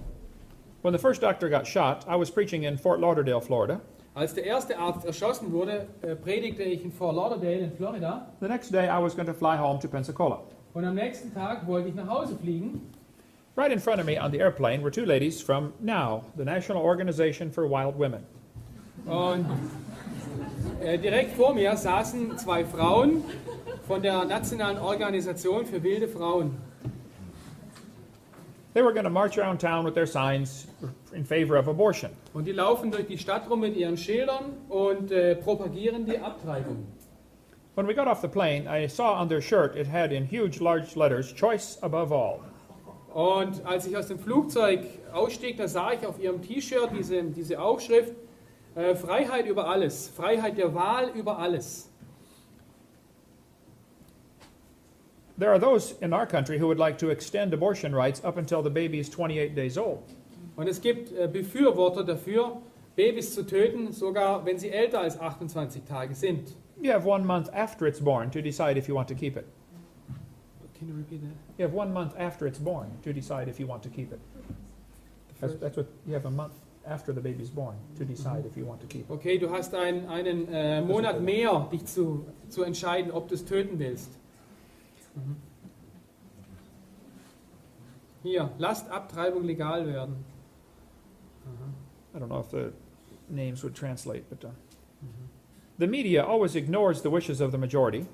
When the first doctor got shot, I was preaching in Fort Lauderdale, Florida. Als der erste Arzt erschossen wurde, predigte ich in Fort Lauderdale in Florida. The next day I was going to fly home to Pensacola. Und am nächsten Tag wollte ich nach Hause fliegen. Right in front of me on the airplane were 2 ladies from NOW, the National Organization for Wild Women. Und direkt vor mir saßen 2 Frauen von der Nationalen Organisation für wilde Frauen. They were going to march around town with their signs in favor of abortion. Und die laufen durch die Stadt rum mit ihren Schildern und propagieren die Abtreibung. When we got off the plane, I saw on their shirt it had in huge large letters, "Choice above all." Und als ich aus dem Flugzeug ausstieg, da sah ich auf ihrem T-Shirt diese Aufschrift, Freiheit über alles, Freiheit der Wahl über alles. There are those in our country who would like to extend abortion rights up until the baby is 28 days old. Und es gibt Befürworter dafür, Babys zu töten, sogar wenn sie älter als 28 Tage sind. You have 1 month after it's born to decide if you want to keep it. Can you repeat that? You have 1 month after it's born to decide if you want to keep it. That's what you have, a month after the baby's born to decide if you want to keep it. Okay, du hast einen Monat mehr, dich zu entscheiden, ob du es töten willst. Hier, lasst Abtreibung legal werden. I don't know if the names would translate, but the media always ignores the wishes of the majority.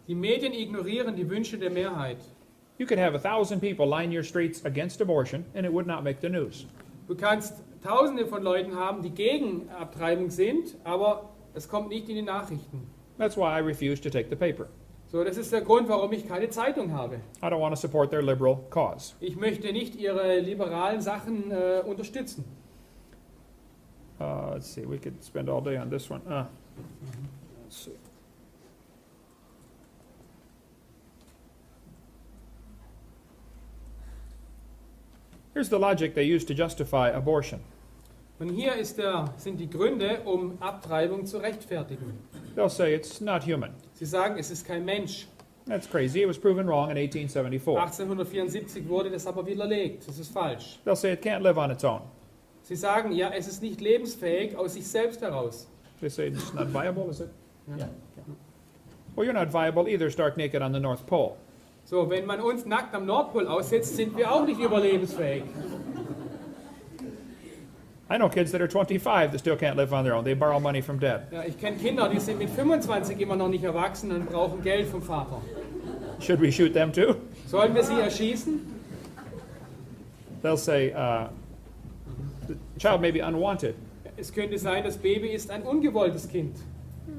Die Medien ignorieren die Wünsche der Mehrheit. You could have 1,000 people line your streets against abortion and it would not make the news. Du kannst Tausende von Leuten haben, die gegen Abtreibung sind, aber es kommt nicht in die Nachrichten. That's why I refuse to take the paper. So, das ist der Grund, warum ich keine Zeitung habe. I don't want to support their liberal cause. Ich möchte nicht ihre liberalen Sachen unterstützen. Let's see, we could spend all day on this one. Let's see. Here's the logic they use to justify abortion. Und hier sind die Gründe, um Abtreibung zu rechtfertigen. They'll say it's not human. Sie sagen, es ist kein Mensch. That's crazy. It was proven wrong in 1874. 1874 wurde das aber widerlegt. Das ist falsch. They'll say it can't live on its own. Sie sagen, ja, es ist nicht lebensfähig aus sich selbst heraus. They say it's not viable, is it? Ja. Yeah. Well, you're not viable either, stark naked on the North Pole. So, wenn man uns nackt am Nordpol aussetzt, sind wir auch nicht überlebensfähig. I know kids that are 25 that still can't live on their own. They borrow money from dad. Ja, ich kenne Kinder, die sind mit 25 immer noch nicht erwachsen und brauchen Geld vom Vater. Should we shoot them too? Sollen wir sie erschießen? They'll say, the child may be unwanted. Es könnte sein, das Baby ist ein ungewolltes Kind.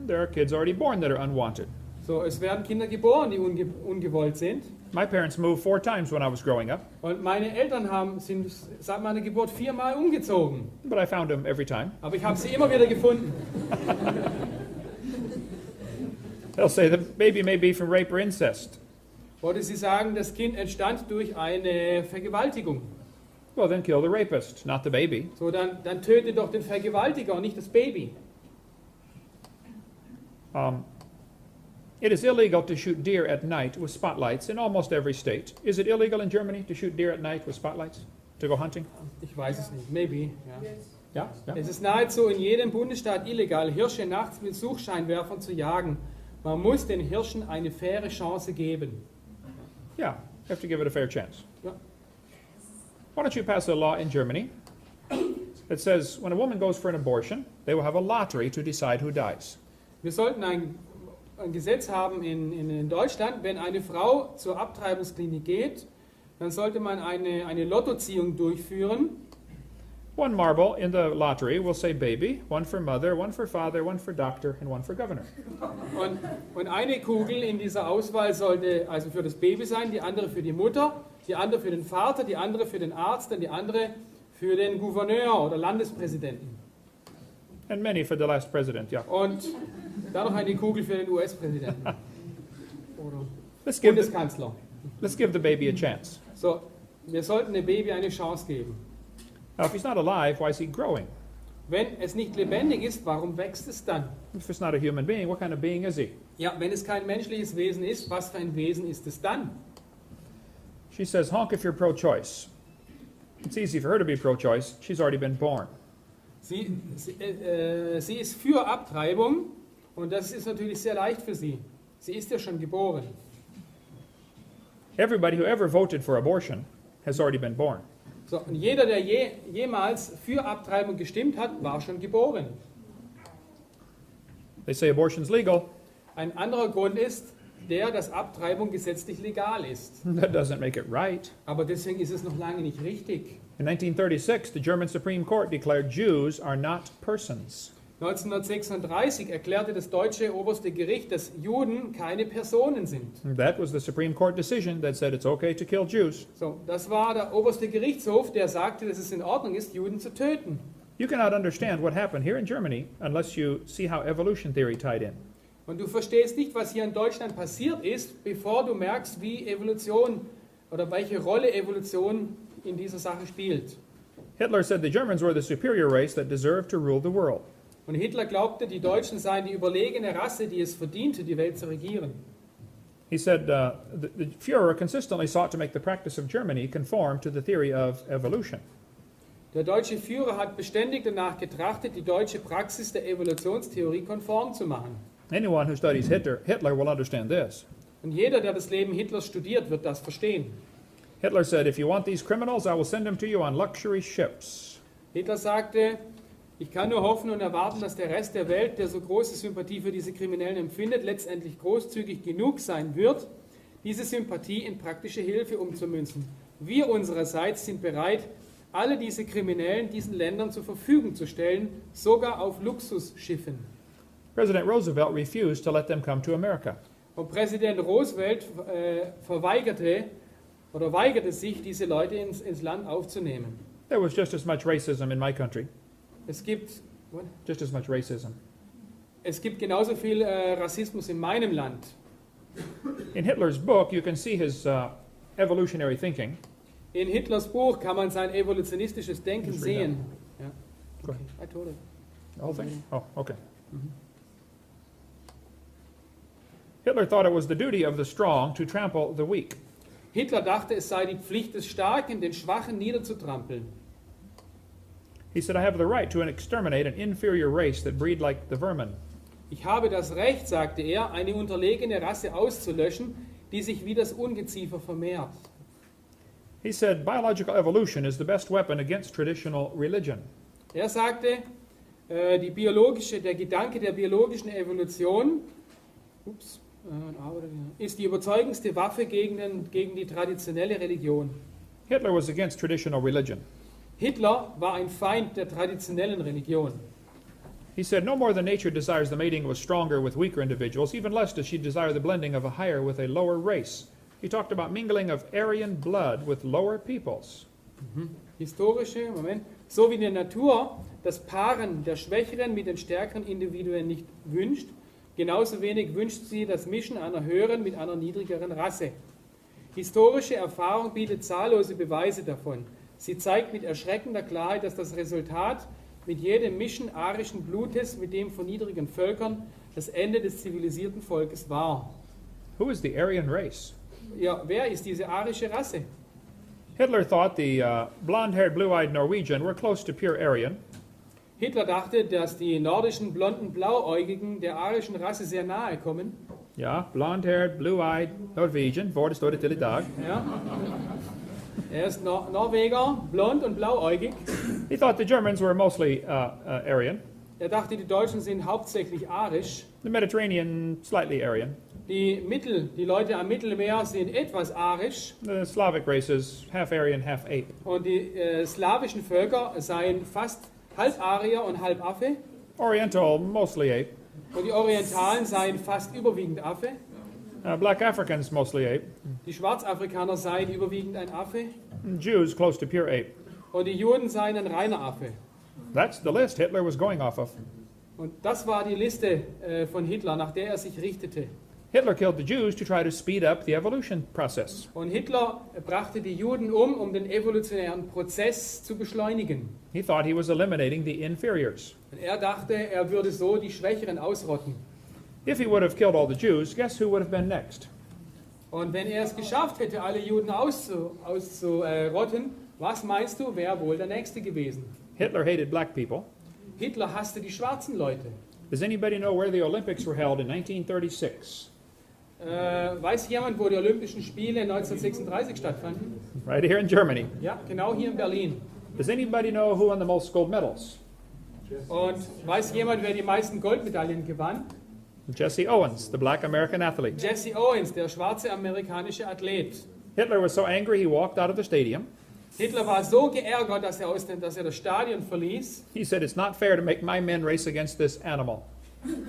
There are kids already born that are unwanted. So, es werden Kinder geboren, die ungewollt sind. My parents moved 4 times when I was growing up, Und meine Eltern sind seit meiner Geburt 4-mal umgezogen. but I found them every time. Aber ich habe sie immer wieder gefunden. They'll say the baby may be from rape or incest. Oder sie sagen, das Kind entstand durch eine Vergewaltigung. Well, then kill the rapist, not the baby. So, dann töte doch den Vergewaltiger und nicht das Baby. It is illegal to shoot deer at night with spotlights in almost every state. Is it illegal in Germany to shoot deer at night with spotlights? To go hunting? Ich weiß es nicht, maybe. Ja. Yeah? Es ist nahezu in jedem Bundesstaat illegal, Hirsche nachts mit Suchscheinwerfern zu jagen. Man muss den Hirschen eine faire Chance geben. Yeah, you have to give it a fair chance. Ja. Why don't you pass a law in Germany that says when a woman goes for an abortion, they will have a lottery to decide who dies. Wir sollten ein Gesetz haben in Deutschland, wenn eine Frau zur Abtreibungsklinik geht, dann sollte man eine Lottoziehung durchführen. One marble in the lottery will say baby, one for mother, one for father, one for doctor, and one for governor. Und eine Kugel in dieser Auswahl sollte also für das Baby sein, die andere für die Mutter, die andere für den Vater, die andere für den Arzt und die andere für den Gouverneur oder Landespräsidenten. And many for the last president, yeah. Und dann noch eine Kugel für den US-Präsidenten. Oder Let's give Bundeskanzler. the baby a chance. So, wir sollten dem Baby eine Chance geben. Now, if he's not alive, why is he growing? Wenn es nicht lebendig ist, warum wächst es dann? If it's not a human being, what kind of being is he? Ja, wenn es kein menschliches Wesen ist, was für ein Wesen ist es dann? She says, honk if you're pro-choice. It's easy for her to be pro-choice. She's already been born. Sie ist für Abtreibung und das ist natürlich sehr leicht für sie. Sie ist ja schon geboren. Everybody who ever voted for abortion has already been born. So, und jeder, der jemals für Abtreibung gestimmt hat, war schon geboren. They say abortion's legal. Ein anderer Grund ist, dass Abtreibung gesetzlich legal ist. That doesn't make it right. Aber deswegen ist es noch lange nicht richtig. In 1936, the German Supreme Court declared Jews are not persons. 1936 erklärte das deutsche oberste Gericht, dass Juden keine Personen sind. That was the Supreme Court decision that said it's okay to kill Jews. So, das war der oberste Gerichtshof, der sagte, dass es in Ordnung ist, Juden zu töten. You cannot understand what happened here in Germany unless you see how evolution theory tied in. Und du verstehst nicht, was hier in Deutschland passiert ist, bevor du merkst, wie Evolution oder welche Rolle Evolution in dieser Sache spielt. Hitler said the Germans were the superior race that deserved to rule the world. Und Hitler glaubte, die Deutschen seien die überlegene Rasse, die es verdiente, die Welt zu regieren. He said the Führer consistently sought to make the practice of Germany conform to the theory of evolution. Der deutsche Führer hat beständig danach getrachtet, die deutsche Praxis der Evolutionstheorie konform zu machen. Anyone who studies Hitler will understand this. Und jeder, der das Leben Hitlers studiert, wird das verstehen. Hitler said, if you want these criminals, I will send them to you on luxury ships. Hitler sagte, ich kann nur hoffen und erwarten, dass der Rest der Welt, der so große Sympathie für diese Kriminellen empfindet, letztendlich großzügig genug sein wird, diese Sympathie in praktische Hilfe umzumünzen. Wir unsererseits sind bereit, alle diese Kriminellen diesen Ländern zur Verfügung zu stellen, sogar auf Luxusschiffen. President Roosevelt refused to let them come to America. Und Präsident Roosevelt weigerte sich, diese Leute ins Land aufzunehmen. There was just as much racism in my country. Es gibt genauso viel Rassismus in meinem Land. In Hitler's book, you can see his evolutionary thinking. In Hitlers Buch kann man sein evolutionistisches Denken Just read sehen. Ja. Go ahead. I told it. The whole thing? Oh, okay. Hitler thought it was the duty of the strong to trample the weak. Hitler dachte, es sei die Pflicht des Starken, den Schwachen niederzutrampeln. He said, I have the right to exterminate an inferior race that breed like the vermin. Ich habe das Recht, sagte er, eine unterlegene Rasse auszulöschen, die sich wie das Ungeziefer vermehrt. He said, biological evolution is the best weapon against traditional religion. Er sagte, der Gedanke der biologischen Evolution ist die überzeugendste Waffe gegen die traditionelle Religion. Hitler was against traditional religion. Hitler war ein Feind der traditionellen Religion. He said, no more than nature desires the mating of a stronger with weaker individuals, even less does she desire the blending of a higher with a lower race. He talked about mingling of Aryan blood with lower peoples. So wie die Natur das Paaren der Schwächeren mit den stärkeren Individuen nicht wünscht, genauso wenig wünscht sie das Mischen einer höheren mit einer niedrigeren Rasse. Historische Erfahrung bietet zahllose Beweise davon. Sie zeigt mit erschreckender Klarheit, dass das Resultat mit jedem Mischen arischen Blutes mit dem von niedrigen Völkern das Ende des zivilisierten Volkes war. Who is the Aryan race? Ja, wer ist diese arische Rasse? Hitler thought the blonde-haired, blue-eyed Norwegian were close to pure Aryan. Hitler dachte, dass die nordischen, blonden, blauäugigen der arischen Rasse sehr nahe kommen. Ja, blonde-haired, blue-eyed Norwegian, voor de store til i dag. Ja. Er ist Norweger, blond und blauäugig. He thought the Germans were mostly Aryan. Er dachte, die Deutschen sind hauptsächlich arisch. The Mediterranean, slightly Aryan. Die Leute am Mittelmeer sind etwas arisch The Slavic races, half Aryan, half ape. und die slawischen Völker seien fast halb Arier und halb Affe Oriental, mostly ape. und die Orientalen seien fast überwiegend Affe. Black Africans, mostly ape. Die Schwarzafrikaner seien überwiegend ein Affe And Jews, close to pure ape. und die Juden seien ein reiner Affe. That's the list Hitler was going off of. Und das war die Liste von Hitler, nach der er sich richtete. Hitler killed the Jews to try to speed up the evolution process. Und Hitler brachte die Juden um den evolutionären Prozess zu beschleunigen. He thought he was eliminating the inferiors. Und er dachte, er würde so die Schwächeren ausrotten. If he would have killed all the Jews, guess who would have been next? Und wenn er es geschafft hätte, alle Juden auszurotten, was meinst du, wäre wohl der Nächste gewesen? Hitler hated black people. Hitler hasste die schwarzen Leute. Does anybody know where the Olympics were held in 1936? Weiß jemand, wo die Olympischen Spiele 1936 stattfanden? Right here in Germany. Ja, genau hier in Berlin. Does anybody know who won the most gold medals? Und weiß jemand, wer die meisten Goldmedaillen gewann? Jesse Owens, the black American athlete. Jesse Owens, der schwarze amerikanische Athlet. Hitler was so angry he walked out of the stadium. Hitler war so geärgert, dass er das Stadion verließ. He said, "It's not fair to make my men race against this animal."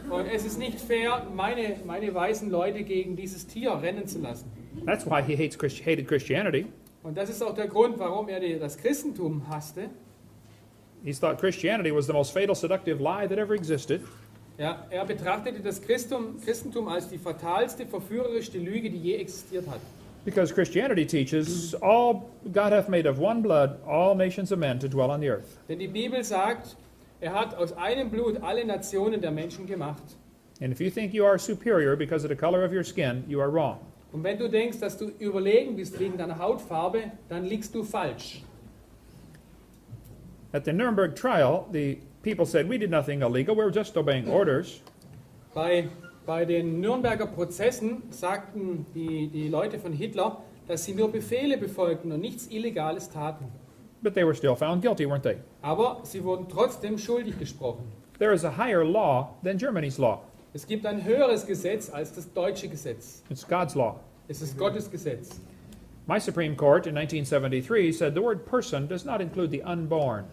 Und es ist nicht fair, meine weißen Leute gegen dieses Tier rennen zu lassen. That's why he hated Christianity. Und das ist auch der Grund, warum er das Christentum hasste. He thought Christianity was the most fatal, seductive lie that ever existed. Ja, er betrachtete das Christentum als die fatalste, verführerischste Lüge, die je existiert hat. Because Christianity teaches all God hath made of one blood all nations of men to dwell on the earth. Denn die Bibel sagt, er hat aus einem Blut alle Nationen der Menschen gemacht. And if you think you are superior because of the color of your skin, you are wrong. Und wenn du denkst, dass du überlegen bist wegen deiner Hautfarbe, dann liegst du falsch. At the Nuremberg trial, the people said, "We did nothing illegal, we were just obeying orders." Bei den Nürnberger Prozessen sagten die Leute von Hitler, dass sie nur Befehle befolgten und nichts Illegales taten. But they were still found guilty, weren't they? Aber sie wurden trotzdem schuldig gesprochen. There is a higher law than Germany's law. Es gibt ein höheres Gesetz als das deutsche Gesetz. It's God's law. Es ist Gottes Gesetz. My Supreme Court in 1973 said the word person does not include the unborn.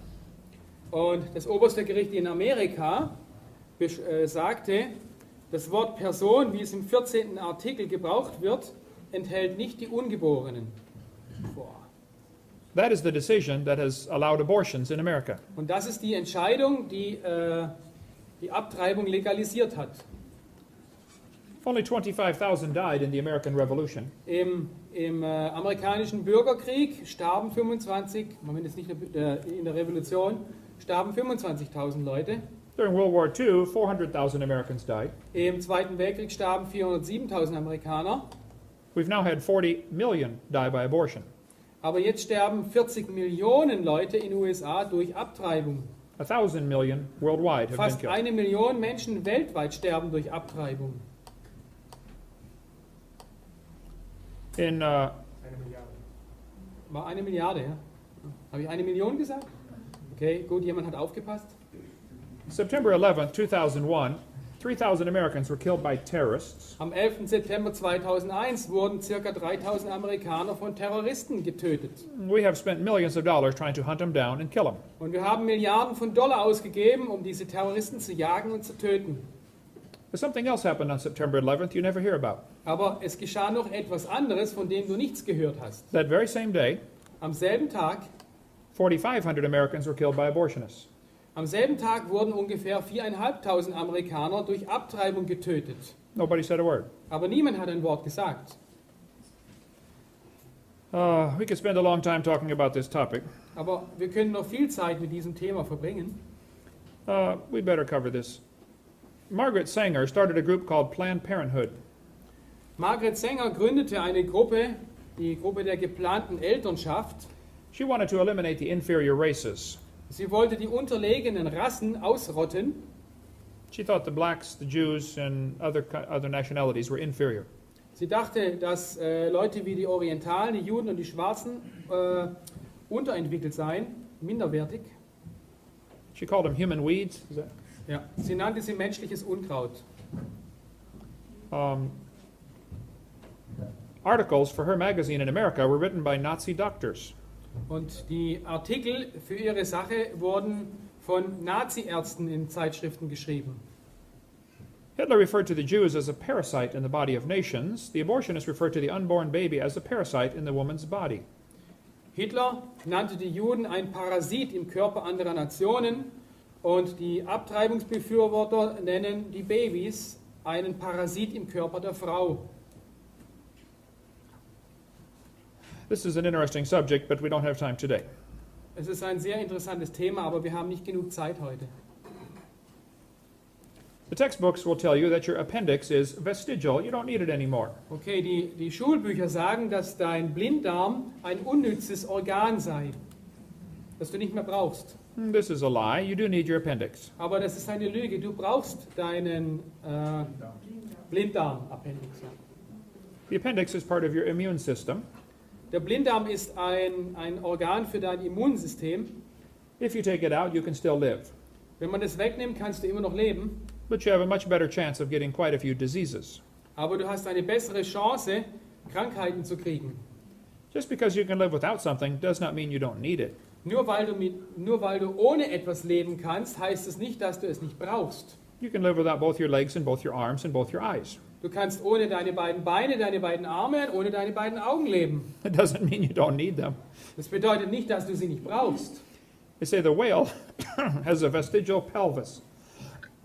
Und das oberste Gericht in Amerika sagte, das Wort Person, wie es im 14. Artikel gebraucht wird, enthält nicht die Ungeborenen. That is the decision that has allowed abortions in America. Und das ist die Entscheidung, die die Abtreibung legalisiert hat. Only 25,000 died in the American Revolution. Im amerikanischen Bürgerkrieg starben 25, Moment, ist nicht in der Revolution, starben 25.000 Leute. During World War II, 400,000 Americans died. Im Zweiten Weltkrieg starben 407.000 Amerikaner. We've now had 40 million die by abortion. Aber jetzt sterben 40 Millionen Leute in den USA durch Abtreibung. 1,000 million worldwide have been Fast killed. 1 Million Menschen weltweit sterben durch Abtreibung. In War 1 Milliarde, ja? Habe ich 1 Million gesagt? Okay, gut, jemand hat aufgepasst. September 11th, 2001, 3,000 Americans were killed by terrorists. Am 11. September 2001 wurden ca. 3.000 Amerikaner von Terroristen getötet. We have spent millions of dollars trying to hunt them down and kill them. Und wir haben Milliarden von Dollar ausgegeben, um diese Terroristen zu jagen und zu töten. But something else happened on September 11th you never hear about. Aber es geschah noch etwas anderes, von dem du nichts gehört hast. That very same day, Am selben Tag 4,500 Americans were killed by abortionists. Am selben Tag wurden ungefähr 4.500 Amerikaner durch Abtreibung getötet. Nobody said a word. Aber niemand hat ein Wort gesagt. We could spend a long time talking about this topic. Aber wir können noch viel Zeit mit diesem Thema verbringen. We better cover this. Margaret Sanger started a group called Planned Parenthood. Margaret Sanger gründete eine Gruppe, die Gruppe der geplanten Elternschaft. She wanted to eliminate the inferior races. Sie wollte die unterlegenen Rassen ausrotten. She thought the blacks, the Jews, and other nationalities were inferior. Sie dachte, dass Leute wie die Orientalen, die Juden und die Schwarzen unterentwickelt seien, minderwertig. She called them human weeds. Is that? Ja, sie nannte sie menschliches Unkraut. articles for her magazine in America were written by Nazi doctors. Und die Artikel für ihre Sache wurden von Nazi-Ärzten in Zeitschriften geschrieben. Hitler referred to the Jews as a parasite in the body of nations. The abortionists referred to the unborn baby as a parasite in the woman's body. Hitler nannte die Juden ein Parasit im Körper anderer Nationen und die Abtreibungsbefürworter nennen die Babys einen Parasit im Körper der Frau. This is an interesting subject, but we don't have time today. Es ist ein sehr interessantes Thema, aber wir haben nicht genug Zeit heute. The textbooks will tell you that your appendix is vestigial. You don't need it anymore. Okay, die Schulbücher sagen, dass dein Blinddarm ein unnützes Organ sei, das du nicht mehr brauchst. This is a lie. You do need your appendix. Aber das ist eine Lüge. Du brauchst deinen Blinddarm-Appendix. The appendix is part of your immune system. Der Blinddarm ist ein Organ für dein Immunsystem. If you take it out, you can still live. Wenn man das wegnimmt, kannst du immer noch leben. But you have a much better chance of getting quite a few diseases. Aber du hast eine bessere Chance, Krankheiten zu kriegen. Just because you can live without something does not mean you don't need it. Nur weil du ohne etwas leben kannst, heißt es nicht, dass du es nicht brauchst. You can live without both your legs and both your arms and both your eyes. Du kannst ohne deine beiden Beine, deine beiden Arme und ohne deine beiden Augen leben. It doesn't mean you don't need them. Das bedeutet nicht, dass du sie nicht brauchst. They say the whale has a vestigial pelvis.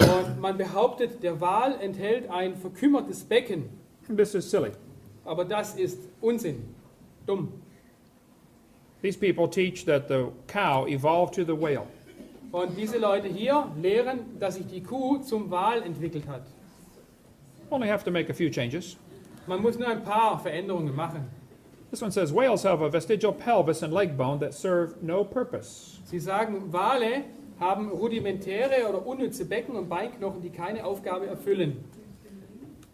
Und man behauptet, der Wal enthält ein verkümmertes Becken. This is silly. Aber das ist Unsinn. Dumm. These people teach that the cow evolved to the whale. Und diese Leute hier lehren, dass sich die Kuh zum Wal entwickelt hat. Only have to make a few changes. Man muss nur ein paar Veränderungen machen. This one says whales have a vestigial pelvis and leg bone that serve no purpose. Sie sagen, Wale haben rudimentäre oder unnütze Becken und Beinknochen, die keine Aufgabe erfüllen.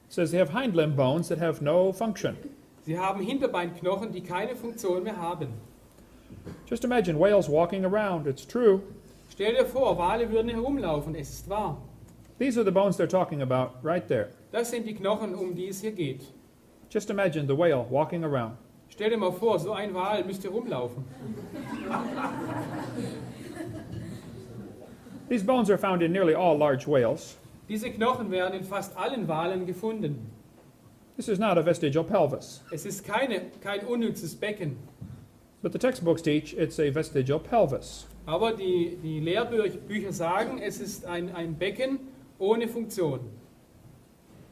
It says they have hind limb bones that have no function. Sie haben Hinterbeinknochen, die keine Funktion mehr haben. Just imagine whales walking around. It's true. Stell dir vor, Wale würden herumlaufen, es ist wahr. These are the bones they're talking about right there. Das sind die Knochen, um die es hier geht. Just imagine the whale walking around. Stell dir mal vor, so ein Wal müsste rumlaufen. These bones are found in nearly all large whales. Diese Knochen werden in fast allen Walen gefunden. This is not a vestigial pelvis, Es ist kein unnützes Becken. but the textbooks teach it's a vestigial pelvis. Aber die Lehrbücher sagen, es ist ein Becken ohne Funktion.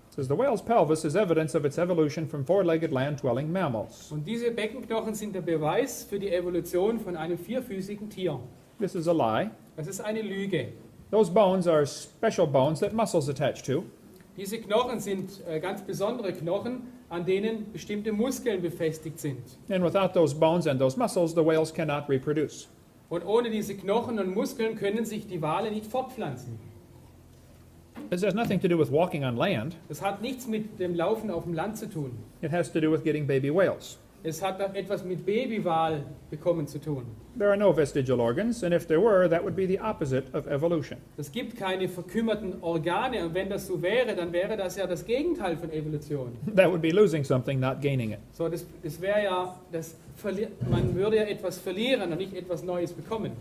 It says the whale's pelvis is evidence of its evolution from four-legged land-dwelling mammals. Und diese Beckenknochen sind der Beweis für die Evolution von einem vierfüßigen Tier. This is a lie. Das ist eine Lüge. Those bones are special bones that muscles attach to. Diese Knochen sind ganz besondere Knochen, an denen bestimmte Muskeln befestigt sind. And without those bones and those muscles, the whales cannot reproduce. Und ohne diese Knochen und Muskeln können sich die Wale nicht fortpflanzen. This has nothing to do with walking on land. Das hat nichts mit dem Laufen auf dem Land zu tun. It has to do with getting baby whales. Es hat etwas mit Babywal bekommen zu tun. There are no vestigial organs, and if there were, that would be the opposite of evolution. Es gibt keine verkümmerten Organe und wenn das so wäre, dann wäre das ja das Gegenteil von Evolution. That would be losing something, not gaining it. So, das wäre ja, man würde ja etwas verlieren und nicht etwas Neues bekommen.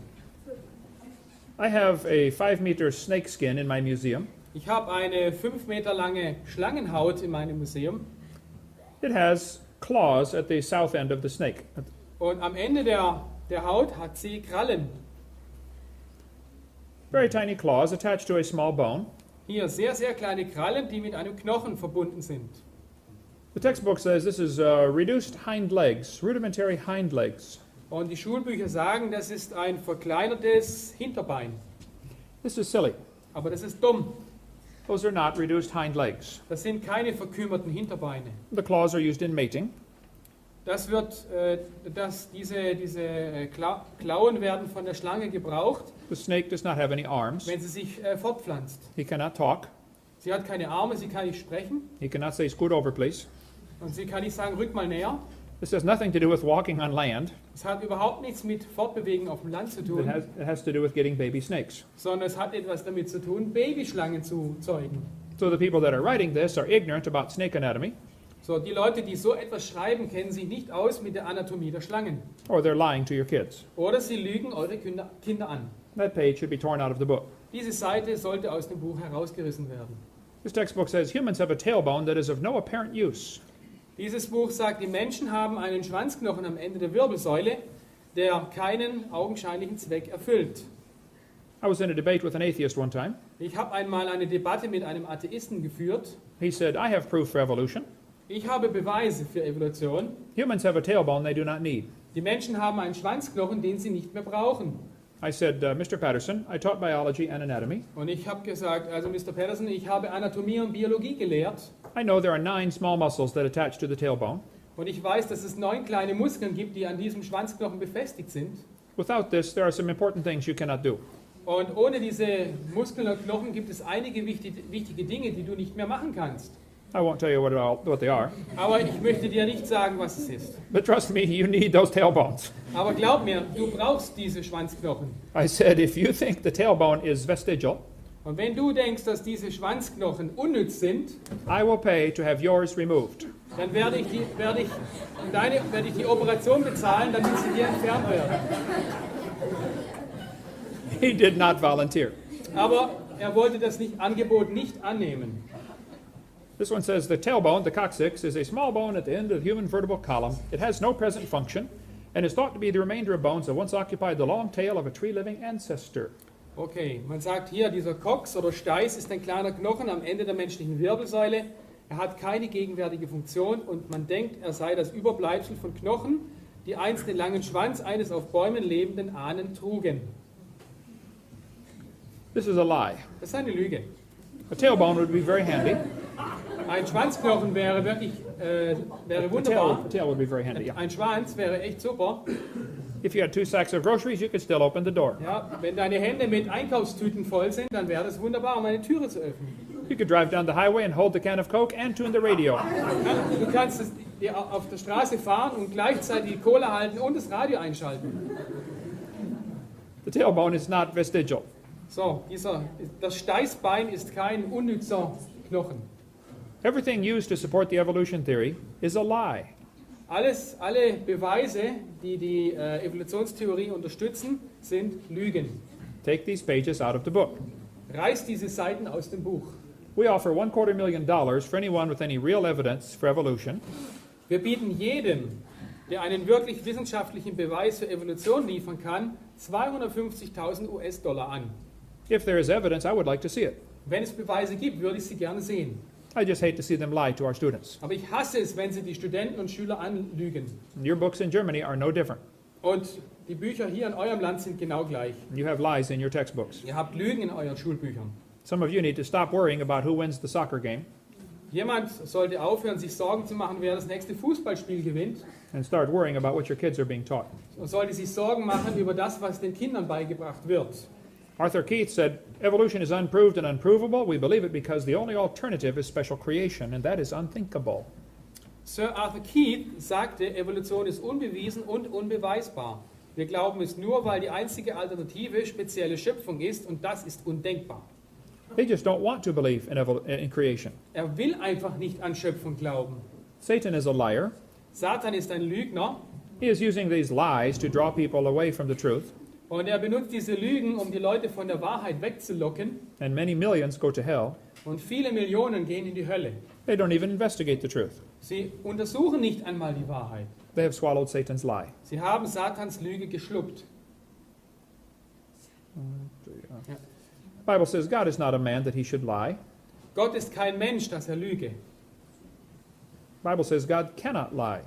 I have a 5-meter snake skin in my museum. Ich habe eine 5 Meter lange Schlangenhaut in meinem Museum It has claws at the south end of the snake. und am Ende der Haut hat sie Krallen. Very tiny claws attached to a small bone. Hier sehr, sehr kleine Krallen, die mit einem Knochen verbunden sind. The textbook says this is reduced hind legs, rudimentary hind legs. Und die Schulbücher sagen, das ist ein verkleinertes Hinterbein. This is silly. Aber das ist dumm. Those are not reduced hind legs. Das sind keine verkümmerten Hinterbeine. The claws are used in mating. Diese Klauen werden von der Schlange gebraucht, The snake does not have any arms. wenn sie sich fortpflanzt. He cannot talk. Sie hat keine Arme, sie kann nicht sprechen He cannot say, scoot over, please. und sie kann nicht sagen, rück mal näher. This has nothing to do with walking on land. Es hat überhaupt nichts mit Fortbewegen auf dem Land zu tun, It has to do with getting baby snakes. sondern es hat etwas damit zu tun, Babyschlangen zu zeugen. So the people that are writing this are ignorant about snake anatomy. So, die Leute, die so etwas schreiben, kennen sich nicht aus mit der Anatomie der Schlangen. or they're lying to your kids. Oder sie lügen eure Kinder an. That page should be torn out of the book. Diese Seite sollte aus dem Buch herausgerissen werden. This textbook says humans have a tailbone that is of no apparent use. Dieses Buch sagt, die Menschen haben einen Schwanzknochen am Ende der Wirbelsäule, der keinen augenscheinlichen Zweck erfüllt. I was in a debate with an atheist one time. Ich habe einmal eine Debatte mit einem Atheisten geführt. He said, I have proof for evolution. Ich habe Beweise für Evolution. Humans have a tailbone they do not need. Die Menschen haben einen Schwanzknochen, den sie nicht mehr brauchen. I said, Mr. Patterson, I taught biology and anatomy. Und ich habe gesagt, also Mr. Patterson, ich habe Anatomie und Biologie gelehrt. I know there are 9 small muscles that attach to the tailbone. Und ich weiß, dass es 9 kleine Muskeln gibt, die an diesem Schwanzknochen befestigt sind. Without this, there are some important things you cannot do. Und ohne diese Muskeln und Knochen gibt es einige wichtige Dinge, die du nicht mehr machen kannst. I won't tell you what they are. Aber ich möchte dir nicht sagen, was es ist. But trust me, you need those tailbones. Aber glaub mir, du brauchst diese Schwanzknochen. I said, if you think the tailbone is vestigial, Und wenn du denkst, dass diese Schwanzknochen unnütz sind, I will pay to have yours removed. dann werde ich die Operation bezahlen, damit sie dir entfernt werden. He did not volunteer. Aber er wollte das Angebot nicht annehmen. This one says the tailbone, the coccyx, is a small bone at the end of the human vertebral column. It has no present function and is thought to be the remainder of bones that once occupied the long tail of a tree-living ancestor. Okay, man sagt hier, dieser Cox oder Steiß ist ein kleiner Knochen am Ende der menschlichen Wirbelsäule. Er hat keine gegenwärtige Funktion und man denkt, er sei das Überbleibsel von Knochen, die einst den langen Schwanz eines auf Bäumen lebenden Ahnen trugen. This is a lie. Das ist eine Lüge. A tailbone would be very handy. Ein Schwanzknochen wäre wirklich wäre The wunderbar. tail would be very handy, yeah. Ein Schwanz wäre echt super. If you had 2 sacks of groceries, you could still open the door. Ja, wenn deine Hände mit Einkaufstüten voll sind, dann wäre das wunderbar, um eine Türe zu öffnen. You could drive down the highway and hold the can of Coke and tune the radio. Ja, du kannst auf der Straße fahren und gleichzeitig die Cola halten und das Radio einschalten. The tailbone is not vestigial. So, das Steißbein ist kein unnützer Knochen. Everything used to support the evolution theory is a lie. Alle Beweise, die die Evolutionstheorie unterstützen, sind Lügen. Take these pages out of the book. Reiß diese Seiten aus dem Buch. We offer $250,000 for anyone with any real evidence for evolution. Wir bieten jedem, der einen wirklich wissenschaftlichen Beweis für Evolution liefern kann, 250.000 US-Dollar an. If there is evidence, I would like to see it. Wenn es Beweise gibt, würde ich sie gerne sehen. I just hate to see them lie to our students. Aber ich hasse es, wenn sie die Studenten und Schüler anlügen. Your books in Germany are no different. Und die Bücher hier in eurem Land sind genau gleich. You have lies in your textbooks. Ihr habt Lügen in euren Schulbüchern. Some of you need to stop worrying about who wins the soccer game Jemand sollte aufhören, sich Sorgen zu machen, wer das nächste Fußballspiel gewinnt. and start worrying about what your kids are being taught. Und sollte sich Sorgen machen über das, was den Kindern beigebracht wird. Arthur Keith said, evolution is unproved and unprovable. We believe it because the only alternative is special creation, and that is unthinkable. Sir Arthur Keith sagte, Evolution ist unbewiesen und unbeweisbar. Wir glauben es nur, weil die einzige Alternative spezielle Schöpfung ist, und das ist undenkbar. They just don't want to believe in creation. Er will einfach nicht an Schöpfung glauben. Satan is a liar. Satan ist ein Lügner He is using these lies to draw people away from the truth, und er benutzt diese Lügen, um die Leute von der Wahrheit wegzulocken, and many millions go to hell. und viele Millionen gehen in die Hölle. They don't even investigate the truth. Sie untersuchen nicht einmal die Wahrheit. They have swallowed Satan's lie. Sie haben Satans Lüge geschluckt. The Bible says God is not a man that he should lie. Gott ist kein Mensch, dass er lüge. The Bible says God cannot lie.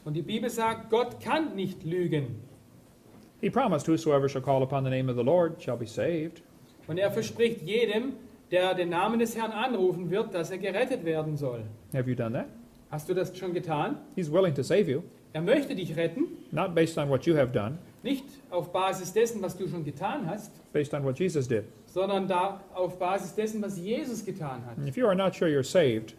Und die Bibel sagt, Gott kann nicht lügen. He promised whosoever shall call upon the name of the Lord shall be saved. Und er verspricht jedem, der den Namen des Herrn anrufen wird, dass er gerettet werden soll. Have you done that? Hast du das schon getan? He's willing to save you, Er möchte dich retten, not based on what you have done, nicht auf Basis dessen, was du schon getan hast, based on what Jesus did. sondern auf Basis dessen, was Jesus getan hat. And if you are not sure you're saved,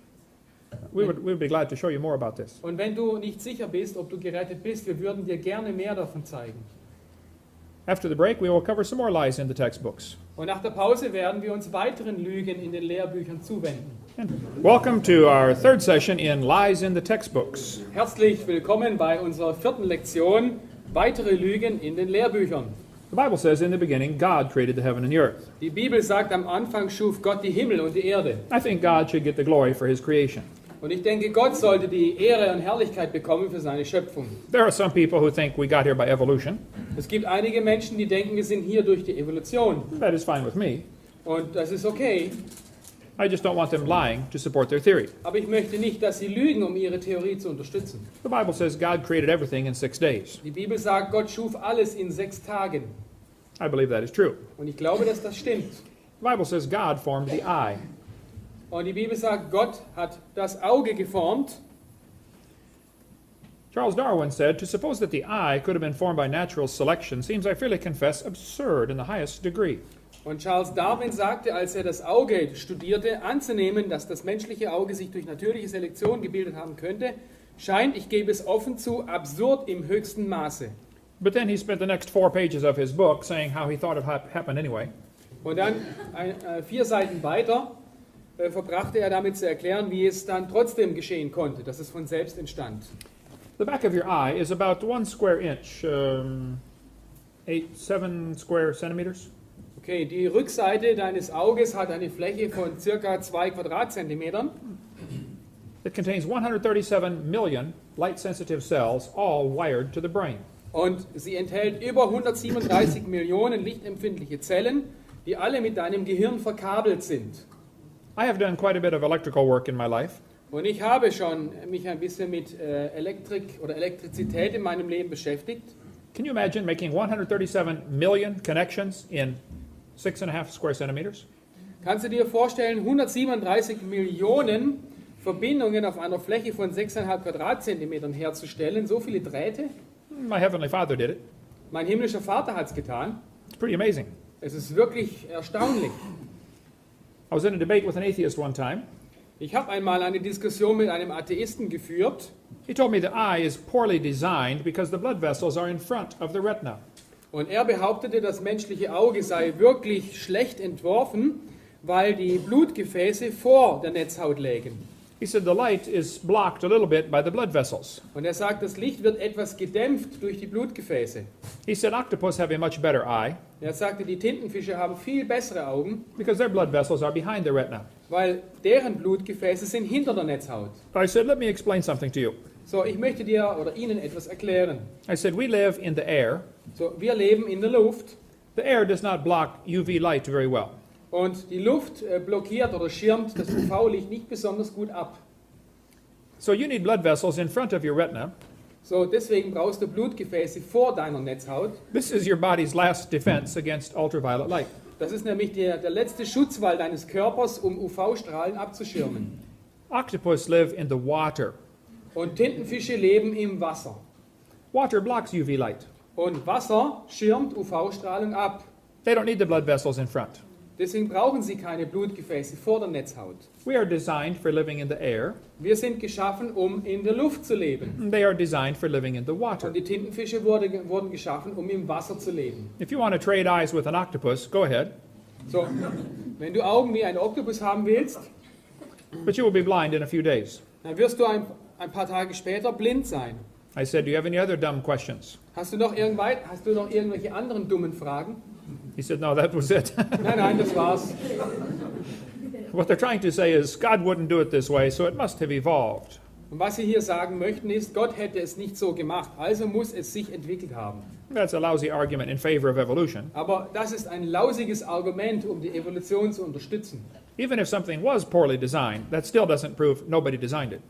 we would be glad to show you more about this. Und wenn du nicht sicher bist, ob du gerettet bist, wir würden dir gerne mehr davon zeigen. After the break, we will cover some more lies in the textbooks. Und nach der Pause werden wir uns weiteren Lügen in den Lehrbüchern zuwenden. And welcome to our third session in Lies in the Textbooks. Herzlich willkommen bei unserer vierten Lektion, weitere Lügen in den Lehrbüchern. The Bible says in the beginning, God created the heaven and the earth. Die Bibel sagt, am Anfang schuf Gott die Himmel und die Erde. I think God should get the glory for his creation. Und ich denke, Gott sollte die Ehre und Herrlichkeit bekommen für seine Schöpfung. There are some people who think we got here by evolution. Es gibt einige Menschen, die denken, wir sind hier durch die Evolution. That is fine with me. Und das ist okay. I just don't want them lying to support their theory. Aber ich möchte nicht, dass sie lügen, um ihre Theorie zu unterstützen. The Bible says God created everything in 6 days. Die Bibel sagt, Gott schuf alles in 6 Tagen. I believe that is true. Und ich glaube, dass das stimmt. The Bible says God formed the eye. Und die Bibel sagt, Gott hat das Auge geformt. Charles Darwin said, to suppose that the eye could have been formed by natural selection seems, I freely confess, absurd in the highest degree. Und Charles Darwin sagte, als er das Auge studierte, anzunehmen, dass das menschliche Auge sich durch natürliche Selektion gebildet haben könnte, scheint, ich gebe es offen zu, absurd im höchsten Maße. But then he spent the next 4 pages of his book saying how he thought it happened anyway. Und dann 4 Seiten weiter verbrachte er damit zu erklären, wie es dann trotzdem geschehen konnte, dass es von selbst entstand. The back of your eye is about 1 square inch, 7 square centimeters. Okay, die Rückseite deines Auges hat eine Fläche von circa 2 Quadratzentimetern. It contains 137 million light-sensitive cells, all wired to the brain. Und sie enthält über 137 Millionen lichtempfindliche Zellen, die alle mit deinem Gehirn verkabelt sind. I have done quite a bit of electrical work in my life. Und ich habe schon mich ein bisschen mit Elektrik oder Elektrizität in meinem Leben beschäftigt. Can you imagine making 137 million connections in 6.5 square centimeters? Kannst du dir vorstellen, 137 Millionen Verbindungen auf einer Fläche von 6,5 Quadratzentimetern herzustellen? So viele Drähte? My Heavenly Father did it. Mein himmlischer Vater hat es getan. It's pretty amazing. Es ist wirklich erstaunlich. I was in a debate with an atheist one time. Ich habe einmal eine Diskussion mit einem Atheisten geführt. He told me the eye is poorly designed because the blood vessels are in front of the retina. Und er behauptete, das menschliche Auge sei wirklich schlecht entworfen, weil die Blutgefäße vor der Netzhaut lägen. He said the light is blocked a little bit by the blood vessels. Und er sagt, das Licht wird etwas gedämpft durch die Blutgefäße. He said octopus have a much better eye Er sagte, die Tintenfische haben viel bessere Augen, because their blood vessels are behind the retina. weil deren Blutgefäße sind hinter der Netzhaut. I said, let me explain something to you. So, ich möchte dir oder Ihnen etwas erklären. I said, we live in the air. So, wir leben in der Luft The air does not block UV light very well. und die Luft blockiert oder schirmt das UV-Licht nicht besonders gut ab. So you need blood vessels in front of your retina. So, deswegen brauchst du Blutgefäße vor deiner Netzhaut. This is your body's last defense against ultraviolet light. Das ist nämlich der letzte Schutzwall deines Körpers, um UV-Strahlen abzuschirmen. Octopus live in the water. Und Tintenfische leben im Wasser. Water blocks UV light. Und Wasser schirmt UV-Strahlung ab. They don't need the blood vessels in front. Deswegen brauchen sie keine Blutgefäße vor der Netzhaut. We are designed for living in the air. Wir sind geschaffen, um in der Luft zu leben. They are designed for living in the water. Und die Tintenfische wurden geschaffen, um im Wasser zu leben. If you want to trade eyes with an octopus, go ahead. So, wenn du Augen wie ein Oktopus haben willst, But you will be blind in a few days. dann wirst du ein paar Tage später blind sein. I said, do you have any other dumb questions? Hast du noch irgendwelche anderen dummen Fragen? He said, no, that was it. Nein, das war's. What they're trying to say is God wouldn't do it this way, so it must have evolved. Und was sie hier sagen möchten ist, Gott hätte es nicht so gemacht, also muss es sich entwickelt haben. That's a lousy argument in favor of evolution. Aber das ist ein lausiges Argument, um die Evolution zu unterstützen. Even if something was poorly designed, that still doesn't prove nobody designed it.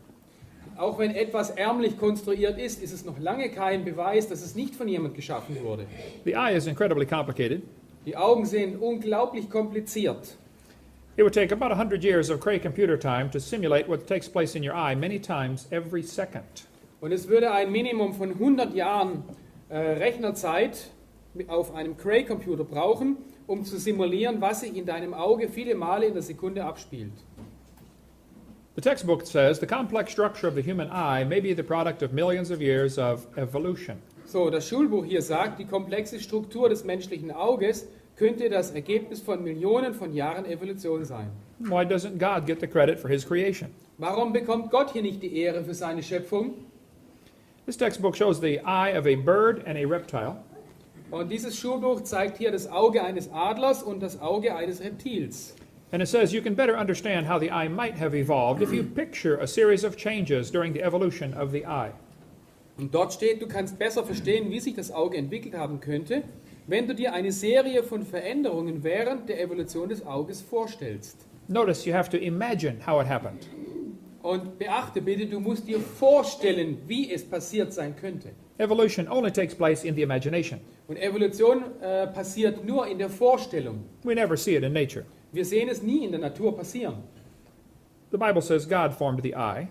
Auch wenn etwas ärmlich konstruiert ist, ist es noch lange kein Beweis, dass es nicht von jemand geschaffen wurde. The eye is incredibly complicated. Die Augen sind unglaublich kompliziert. It would take about 100 years of Cray computer time to simulate what takes place in your eye many times every second. Und es würde ein Minimum von 100 Jahren Rechnerzeit auf einem Cray-Computer brauchen, um zu simulieren, was sich in deinem Auge viele Male in der Sekunde abspielt. The textbook says the complex structure of the human eye may be the product of millions of years of evolution. So, das Schulbuch hier sagt, die komplexe Struktur des menschlichen Auges könnte das Ergebnis von Millionen von Jahren Evolution sein. Why doesn't God get the credit for his creation? Warum bekommt Gott hier nicht die Ehre für seine Schöpfung? This textbook shows the eye of a bird and a reptile. Und dieses Schulbuch zeigt hier das Auge eines Adlers und das Auge eines Reptils. And it says you can better understand how the eye might have evolved if you picture a series of changes during the evolution of the eye. Und dort steht, du kannst besser verstehen, wie sich das Auge entwickelt haben könnte, wenn du dir eine Serie von Veränderungen während der Evolution des Auges vorstellst. Notice you have to imagine how it happened. Und beachte bitte, du musst dir vorstellen, wie es passiert sein könnte. Evolution only takes place in the imagination. Und Evolution passiert nur in der Vorstellung. We never see it in nature. Wir sehen es nie in der Natur passieren. The Bible says God formed the eye.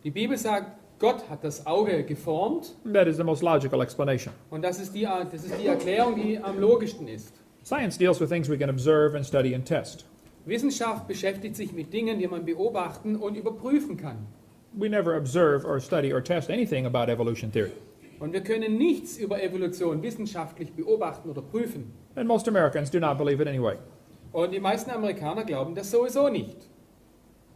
Die Bibel sagt, Gott hat das Auge geformt. That is the most logical explanation. Und das ist die Erklärung, die am logischsten ist. Science deals with things we can observe and study and test. Wissenschaft beschäftigt sich mit Dingen, die man beobachten und überprüfen kann. We never observe or study or test anything about evolution theory. Und wir können nichts über Evolution wissenschaftlich beobachten oder prüfen. And most Americans do not believe it anyway. Und die meisten Amerikaner glauben das sowieso nicht.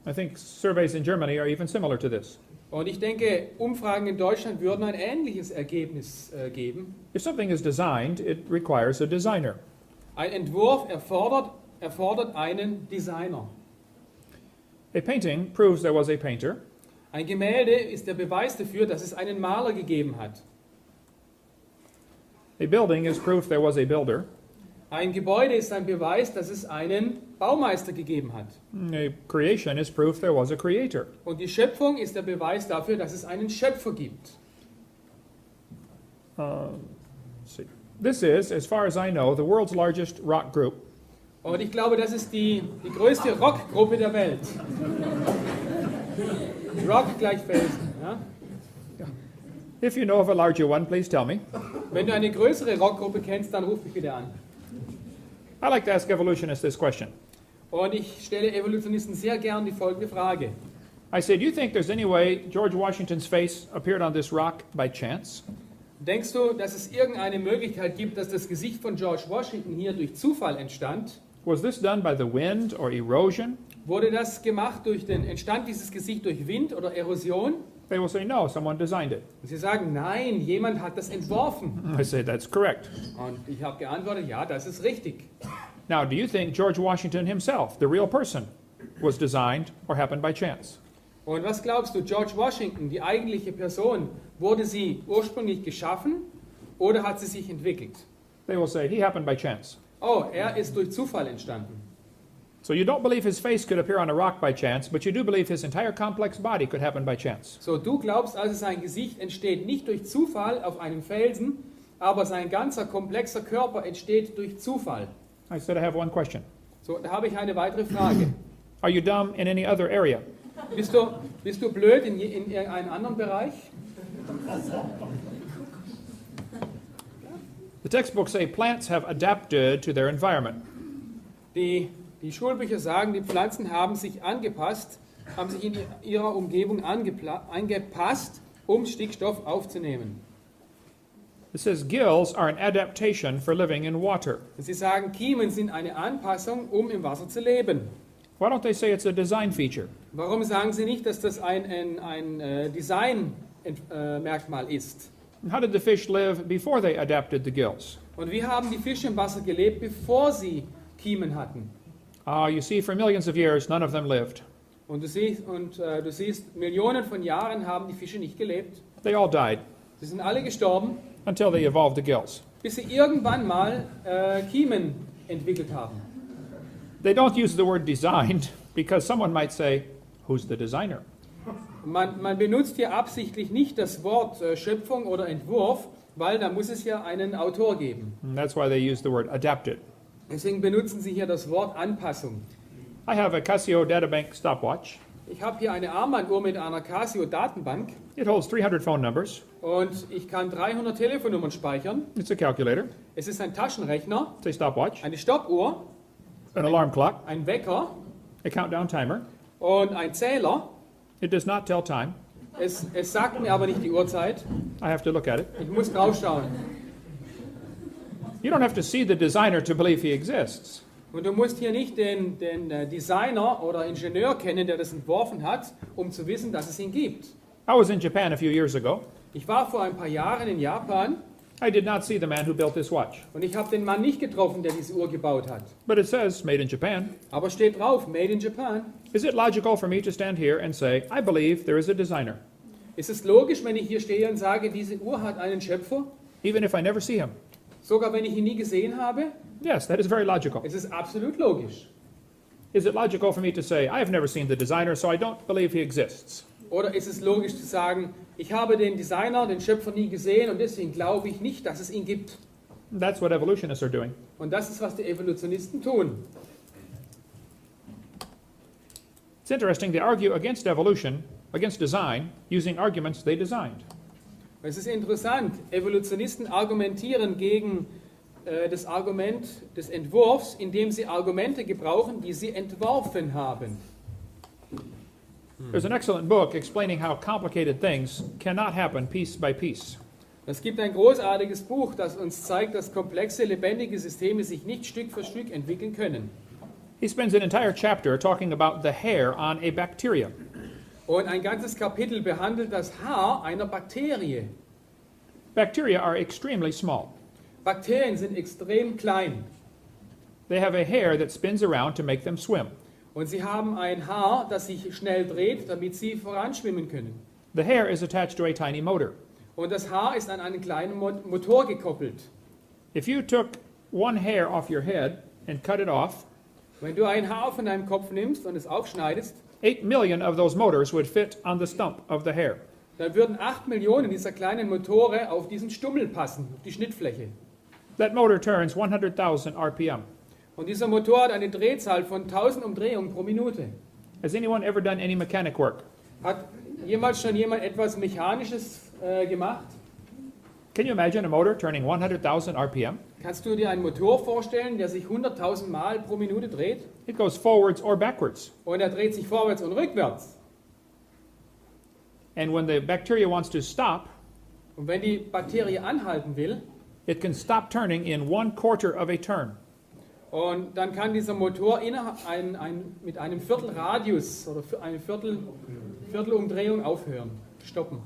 I think surveys in Germany are even similar to this. Und ich denke, Umfragen in Deutschland würden ein ähnliches Ergebnis geben. If something is designed, it requires a designer. Ein Entwurf erfordert einen Designer. A painting proves there was a painter. Ein Gemälde ist der Beweis dafür, dass es einen Maler gegeben hat. A building is proof there was a builder. Ein Gebäude ist ein Beweis, dass es einen Baumeister gegeben hat. A creation is proof there was a creator. Und die Schöpfung ist der Beweis dafür, dass es einen Schöpfer gibt. Let's see. This is, as far as I know, the world's largest rock group. Und ich glaube, das ist die größte Rockgruppe der Welt. Rock gleich Felsen. Ja? If you know of a larger one, please tell me. Wenn du eine größere Rockgruppe kennst, dann ruf mich bitte an. I like to ask evolutionists this question. Und ich stelle Evolutionisten sehr gern die folgende Frage. I say, do you think there's any way George Washington's face appeared on this rock by chance? Denkst du, dass es irgendeine Möglichkeit gibt, dass das Gesicht von George Washington hier durch Zufall entstand? Was this done by the wind or erosion? Wurde das gemacht entstand dieses Gesicht durch Wind oder Erosion? They will say, no, someone designed it. Und sie sagen, nein, jemand hat das entworfen. I say, that's correct. Und ich habe geantwortet, ja, das ist richtig. Now, do you think George Washington himself, the real person, was designed or happened by chance? Und was glaubst du, George Washington, die eigentliche Person, wurde sie ursprünglich geschaffen oder hat sie sich entwickelt? They will say, he happened by chance. Oh, er ist durch Zufall entstanden. So you don't believe his face could appear on a rock by chance, but you do believe his entire complex body could happen by chance. So, du glaubst also, sein Gesicht entsteht nicht durch Zufall auf einem Felsen, aber sein ganzer komplexer Körper entsteht durch Zufall. I said, I have one question. So, da habe ich eine weitere Frage. Are you dumb in any other area? Bist du blöd in irgendeinem anderen Bereich? The textbooks say plants have adapted to their environment. Die Schulbücher sagen, die Pflanzen haben sich angepasst, haben sich in ihrer Umgebung angepasst, um Stickstoff aufzunehmen. It says gills are an adaptation for living in water. Sie sagen, Kiemen sind eine Anpassung, um im Wasser zu leben. Why don't they say it's a design feature? Warum sagen Sie nicht, dass das ein Design-Merkmal ist? How did the fish live before they adapted the gills? Und wie haben die Fische im Wasser gelebt, bevor sie Kiemen hatten? You see, for millions of years, none of them lived. Und du siehst, Millionen von Jahren haben die Fische nicht gelebt. They all died Sie sind alle gestorben, until they evolved the gills. bis sie irgendwann mal Kiemen entwickelt haben. They don't use the word designed because someone might say, who's the designer? Man benutzt hier absichtlich nicht das Wort Schöpfung oder Entwurf, weil da muss es ja einen Autor geben. And that's why they use the word adapted. Deswegen benutzen sie hier das Wort Anpassung. I have a Casio databank stopwatch. Ich habe hier eine Armbanduhr mit einer Casio-Datenbank It holds 300 phone numbers. und ich kann 300 Telefonnummern speichern. It's a calculator. Es ist ein Taschenrechner, It's a stopwatch. eine Stoppuhr, An alarm clock. ein Wecker A countdown timer. und ein Zähler. It does not tell time. Es sagt mir aber nicht die Uhrzeit. I have to look at it. Ich muss draufschauen. You don't have to see the designer to believe he exists. Und du musst hier nicht den Designer oder Ingenieur kennen, der das entworfen hat, um zu wissen, dass es ihn gibt. I was in Japan a few years ago. Ich war vor ein paar Jahren in Japan I did not see the man who built this watch. und ich habe den Mann nicht getroffen, der diese Uhr gebaut hat. But it says, made in Japan. Aber steht drauf, Made in Japan. Is it logical for me to stand here and say, I believe there is a designer, Ist es logisch, wenn ich hier stehe und sage, diese Uhr hat einen Schöpfer? even if I never see him? Sogar wenn ich ihn nie gesehen habe? Yes, that is very logical. Es ist absolut logisch. Is it logical for me to say, I have never seen the designer, so I don't believe he exists? Oder ist es logisch zu sagen, ich habe den Designer, den Schöpfer nie gesehen und deswegen glaube ich nicht, dass es ihn gibt? That's what evolutionists are doing. Und das ist, was die Evolutionisten tun. It's interesting, they argue against evolution, against design, using arguments they designed. Es ist interessant, Evolutionisten argumentieren gegen das Argument des Entwurfs, indem sie Argumente gebrauchen, die sie entworfen haben. There's an excellent book explaining how complicated things cannot happen piece by piece. Es gibt ein großartiges Buch, das uns zeigt, dass komplexe, lebendige Systeme sich nicht Stück für Stück entwickeln können. He spends an entire chapter talking about the hair on a bacteria. Und ein ganzes Kapitel behandelt das Haar einer Bakterie. Bacteria are extremely small. Bakterien sind extrem klein They have a hair that spins around to make them swim. und sie haben ein Haar, das sich schnell dreht, damit sie voranschwimmen können. The hair is attached to a tiny motor. Und das Haar ist an einen kleinen Motor gekoppelt. If you took one hair off your head and cut it off, Wenn du ein Haar von deinem Kopf nimmst und es aufschneidest, 8 million of those motors would fit on the stump of the hair. dann würden 8 Millionen dieser kleinen Motore auf diesen Stummel passen, auf die Schnittfläche. That motor turns 100,000 RPM. Und dieser Motor hat eine Drehzahl von 1000 Umdrehungen pro Minute. Has anyone ever done any mechanic work? Hat jemals schon jemand etwas Mechanisches gemacht? Can you imagine a motor turning 100,000 RPM? Kannst du dir einen Motor vorstellen, der sich 100.000 Mal pro Minute dreht? It goes forwards or backwards. Und er dreht sich vorwärts und rückwärts. And when the bacteria wants to stop, Und wenn die Bakterie anhalten will, it can stop turning in 1/4 of a turn. und dann kann dieser Motor mit einem Viertelradius oder eine Viertelumdrehung aufhören, stoppen.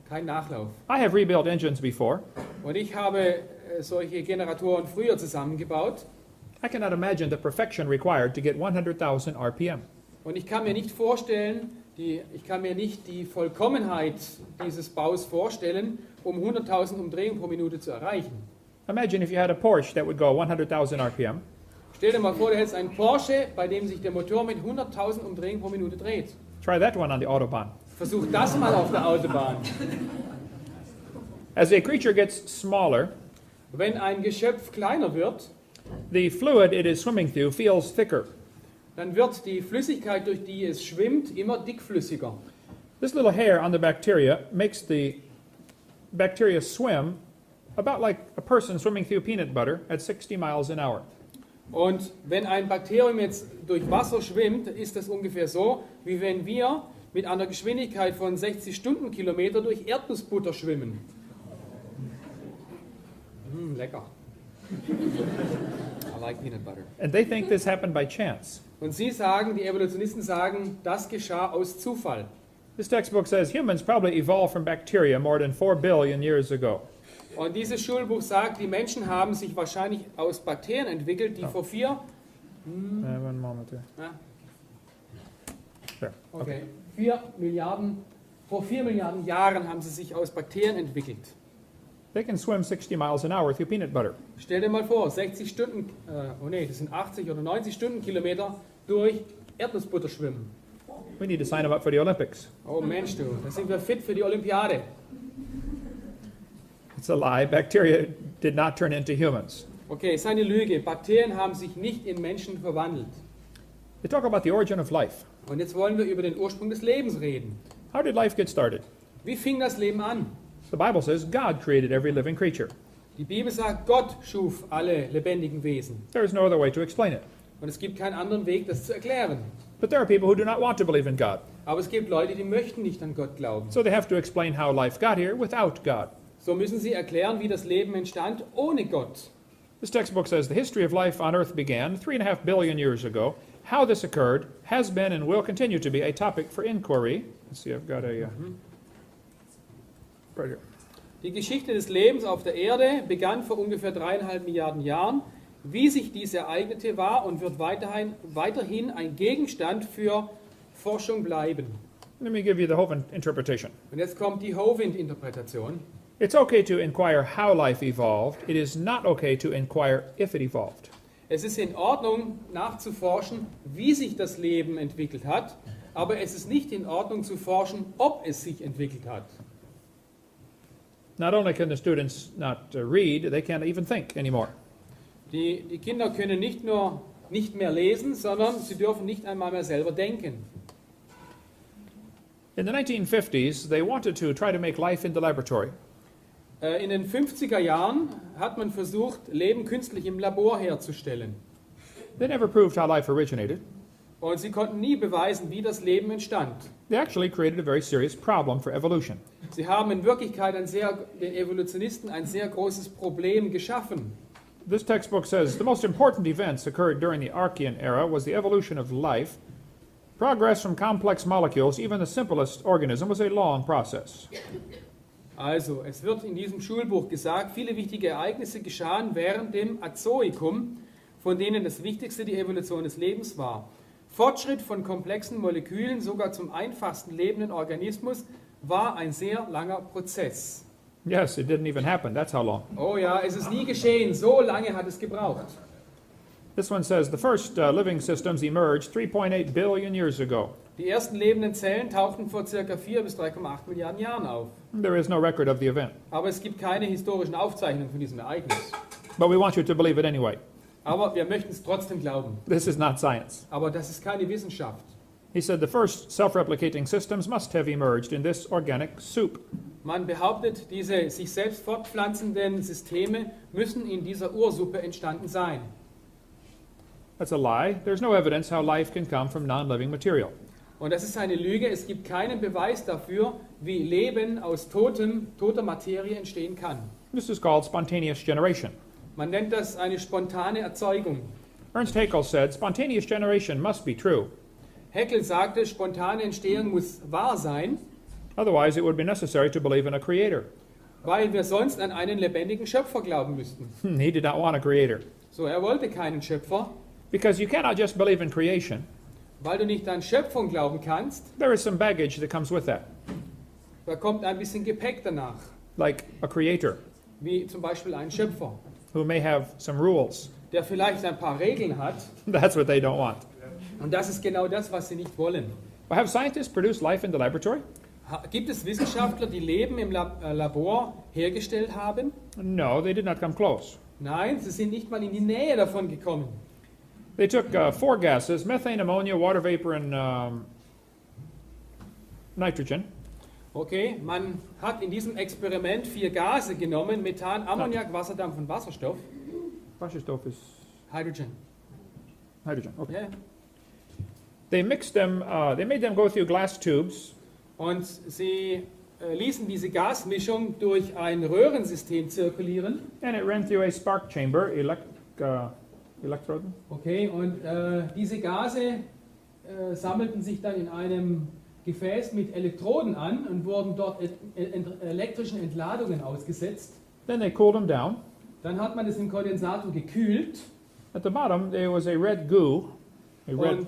Kein Nachlauf. I have rebuilt engines before. Und ich habe solche Generatoren früher zusammengebaut. I cannot imagine the perfection required to get 100,000 RPM. Und ich kann mir nicht vorstellen, die Vollkommenheit dieses Baus vorstellen, um 100.000 Umdrehungen pro Minute zu erreichen. Imagine if you had a Porsche that would go 100,000 RPM. Stell dir mal vor, du hättest einen Porsche, bei dem sich der Motor mit 100.000 Umdrehungen pro Minute dreht. Try that one on the Autobahn. Versuch das mal auf der Autobahn. As a creature gets smaller, Wenn ein Geschöpf kleiner wird, the fluid it is swimming through feels thicker. dann wird die Flüssigkeit, durch die es schwimmt, immer dickflüssiger. This little hair on the bacteria makes the bacteria swim about like a person swimming through peanut butter at 60 miles an hour. Und wenn ein Bakterium jetzt durch Wasser schwimmt, ist das ungefähr so, wie wenn wir mit einer Geschwindigkeit von 60 Stundenkilometer durch Erdnussbutter schwimmen. Lecker. I like peanut butter. And they think this happened by chance. Und sie sagen, die Evolutionisten sagen, das geschah aus Zufall. This textbook says humans probably evolved from bacteria more than 4 billion years ago. Und dieses Schulbuch sagt, die Menschen haben sich wahrscheinlich aus Bakterien entwickelt, die vor 4 One moment here. There. Okay. 4 Milliarden Jahren haben sie sich aus Bakterien entwickelt. They can swim 60 miles an hour through peanut butter. Stell dir mal vor, 60 Stunden, das sind 80 oder 90 Stundenkilometer durch Erdnussbutter schwimmen. We need to sign them up for the Olympics. Oh Mensch, du, da sind wir fit für die Olympiade. It's a lie. Bacteria did not turn into humans. Okay, ist eine Lüge. Bakterien haben sich nicht in Menschen verwandelt. They talk about the origin of life. Und jetzt wollen wir über den Ursprung des Lebens reden. How did life get started? Wie fing das Leben an? The Bible says God created every living creature. Die Bibel sagt, Gott schuf alle lebendigen Wesen. There is no other way to explain it. Und es gibt keinen anderen Weg, das zu erklären. But there are people who do not want to believe in God. Aber es gibt Leute, die möchten nicht an Gott glauben. So they have to explain how life got here without God. So müssen sie erklären, wie das Leben entstand ohne Gott. This textbook says the history of life on earth began 3.5 billion years ago. How this occurred has been and will continue to be a topic for inquiry. Let's see, I've got a right here. Die Geschichte des Lebens auf der Erde begann vor ungefähr 3,5 Milliarden Jahren. Wie sich dies ereignete, war und wird weiterhin ein Gegenstand für Forschung bleiben. Let me give you the Hovind interpretation. Und jetzt kommt die Hovind-Interpretation. It's okay to inquire how life evolved. It is not okay to inquire if it evolved. Es ist in Ordnung, nachzuforschen, wie sich das Leben entwickelt hat, aber es ist nicht in Ordnung zu forschen, ob es sich entwickelt hat. Not only can the students not read, they can't even think anymore. Die Kinder können nicht nur nicht mehr lesen, sondern sie dürfen nicht einmal mehr selber denken. In the 1950s, they wanted to try to make life in the laboratory. In den 50er Jahren hat man versucht, Leben künstlich im Labor herzustellen. They never proved how life originated. Und sie konnten nie beweisen, wie das Leben entstand. They actually created a very serious problem for evolution. Sie haben in Wirklichkeit den Evolutionisten ein sehr großes Problem geschaffen. This textbook says the most important events occurred during the Archean era was the evolution of life. Progress from complex molecules, even the simplest organism, was a long process. Also, es wird in diesem Schulbuch gesagt, viele wichtige Ereignisse geschahen während dem Azoikum, von denen das Wichtigste die Evolution des Lebens war. Fortschritt von komplexen Molekülen, sogar zum einfachsten lebenden Organismus, war ein sehr langer Prozess. Yes, it didn't even happen. That's how long. Oh ja, es ist nie geschehen. So lange hat es gebraucht. This one says the first living systems emerged 3.8 billion years ago. Die ersten lebenden Zellen tauchten vor ca. 4 bis 3,8 Milliarden Jahren auf. There is no record of the event. Aber es gibt keine historischen Aufzeichnungen von diesem Ereignis. But we want you to believe it anyway. Aber wir möchten es trotzdem glauben. This is not science. Aber das ist keine Wissenschaft. He said the first self-replicating systems must have emerged in this organic soup. Man behauptet, diese sich selbst fortpflanzenden Systeme müssen in dieser Ursuppe entstanden sein. That's a lie. There's no evidence how life can come from non-living material. Und das ist eine Lüge. Es gibt keinen Beweis dafür, wie Leben aus toter Materie entstehen kann. This is called spontaneous generation. Man nennt das eine spontane Erzeugung. Ernst Haeckel said spontaneous generation must be true. Haeckel sagte, spontane Entstehung muss wahr sein, Otherwise, it would be necessary to believe in a creator. weil wir sonst an einen lebendigen Schöpfer glauben müssten. He did not want a creator. So, er wollte keinen Schöpfer, Because you cannot just believe in creation. weil du nicht an Schöpfung glauben kannst. There is some baggage that comes with that, Da kommt ein bisschen Gepäck danach, like a creator wie zum Beispiel ein Schöpfer, who may have some rules. der vielleicht ein paar Regeln hat. That's what they don't want. Und das ist genau das, was sie nicht wollen. But have scientists produced life in the laboratory? Gibt es Wissenschaftler, die Leben im Labor hergestellt haben? No, they did not come close. Nein, sie sind nicht mal in die Nähe davon gekommen. They took 4 gases, methane, ammonia, water vapor, and nitrogen. Okay, man hat in diesem Experiment 4 Gase genommen, Methan, Ammoniak, Wasserdampf und Wasserstoff. Wasserstoff is Hydrogen. hydrogen. Okay. Ja. They mixed them, they made them go through glass tubes. Und sie ließen diese Gasmischung durch ein Röhrensystem zirkulieren. And it ran through a spark chamber, Elektroden. Okay, und diese Gase sammelten sich dann in einem Gefäß mit Elektroden an und wurden dort elektrischen Entladungen ausgesetzt. Then they cooled them down. Dann hat man es im Kondensator gekühlt At the bottom, there was a red goo, und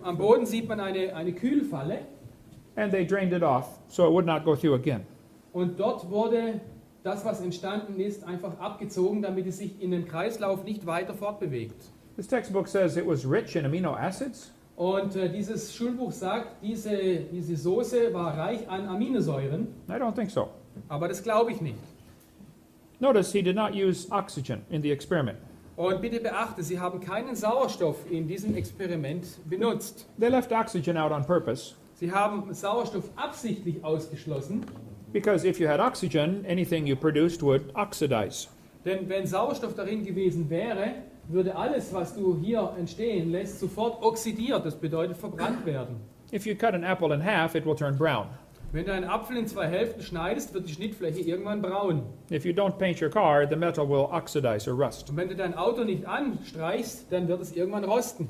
am Boden sieht man eine Kühlfalle. and they drained it off so it would not go through again. Und dort wurde das, was entstanden ist, einfach abgezogen, damit es sich in den Kreislauf nicht weiter fortbewegt. This textbook says it was rich in amino acids, Und dieses Schulbuch sagt, diese Soße war reich an Aminosäuren, I don't think so. aber das glaube ich nicht. Notice he did not use oxygen in the experiment. Und bitte beachte, Sie haben keinen Sauerstoff in diesem Experiment benutzt. They left oxygen out on purpose Sie haben Sauerstoff absichtlich ausgeschlossen, because if you had oxygen, anything you produced would oxidize. denn wenn Sauerstoff darin gewesen wäre, würde alles, was du hier entstehen lässt, sofort oxidiert, das bedeutet verbrannt werden. If you cut an apple in half, it will turn brown. Wenn du einen Apfel in zwei Hälften schneidest, wird die Schnittfläche irgendwann braun. If you don't paint your car, the metal will oxidize or rust. Und wenn du dein Auto nicht anstreichst, dann wird es irgendwann rosten.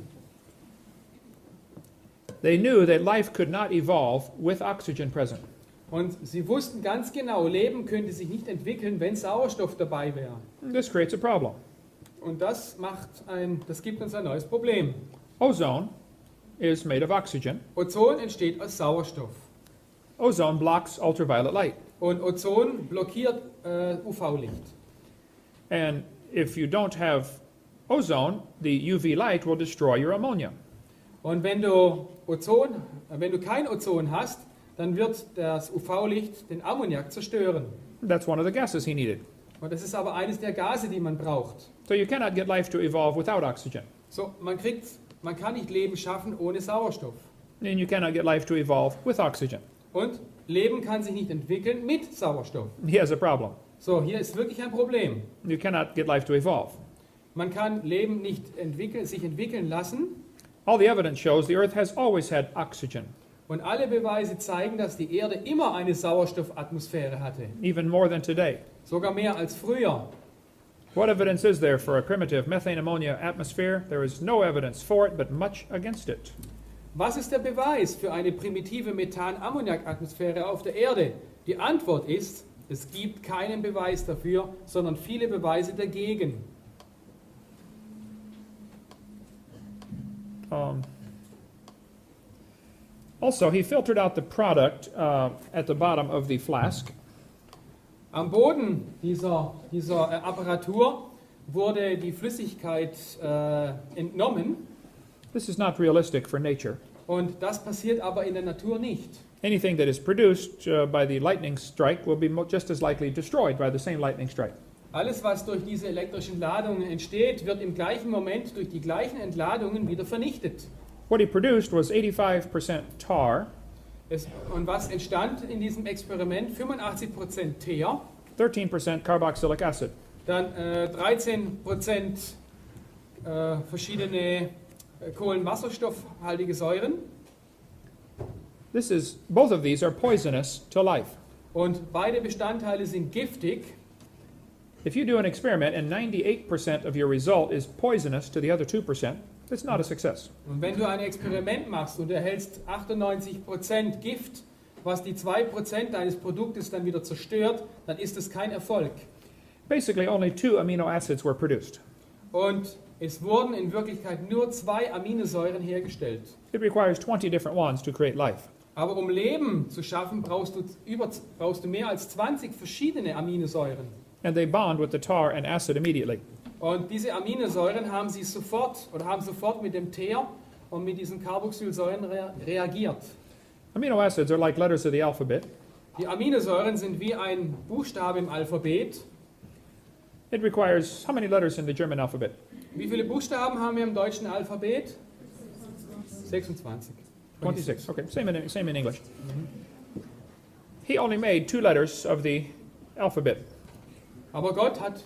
They knew that life could not evolve with oxygen present. Und sie wussten ganz genau, Leben könnte sich nicht entwickeln, wenn Sauerstoff dabei wäre. This creates a problem. Und das gibt uns ein neues Problem. Ozone is made of oxygen. Ozon entsteht aus Sauerstoff. Ozone blocks ultraviolet light. Und Ozon blockiert UV-Licht. And if you don't have ozone, the UV light will destroy your ammonia. Und wenn du kein Ozon hast, dann wird das UV-Licht den Ammoniak zerstören. That's one of the gases he needed. Und das ist aber eines der Gase, die man braucht. So you cannot get life to evolve without oxygen. So, man kann nicht Leben schaffen ohne Sauerstoff. And you cannot get life to evolve with oxygen. Und Leben kann sich nicht entwickeln mit Sauerstoff. He has a problem. So, hier ist wirklich ein Problem. You cannot get life to evolve. Man kann Leben nicht sich entwickeln lassen. All the evidence shows the earth has always had oxygen, Und alle Beweise zeigen, dass die Erde immer eine Sauerstoffatmosphäre hatte. even more than today. Sogar mehr als früher. What evidence is there for a primitive methane-ammonia atmosphere? There is no evidence for it, but much against it. Was ist der Beweis für eine primitive Methan-Ammoniak-Atmosphäre auf der Erde? Die Antwort ist, es gibt keinen Beweis dafür, sondern viele Beweise dagegen. Also, he filtered out the product at the bottom of the flask. Am Boden dieser Apparatur wurde die Flüssigkeit entnommen. This is not realistic for nature. Und das passiert aber in der Natur nicht. Anything that is produced by the lightning strike will be just as likely destroyed by the same lightning strike. Alles, was durch diese elektrischen Ladungen entsteht, wird im gleichen Moment durch die gleichen Entladungen wieder vernichtet. What he produced was 85% tar, Und was entstand in diesem Experiment? 85% Teer, 13% carboxylic acid. dann 13% verschiedene kohlenwasserstoffhaltige Säuren. Both of these are poisonous to life. Und beide Bestandteile sind giftig. If you do an experiment and 98% of your result is poisonous to the other 2%, it's not a success. Und wenn du ein Experiment machst und erhältst 98% Gift, was die 2% deines Produktes dann wieder zerstört, dann ist es kein Erfolg. Basically, only 2 amino acids were produced. Und es wurden in Wirklichkeit nur 2 Aminosäuren hergestellt. It requires 20 different ones to create life. Aber um Leben zu schaffen, brauchst du mehr als 20 verschiedene Aminosäuren. And they bond with the tar and acid immediately. Und diese Aminosäuren haben sofort mit dem Teer und mit diesen Carboxylsäuren reagiert. Amino acids are like letters of the alphabet. Die Aminosäuren sind wie ein Buchstabe im Alphabet. It requires how many letters in the German alphabet? Wie viele Buchstaben haben wir im deutschen Alphabet? 26. 26. Okay, same in English. He only made 2 letters of the alphabet. Aber Gott hat,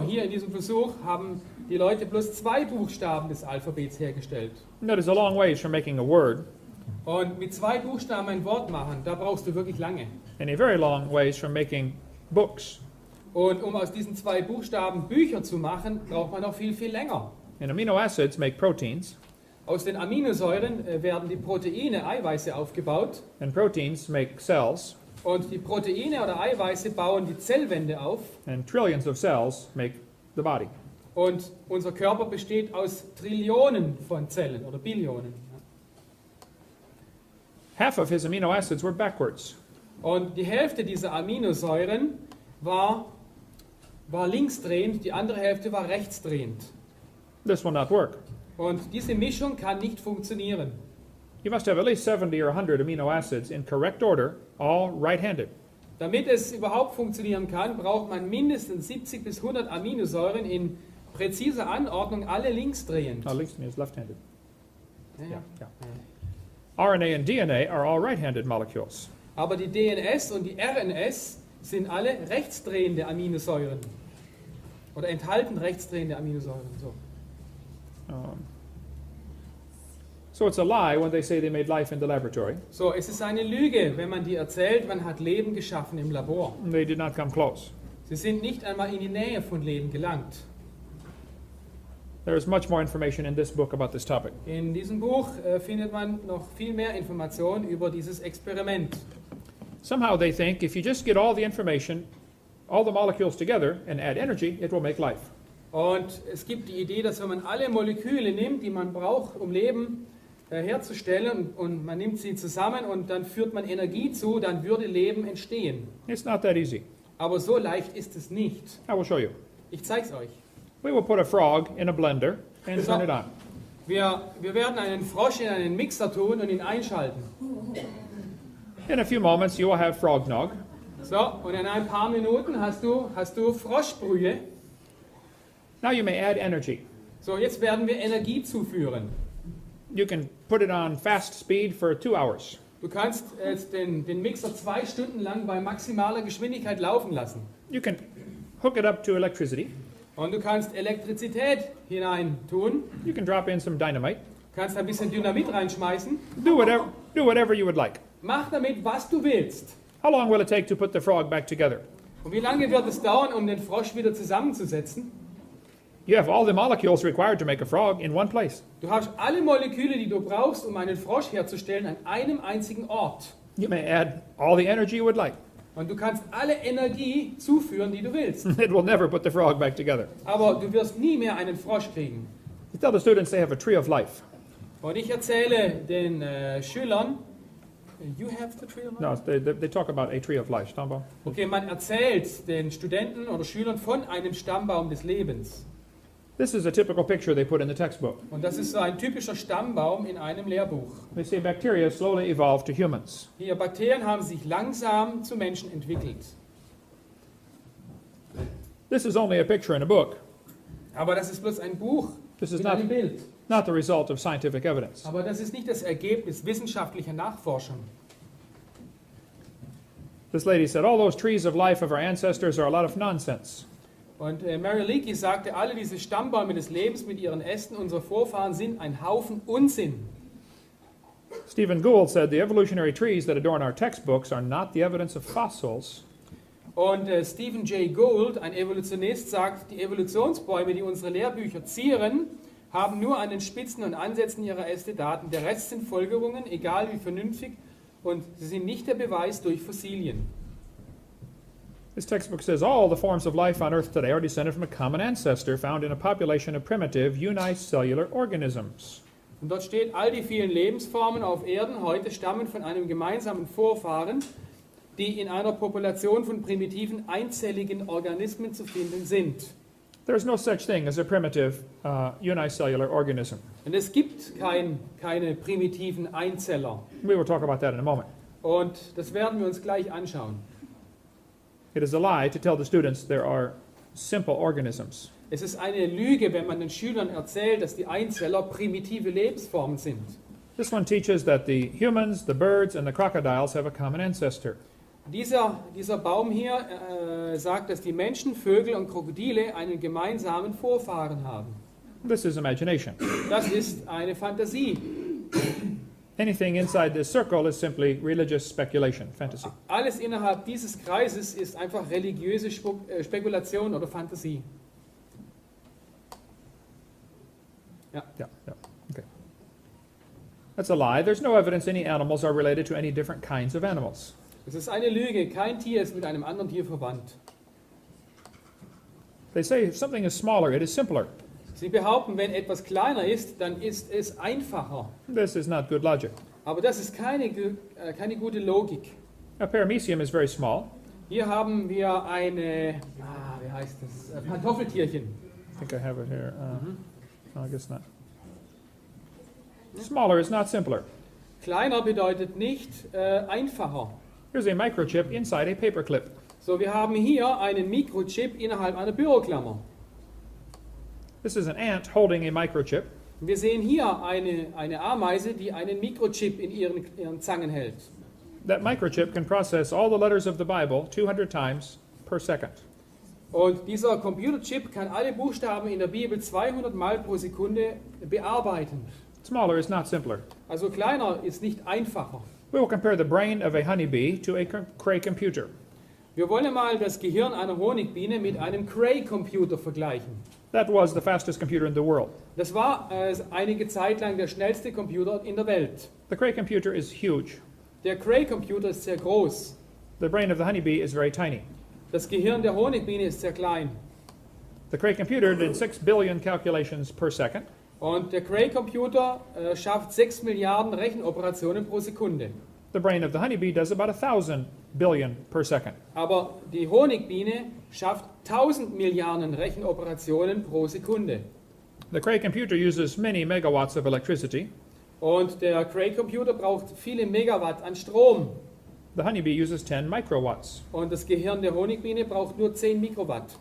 hier in diesem Versuch haben die Leute bloß 2 Buchstaben des Alphabets hergestellt. That is a long ways from making a word, Und mit 2 Buchstaben ein Wort machen, da brauchst du wirklich lange. and a very long ways from making books. Und um aus diesen 2 Buchstaben Bücher zu machen, braucht man noch viel, viel länger. And amino acids make proteins, Aus den Aminosäuren werden die Proteine, Eiweiße aufgebaut. and proteins make cells, Und die Proteine oder Eiweiße bauen die Zellwände auf. and trillions of cells make the body. Und unser Körper besteht aus Trillionen von Zellen oder Billionen. Half of his amino acids were backwards. Und die Hälfte dieser Aminosäuren war linksdrehend, die andere Hälfte war rechtsdrehend. This will not work. Und diese Mischung kann nicht funktionieren. You must have at least 70 or 100 amino acids in correct order, all right-handed. Damit es überhaupt funktionieren kann, braucht man mindestens 70 bis 100 Aminosäuren in präziser Anordnung, alle linksdrehend. Links to me is left-handed. Ja. Yeah. RNA and DNA are all right-handed molecules. Aber die DNS und die RNS sind alle rechtsdrehende Aminosäuren. Oder enthalten rechtsdrehende Aminosäuren. So. So it's a lie when they say they made life in the laboratory. So, es ist eine Lüge, wenn man dir erzählt, man hat Leben geschaffen im Labor. They did not come close. Sie sind nicht einmal in die Nähe von Leben gelangt. There is much more information in this book about this topic. In diesem Buch findet man noch viel mehr Informationen über dieses Experiment. Somehow they think if you just get all the information, all the molecules together and add energy, it will make life. Und es gibt die Idee, dass wenn man alle Moleküle nimmt, die man braucht, um Leben herzustellen, und man nimmt sie zusammen und dann führt man Energie zu, dann würde Leben entstehen. It's not that easy. Aber so leicht ist es nicht. I will show you. Ich zeige es euch. We will put a frog in a blender and turn it on. Wir werden einen Frosch in einen Mixer tun und ihn einschalten. In a few moments you will have frog nog. So, und in ein paar Minuten hast du Froschbrühe. Now you may add energy. So, jetzt werden wir Energie zuführen. You can put it on fast speed for 2 hours. Du kannst jetzt den Mixer 2 Stunden lang bei maximaler Geschwindigkeit laufen lassen. You can hook it up to electricity. Und du kannst Elektrizität hinein tun. You can drop in some dynamite. Du kannst ein bisschen Dynamit reinschmeißen. Do whatever you would like. Mach damit, was du willst. How long will it take to put the frog back together? Und wie lange wird es dauern, um den Frosch wieder zusammenzusetzen? You have all the molecules required to make a frog in one place. Du hast alle Moleküle, die du brauchst, um einen Frosch herzustellen, an einem einzigen Ort. You may add all the energy you would like. Und du kannst alle Energie zuführen, die du willst. It will never put the frog back together. Aber du wirst nie mehr einen Frosch kriegen. You tell the students they have a tree of life. Und ich erzähle den Schülern, you have the tree of life? No, they talk about a tree of life. Stammbaum. Okay, man erzählt den Studenten oder Schülern von einem Stammbaum des Lebens. This is a typical picture they put in the textbook. Und das ist so ein typischer Stammbaum in einem Lehrbuch. They say bacteria slowly evolved to humans. Hier, Bakterien haben sich langsam zu Menschen entwickelt. This is only a picture in a book. Aber das ist bloß ein Buch This is mit einem Bild. not the result of scientific evidence. Aber das ist nicht das Ergebnis wissenschaftlicher Nachforschung. This lady said, all those trees of life of our ancestors are a lot of nonsense. Und Mary Leakey sagte, alle diese Stammbäume des Lebens mit ihren Ästen unserer Vorfahren sind ein Haufen Unsinn. Stephen Gould said, the evolutionary trees that adorn our textbooks are not the evidence of fossils. Und Stephen Jay Gould, ein Evolutionist, sagt, die Evolutionsbäume, die unsere Lehrbücher zieren, haben nur an den Spitzen und Ansätzen ihrer Äste Daten. Der Rest sind Folgerungen, egal wie vernünftig, und sie sind nicht der Beweis durch Fossilien. This textbook says all the forms of life on Earth today are descended from a common ancestor found in a population of primitive unicellular organisms. Und dort steht, all die vielen Lebensformen auf Erden heute stammen von einem gemeinsamen Vorfahren, die in einer Population von primitiven einzelligen Organismen zu finden sind. There is no such thing as a primitive unicellular organism. Und es gibt keine primitiven Einzeller. We will talk about that in a moment. Und das werden wir uns gleich anschauen. It is a lie to tell the students there are simple organisms. Es ist eine Lüge, wenn man den Schülern erzählt, dass die Einzeller primitive Lebensformen sind. This one teaches that the humans, the birds, and the crocodiles have a common ancestor. Dieser Baum hier sagt, dass die Menschen, Vögel und Krokodile einen gemeinsamen Vorfahren haben. This is imagination. Das ist eine Fantasie. Anything inside this circle is simply religious speculation, fantasy. Alles innerhalb dieses Kreises ist einfach religiöse Spekulation oder Fantasie. Ja. Yeah. Okay. That's a lie. There's no evidence any animals are related to any different kinds of animals. Es ist eine Lüge. Kein Tier ist mit einem anderen Tier verwandt. They say if something is smaller, it is simpler. Sie behaupten, wenn etwas kleiner ist, dann ist es einfacher. This is not good logic. Aber das ist keine gute Logik. A paramecium is very small. Hier haben wir eine, wie heißt das, Pantoffeltierchen. I think I have it here. No, I guess not. Smaller is not simpler. Kleiner bedeutet nicht einfacher. Here's a microchip inside a paperclip. So, wir haben hier einen Mikrochip innerhalb einer Büroklammer. This is an ant holding a microchip. Wir sehen hier eine Ameise, die einen Mikrochip in ihren Zangen hält. That microchip can process all the letters of the Bible 200 times per second. Und dieser Computerchip kann alle Buchstaben in der Bibel 200 Mal pro Sekunde bearbeiten. Smaller is not simpler. Also kleiner ist nicht einfacher. We will compare the brain of a honeybee to a Cray computer. Wir wollen mal das Gehirn einer Honigbiene mit einem Cray-Computer vergleichen. That was the fastest computer in the world. Das war einige Zeit lang der schnellste Computer in der Welt. The Cray computer is huge. Der Cray-Computer ist sehr groß. The brain of the honeybee is very tiny. Das Gehirn der Honigbiene ist sehr klein. The Cray computer did 6 billion calculations per second. Und der Cray-Computer schafft 6 Milliarden Rechenoperationen pro Sekunde. The brain of the honeybee does about 1,000 billion per second. Aber die Honigbiene schafft 1000 Milliarden Rechenoperationen pro Sekunde. The Cray computer uses many megawatts of electricity. Und der Cray-Computer braucht viele Megawatt an Strom. The honeybee uses 10 microwatts. Und das Gehirn der Honigbiene braucht nur 10 Mikrowatt.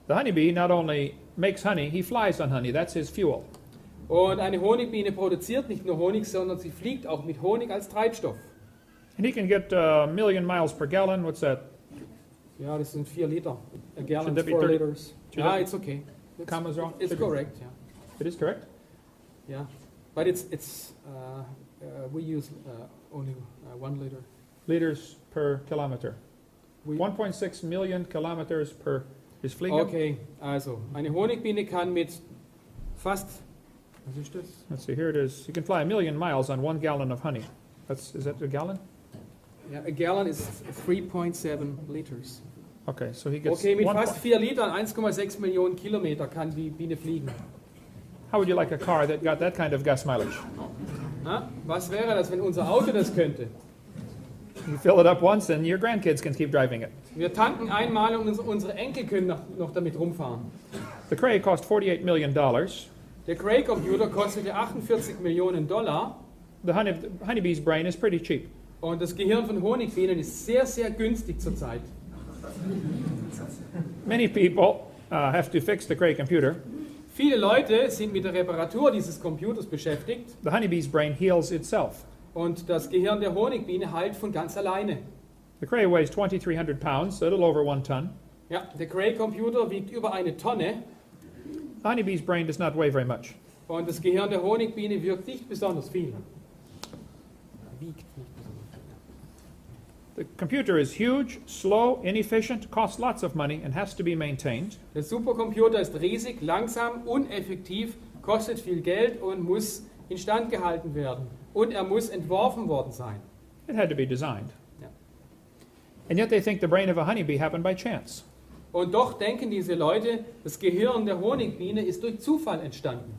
The honeybee not only makes honey, he flies on honey. That's his fuel. Und eine Honigbiene produziert nicht nur Honig, sondern sie fliegt auch mit Honig als Treibstoff. And he can get a million miles per gallon. What's that? Ja, das sind 4 Liter. A gallon Should that is be 4 30? liters. Should Ja, that- it's okay. Commas wrong? It's Should be- correct, yeah. It is correct. Yeah. But we use only 1 liter. Liters per kilometer. We- 1.6 million kilometers per is fliegen. Okay, also eine Honigbiene kann mit fast, was ist das? Let's see, here it is. You can fly 1 million miles on 1 gallon of honey. Is that a gallon? Ja, a gallon is 3.7 liters. Okay, so he gets Okay, mit one fast 4 Litern, 1,6 Millionen Kilometer kann die Biene fliegen. How would you like a car that got that kind of gas mileage? Na, was wäre das, wenn unser Auto das könnte? You fill it up once and your grandkids can keep driving it. Wir tanken einmal und unsere Enkel können noch damit rumfahren. The Cray cost $48 million. Der Cray-Computer kostete 48 Millionen $. The honeybee's brain is pretty cheap. Und das Gehirn von Honigbienen ist sehr, sehr günstig zurzeit. Many people have to fix the Cray computer. Viele Leute sind mit der Reparatur dieses Computers beschäftigt The honeybee's brain heals itself. und das Gehirn der Honigbiene heilt von ganz alleine. The Cray weighs 2,300 pounds, so a little over 1 ton. Ja, der Cray-Computer wiegt über 1 Tonne The honeybee's brain does not weigh very much. und das Gehirn der Honigbiene wiegt nicht besonders viel. The computer is huge, slow, inefficient, costs lots of money, and has to be maintained. Der Supercomputer ist riesig, langsam, uneffektiv, kostet viel Geld und muss instand gehalten werden. Und er muss entworfen worden sein. It had to be designed. Ja. And yet they think the brain of a honeybee happened by chance. Und doch denken diese Leute, das Gehirn der Honigbiene ist durch Zufall entstanden.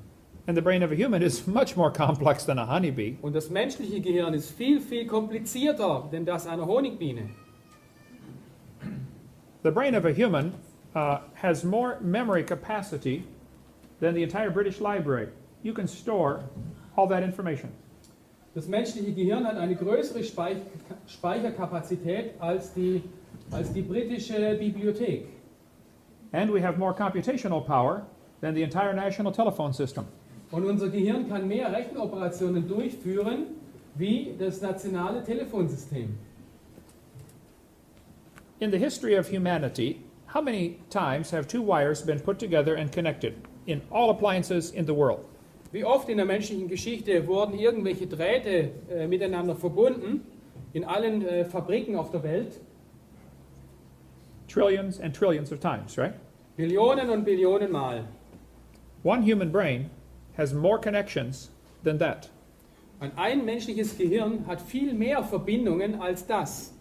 And the brain of a human is much more complex than a honeybee. Und das menschliche Gehirn ist viel, viel komplizierter denn das einer Honigbiene. The brain of a human has more memory capacity than the entire British Library. You can store all that information. Das menschliche Gehirn hat eine größere Speicherkapazität als die britische Bibliothek. And we have more computational power than the entire national telephone system. Und unser Gehirn kann mehr Rechenoperationen durchführen wie das nationale Telefonsystem. In the history of humanity, how many times have 2 wires been put together and connected in all appliances in the world? Wie oft in der menschlichen Geschichte wurden irgendwelche Drähte miteinander verbunden in allen Fabriken auf der Welt? Trillions and trillions of times, right? Billionen und Billionen Mal. One human brain has more connections than that. Und ein menschliches Gehirn hat viel mehr Verbindungen als das.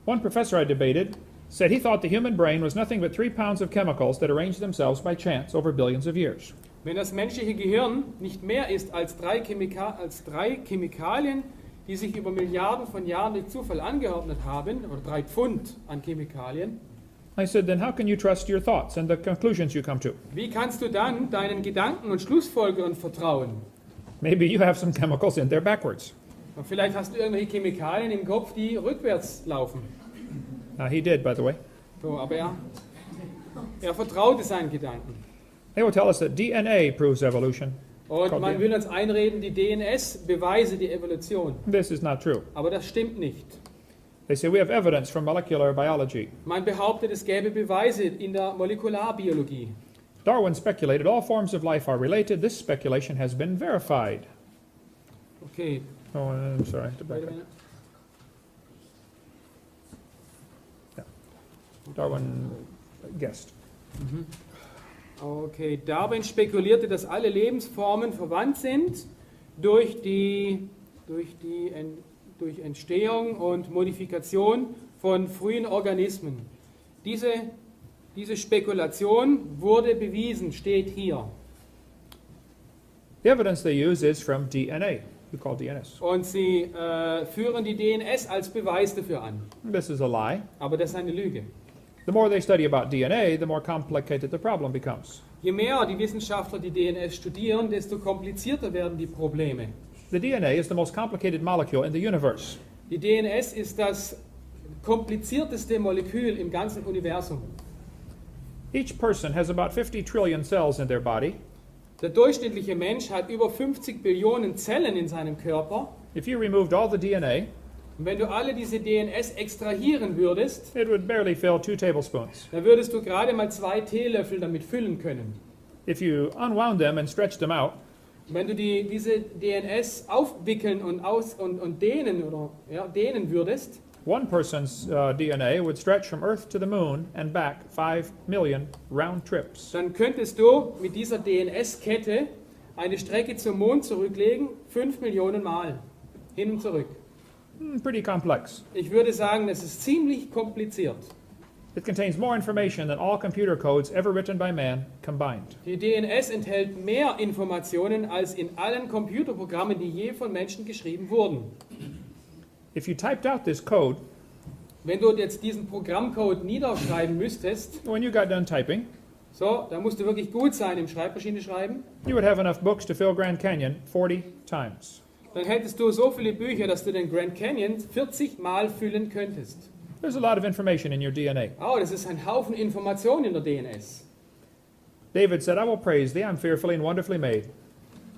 One professor I debated said he thought the human brain was nothing but 3 pounds of chemicals that arranged themselves by chance over billions of years. Wenn das menschliche Gehirn nicht mehr ist als drei Chemikalien, die sich über Milliarden von Jahren durch Zufall angeordnet haben, oder 3 Pfund an Chemikalien, I said, then how can you trust your thoughts and the conclusions you come to? wie kannst du dann deinen Gedanken und Schlussfolgerungen vertrauen? Maybe you have some chemicals in there backwards. Und vielleicht hast du irgendwelche Chemikalien im Kopf, die rückwärts laufen. He did, by the way. So, aber er vertraute seinen Gedanken. They will tell us that DNA proves evolution. Und man will uns einreden, die DNS beweise die Evolution. This is not true. Aber das stimmt nicht. They say we have evidence from molecular biology. Man behauptet, es gäbe Beweise in der Molekularbiologie. Darwin speculated all forms of life are related. This speculation has been verified. Okay. Oh, I'm sorry. I have to back up. Yeah. Darwin guessed. Okay, Darwin spekulierte, dass alle Lebensformen verwandt sind durch Entstehung und Modifikation von frühen Organismen. Diese Spekulation wurde bewiesen, steht hier. The evidence they use is from DNA. We call DNS. Und sie führen die DNS als Beweis dafür an. This is a lie. Aber das ist eine Lüge. The more they study about DNA, the more complicated the problem becomes. Je mehr die Wissenschaftler die DNS studieren, desto komplizierter werden die Probleme. The DNA is the most complicated molecule in the universe. Die DNS ist das komplizierteste Molekül im ganzen Universum. Each person has about 50 trillion cells in their body. Der durchschnittliche Mensch hat über 50 Billionen Zellen in seinem Körper. If you removed all the DNA, Und wenn du alle diese DNS extrahieren würdest, it would barely fill 2 tablespoons. dann würdest du gerade mal 2 Teelöffel damit füllen können. If you unwound them and stretched them out, Und wenn du diese DNS aufwickeln und dehnen würdest, one person's DNA would stretch from Earth to the moon and back 5 million round trips. dann könntest du mit dieser DNS-Kette eine Strecke zum Mond zurücklegen, 5 Millionen Mal hin und zurück. Pretty complex. Ich würde sagen, das ist ziemlich kompliziert. It contains more information than all computer codes ever written by man combined. Die DNS enthält mehr Informationen als in allen Computerprogrammen, die je von Menschen geschrieben wurden. If you typed out this code, Wenn du jetzt diesen Programmcode niederschreiben müsstest, when you got done typing, so, da musst du wirklich gut sein im Schreibmaschine schreiben, you would have enough books to fill Grand Canyon 40 times. dann hättest du so viele Bücher, dass du den Grand Canyon 40 Mal füllen könntest. There's a lot of information in your DNA. Oh, das ist ein Haufen Informationen in der DNS. David said, I will praise thee, I'm fearfully and wonderfully made.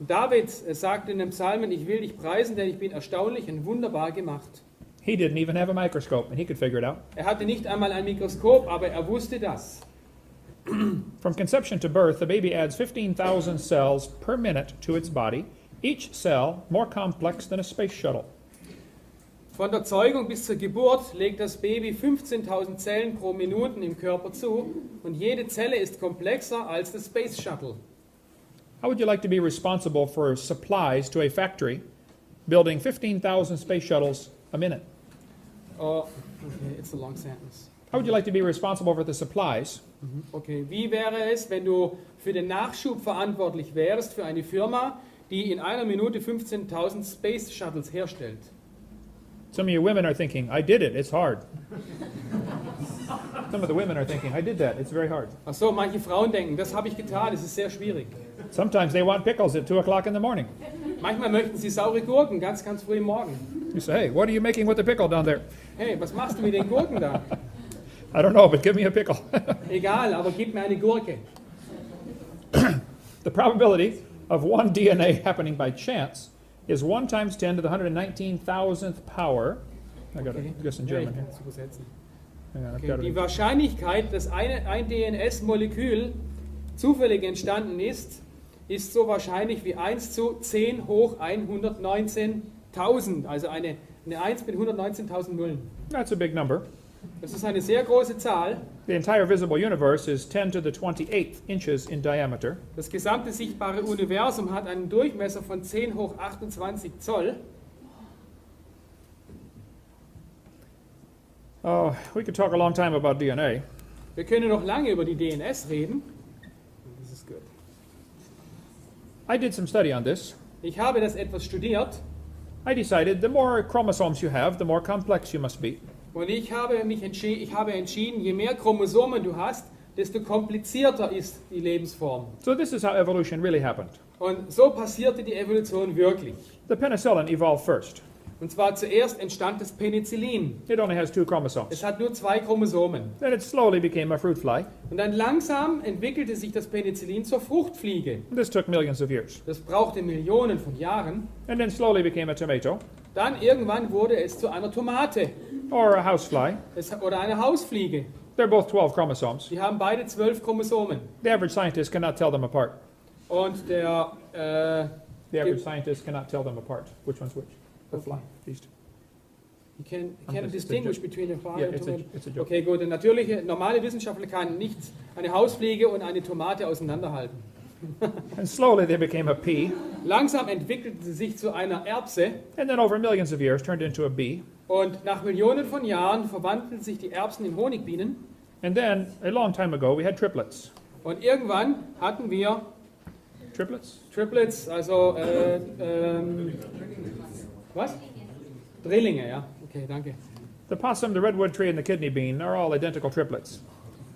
David sagt in den Psalmen, ich will dich preisen, denn ich bin erstaunlich und wunderbar gemacht. He didn't even have a microscope, and he could figure it out. Er hatte nicht einmal ein Mikroskop, aber er wusste das. From conception to birth, the baby adds 15,000 cells per minute to its body, each cell more complex than a space shuttle. Von der Zeugung bis zur Geburt legt das Baby 15.000 Zellen pro Minute im Körper zu und jede Zelle ist komplexer als das Space Shuttle. How would you like to be responsible for supplies to a factory building 15,000 space shuttles a minute? Oh, okay, it's a long sentence. How would you like to be responsible for the supplies Okay, wie wäre es, wenn du für den Nachschub verantwortlich wärst für eine Firma, die in einer Minute 15.000 Space Shuttles herstellt? Some of you women are thinking, I did it, it's hard. Some of the women are thinking, I did that, it's very hard. Ach so, manche Frauen denken, das habe ich getan, es ist sehr schwierig. Sometimes they want pickles at 2 o'clock in the morning. Manchmal möchten sie saure Gurken, ganz früh am Morgen. You say, hey, what are you making with the pickle down there? Hey, was machst du mit den Gurken da? I don't know, but give me a pickle. Egal, aber gib mir eine Gurke. The probability of one DNA happening by chance is 1 times 10 to the 119,000th power. I got Okay. this in Ja, ich German kann here. es übersetzen. Hang on, I've Okay. got it Die in- Wahrscheinlichkeit, dass ein DNS-Molekül zufällig entstanden ist so wahrscheinlich wie 1 zu 10 hoch 119.000, also eine 1 mit 119.000 Nullen. That's a big number. Das ist eine sehr große Zahl. The entire visible universe is 10 to the 28th inches in diameter. Das gesamte sichtbare Universum hat einen Durchmesser von 10 hoch 28 Zoll. Oh, we could talk a long time about DNA. Wir können noch lange über die DNS reden. Das ist gut. I did some study on this. Ich habe das etwas studiert I decided the more chromosomes you have, the more complex you must be. und ich habe entschieden, je mehr Chromosomen du hast, desto komplizierter ist die Lebensform. So this is how evolution really happened. Und so passierte die Evolution wirklich. The penicillin evolved first. Und zwar zuerst entstand das Penicillin. It only has 2 chromosomes. Es hat nur 2 Chromosomen. Then it slowly became a fruit fly. Und dann langsam entwickelte sich das Penicillin zur Fruchtfliege. This took millions of years. Das brauchte Millionen von Jahren. And then slowly became a tomato Dann irgendwann wurde es zu einer Tomate or a housefly. oder einer Hausfliege. They're both 12 chromosomes. Die haben beide 12 Chromosomen. The average scientist cannot tell them apart. Und der The average scientist cannot tell them apart. Which one's which? The Okay. fly. These two. you can It's a distinguish joke. between the father Yeah, and it's tomato. a joke. Okay, gut. Der natürliche, normale Wissenschaftler kann nicht eine Hausfliege und eine Tomate auseinanderhalten. And slowly they became a pea, Langsam entwickelte sie sich zu einer Erbse and then over millions of years turned into a bee. und nach Millionen von Jahren verwandelten sich die Erbsen in Honigbienen. And then, a long time ago, we had triplets. Und irgendwann hatten wir Triplets? Triplets, also was? Drillinge, ja. Okay, danke. The possum, the redwood tree, and the kidney bean are all identical triplets.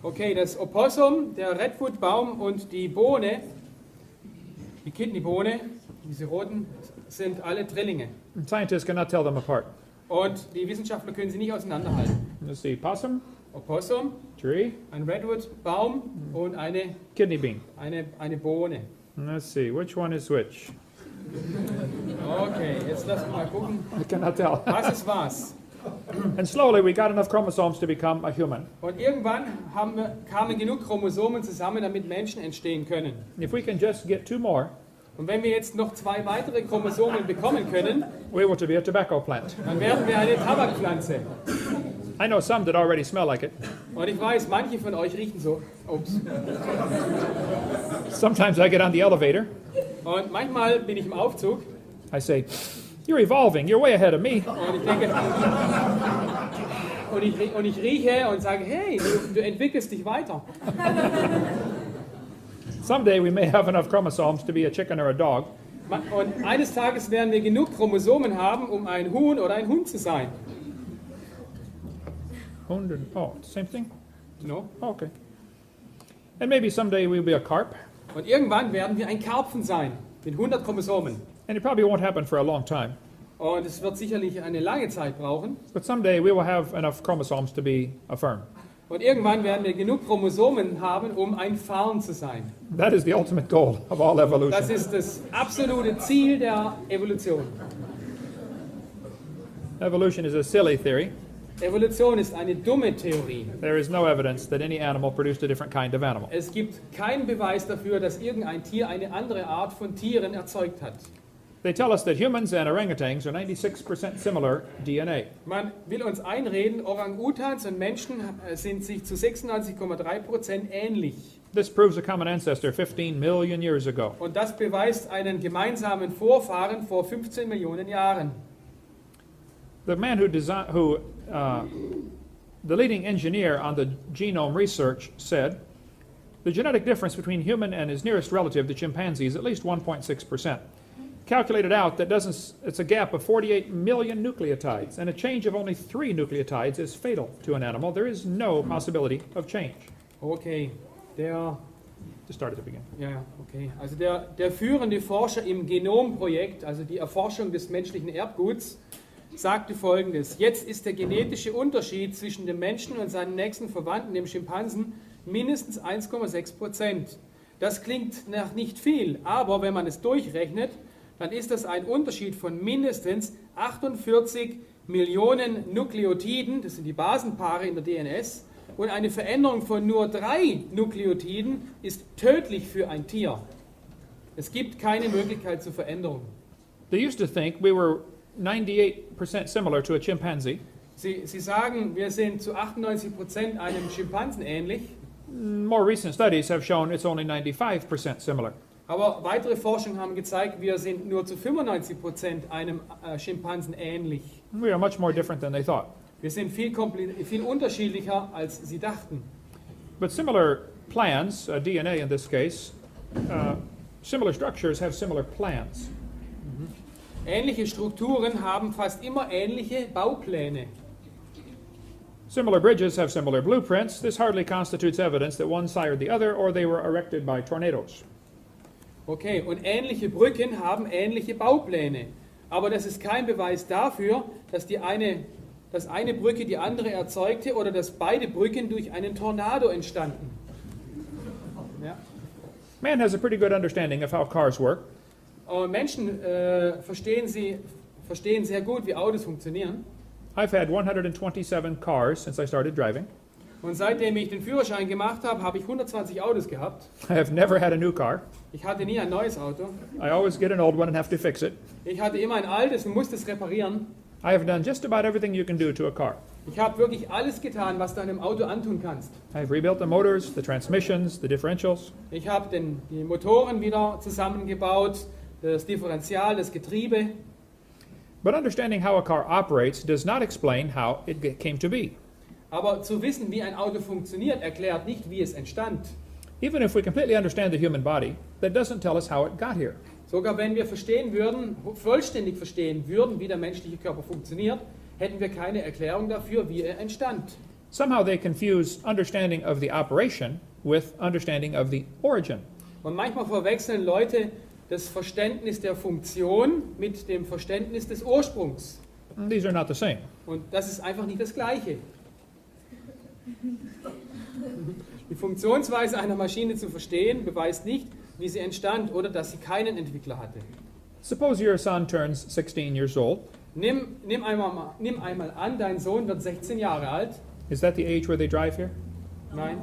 Okay, das Opossum, der Redwood-Baum und die Bohne, die Kidneybohne, diese roten, sind alle Drillinge. And scientists cannot tell them apart. Und die Wissenschaftler können sie nicht auseinanderhalten. Let's see, possum, Opossum, tree, ein Redwood-Baum und eine kidney bean. Bohne. And let's see, which one is which? Okay, jetzt lass uns mal gucken. I cannot tell. Was ist was? And slowly we got enough chromosomes to become a human. Und irgendwann kamen genug Chromosomen zusammen, damit Menschen entstehen können. If we can just get 2 more, Und wenn wir jetzt noch 2 weitere Chromosomen bekommen können, we will to be a tobacco plant. dann werden wir eine Tabakpflanze. I know some that already smell like it. Und ich weiß, manche von euch riechen so. Ups. Sometimes I get on the elevator. Und manchmal bin ich im Aufzug I say, you're evolving, you're way ahead of me. und ich denke, und ich rieche und sage, hey, du entwickelst dich weiter. Someday we may have enough chromosomes to be a chicken or a dog. Und eines Tages werden wir genug Chromosomen haben, um ein Huhn oder ein Hund zu sein. Oh, same thing? No? Oh, okay. And maybe someday we'll be a carp. Und irgendwann werden wir ein Karpfen sein, mit 100 Chromosomen. And it probably won't happen for a long time. Und es wird sicherlich eine lange Zeit brauchen. But someday we will have enough chromosomes to be a fern. Und irgendwann werden wir genug Chromosomen haben, um ein Farn zu sein. That is the ultimate goal of all Das evolution. ist das absolute Ziel der Evolution. Evolution is a silly theory. Evolution ist eine dumme Theorie. There is no evidence that any animal produced a different kind of animal. Es gibt keinen Beweis dafür, dass irgendein Tier eine andere Art von Tieren erzeugt hat. They tell us that humans and orangutans are 96% similar DNA. Man will uns einreden, Orang-Utans und Menschen sind sich zu 96,3% ähnlich. This proves a common ancestor 15 million years ago. Und das beweist einen gemeinsamen Vorfahren vor 15 Millionen Jahren. The man the leading engineer on the genome research said, the genetic difference between human and his nearest relative, the chimpanzee, is at least 1.6%. Calculated out, it's a gap of 48 million nucleotides, and a change of only 3 nucleotides is fatal to an animal. There is no possibility of change. Okay, Just start at the beginning. ja, okay. Also der führende Forscher im Genomprojekt, also die Erforschung des menschlichen Erbguts, sagte Folgendes: Jetzt ist der genetische Unterschied zwischen dem Menschen und seinen nächsten Verwandten, dem Schimpansen, mindestens 1,6%. Das klingt nach nicht viel, aber wenn man es durchrechnet, dann ist das ein Unterschied von mindestens 48 Millionen Nukleotiden, das sind die Basenpaare in der DNS, und eine Veränderung von nur 3 Nukleotiden ist tödlich für ein Tier. Es gibt keine Möglichkeit zur Veränderung. They used to think we were 98% similar to a chimpanzee. Sie sagen, wir sind zu 98% einem Schimpansen ähnlich, More recent studies have shown it's only 95% similar. aber weitere Forschungen haben gezeigt, wir sind nur zu 95% einem Schimpansen ähnlich. We are much more different than they thought. Wir sind viel unterschiedlicher, als sie dachten. But similar plans, DNA in this case, similar structures have similar plans. Ähnliche Strukturen haben fast immer ähnliche Baupläne. Similar bridges have similar blueprints. This hardly constitutes evidence that one sired the other or they were erected by tornadoes. Okay, und ähnliche Brücken haben ähnliche Baupläne. Aber das ist kein Beweis dafür, dass eine Brücke die andere erzeugte oder dass beide Brücken durch einen Tornado entstanden. Ja. Man has a pretty good understanding of how cars work. Aber Menschen verstehen sehr gut, wie Autos funktionieren. I've had 127 cars since I started driving. Und seitdem ich den Führerschein gemacht habe, habe ich 120 Autos gehabt. I have never had a new car. Ich hatte nie ein neues Auto. I always get an old one and have to fix it. Ich hatte immer ein altes und musste es reparieren. I have done just about everything you can do to a car. Ich habe wirklich alles getan, was du einem Auto antun kannst. I've rebuilt the motors, the transmissions, the differentials. Ich habe die Motoren wieder zusammengebaut, das Differential, das Getriebe. But understanding how a car operates does not explain how it came to be. Aber zu wissen, wie ein Auto funktioniert, erklärt nicht, wie es entstand. Even if we completely understand the human body, that doesn't tell us how it got here. Sogar wenn wir vollständig verstehen würden, wie der menschliche Körper funktioniert, hätten wir keine Erklärung dafür, wie er entstand. Somehow they confuse understanding of the operation with understanding of the origin. Und manchmal verwechseln Leute das Verständnis der Funktion mit dem Verständnis des Ursprungs. These are not the same. Und das ist einfach nicht das Gleiche. Die Funktionsweise einer Maschine zu verstehen, beweist nicht, wie sie entstand oder dass sie keinen Entwickler hatte. Suppose your son turns 16 years old. Nimm einmal an, dein Sohn wird 16 Jahre alt. Is that the age where they drive here? Nein,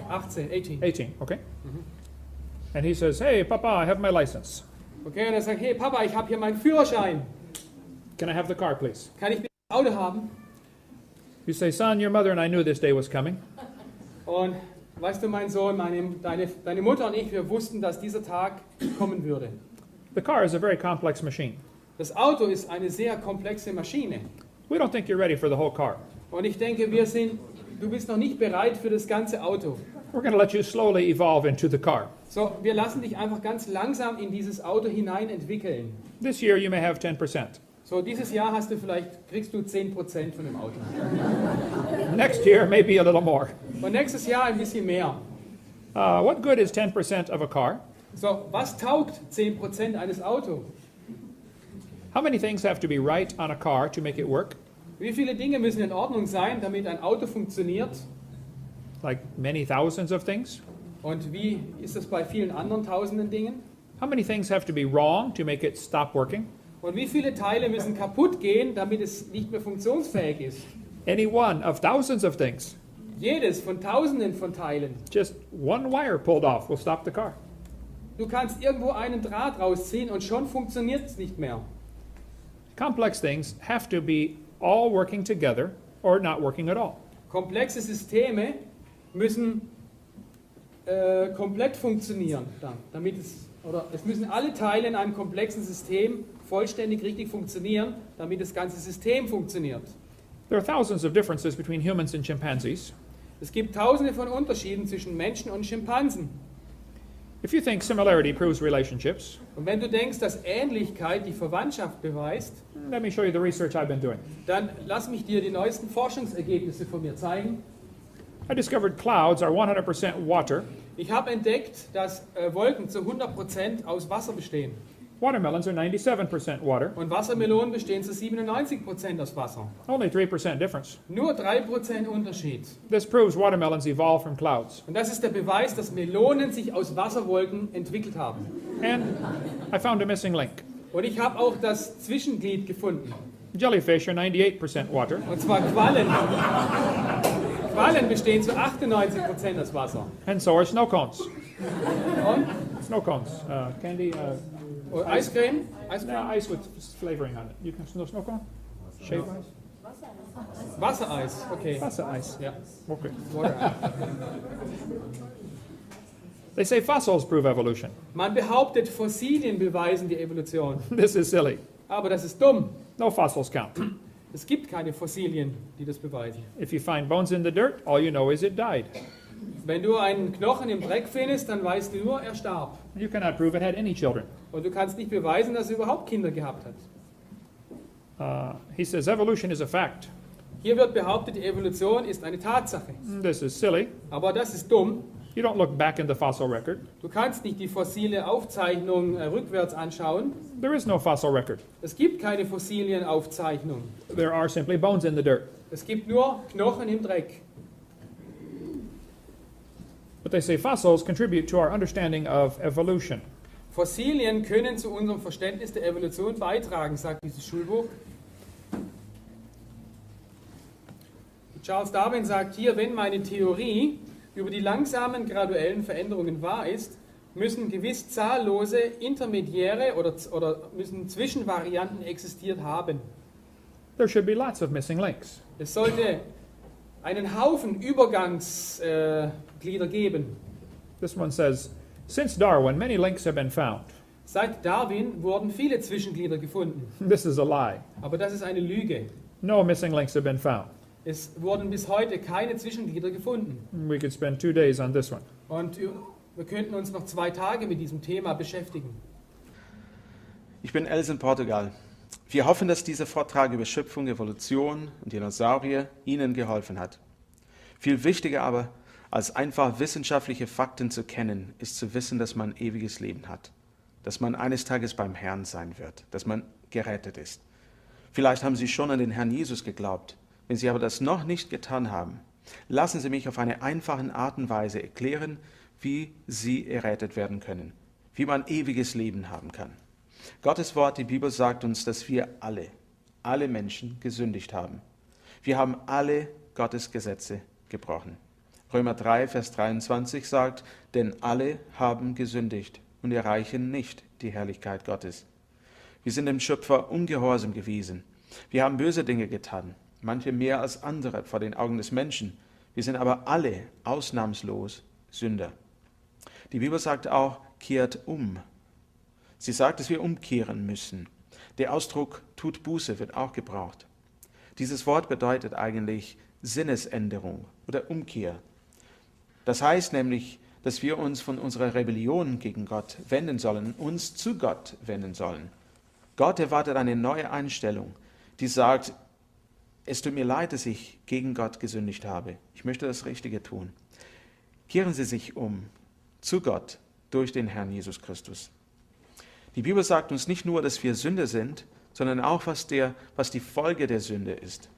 18. 18, okay. And he says, hey, Papa, I have my license. Okay, und er sagt, hey Papa, ich habe hier meinen Führerschein. Can I have the car, please? Kann ich bitte das Auto haben? You say, son, your mother and I knew this day was coming. Und weißt du, mein Sohn, deine Mutter und ich, wir wussten, dass dieser Tag kommen würde. The car is a very complex machine. Das Auto ist eine sehr komplexe Maschine. We don't think you're ready for the whole car. Und ich denke, du bist noch nicht bereit für das ganze Auto. We're going to let you slowly evolve into the car. So, wir lassen dich einfach ganz langsam in dieses Auto hinein entwickeln. This year you may have 10%. So, dieses Jahr kriegst du 10% von dem Auto. Next year, maybe a little more. Und nächstes Jahr ein bisschen mehr. What good is 10% of a car? So, was taugt 10% eines Autos? How many things have to be right on a car to make it work? Wie viele Dinge müssen in Ordnung sein, damit ein Auto funktioniert? Like many thousands of things? Und wie ist das bei vielen anderen tausenden Dingen? How many things have to be wrong to make it stop working? Und wie viele Teile müssen kaputt gehen, damit es nicht mehr funktionsfähig ist? Any one of thousands of things. Jedes von Tausenden von Teilen. Just one wire pulled off will stop the car. Du kannst irgendwo einen Draht rausziehen und schon funktioniert es nicht mehr. Complex things have to be all working together or not working at all. Komplexe Systeme müssen komplett funktionieren, es müssen alle Teile in einem komplexen System vollständig richtig funktionieren, damit das ganze System funktioniert. There are thousands of differences between humans and chimpanzees. Es gibt tausende von Unterschieden zwischen Menschen und Schimpansen. If you think similarity proves relationships, Und wenn du denkst, dass Ähnlichkeit die Verwandtschaft beweist, let me show you the research I've been doing. dann lass mich dir die neuesten Forschungsergebnisse von mir zeigen. I discovered clouds are 100% water. Ich habe entdeckt, dass Wolken zu 100% aus Wasser bestehen. Watermelons are 97% water. Und Wassermelonen bestehen zu 97% aus Wasser. Only 3% difference. Nur 3% Unterschied. This proves watermelons evolved from clouds. Und das ist der Beweis, dass Melonen sich aus Wasserwolken entwickelt haben. And I found a missing link. Und ich habe auch das Zwischenglied gefunden. Jellyfish are 98% water. Und zwar Quallen. Quallen bestehen zu 98% aus Wasser. And so are snow cones. Und Snow cones. Candy. Eiscreme? No, ice with flavoring on it. You can snow cone? Shave ice? Wassereis, okay. Wasser ice. Ja. Okay. Water. They say fossils prove evolution. Man behauptet, Fossilien beweisen die Evolution. This is silly. Aber das ist dumm. No fossils count. Es gibt keine Fossilien, die das beweisen. If you find bones in the dirt, all you know is it died. Wenn du einen Knochen im Dreck findest, dann weißt du nur, er starb. You cannot prove it had any children. Und du kannst nicht beweisen, dass er überhaupt Kinder gehabt hat. He says evolution is a fact. Hier wird behauptet, die Evolution ist eine Tatsache. This is silly. Aber das ist dumm. You don't look back in the fossil record. Du kannst nicht die fossile Aufzeichnung rückwärts anschauen. There is no fossil record. Es gibt keine Fossilienaufzeichnung. There are simply bones in the dirt. Es gibt nur Knochen im Dreck. But they say fossils contribute to our understanding of evolution. Fossilien können zu unserem Verständnis der Evolution beitragen, sagt dieses Schulbuch. Die Charles Darwin sagt hier, wenn meine Theorie über die langsamen graduellen Veränderungen wahr ist, müssen gewiss zahllose intermediäre oder müssen Zwischenvarianten existiert haben. There should be lots of missing links. Es sollte einen Haufen Übergangsglieder geben. This one says, since Darwin, many links have been found. Seit Darwin wurden viele Zwischenglieder gefunden. This is a lie. Aber das ist eine Lüge. No missing links have been found. Es wurden bis heute keine Zwischenglieder gefunden. We could spend 2 days on this one. Und wir könnten uns noch 2 Tage mit diesem Thema beschäftigen. Ich bin Els in Portugal. Wir hoffen, dass dieser Vortrag über Schöpfung, Evolution und Dinosaurier Ihnen geholfen hat. Viel wichtiger aber, als einfach wissenschaftliche Fakten zu kennen, ist zu wissen, dass man ewiges Leben hat. Dass man eines Tages beim Herrn sein wird, dass man gerettet ist. Vielleicht haben Sie schon an den Herrn Jesus geglaubt. Wenn Sie aber das noch nicht getan haben, lassen Sie mich auf eine einfache Art und Weise erklären, wie Sie errettet werden können, wie man ewiges Leben haben kann. Gottes Wort, die Bibel sagt uns, dass wir alle Menschen gesündigt haben. Wir haben alle Gottes Gesetze gebrochen. Römer 3, Vers 23 sagt, denn alle haben gesündigt und erreichen nicht die Herrlichkeit Gottes. Wir sind dem Schöpfer ungehorsam gewesen. Wir haben böse Dinge getan, manche mehr als andere vor den Augen des Menschen. Wir sind aber alle ausnahmslos Sünder. Die Bibel sagt auch, kehrt um. Sie sagt, dass wir umkehren müssen. Der Ausdruck tut Buße wird auch gebraucht. Dieses Wort bedeutet eigentlich Sinnesänderung oder Umkehr. Das heißt nämlich, dass wir uns von unserer Rebellion gegen Gott wenden sollen, uns zu Gott wenden sollen. Gott erwartet eine neue Einstellung, die sagt, es tut mir leid, dass ich gegen Gott gesündigt habe. Ich möchte das Richtige tun. Kehren Sie sich um zu Gott durch den Herrn Jesus Christus. Die Bibel sagt uns nicht nur, dass wir Sünder sind, sondern auch, was die Folge der Sünde ist.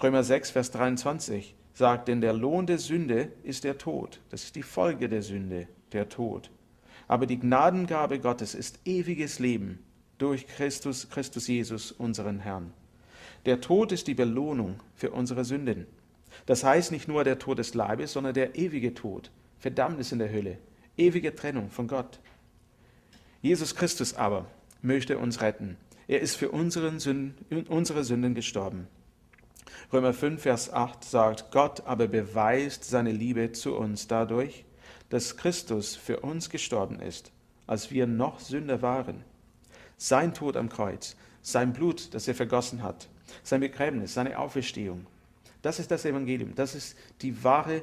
Römer 6, Vers 23 sagt, denn der Lohn der Sünde ist der Tod. Das ist die Folge der Sünde, der Tod. Aber die Gnadengabe Gottes ist ewiges Leben durch Christus Jesus, unseren Herrn. Der Tod ist die Belohnung für unsere Sünden. Das heißt nicht nur der Tod des Leibes, sondern der ewige Tod, Verdammnis in der Hölle, ewige Trennung von Gott. Jesus Christus aber möchte uns retten. Er ist für unsere Sünden gestorben. Römer 5, Vers 8 sagt, Gott aber beweist seine Liebe zu uns dadurch, dass Christus für uns gestorben ist, als wir noch Sünder waren. Sein Tod am Kreuz, sein Blut, das er vergossen hat, sein Begräbnis, seine Auferstehung. Das ist das Evangelium, das ist die wahre,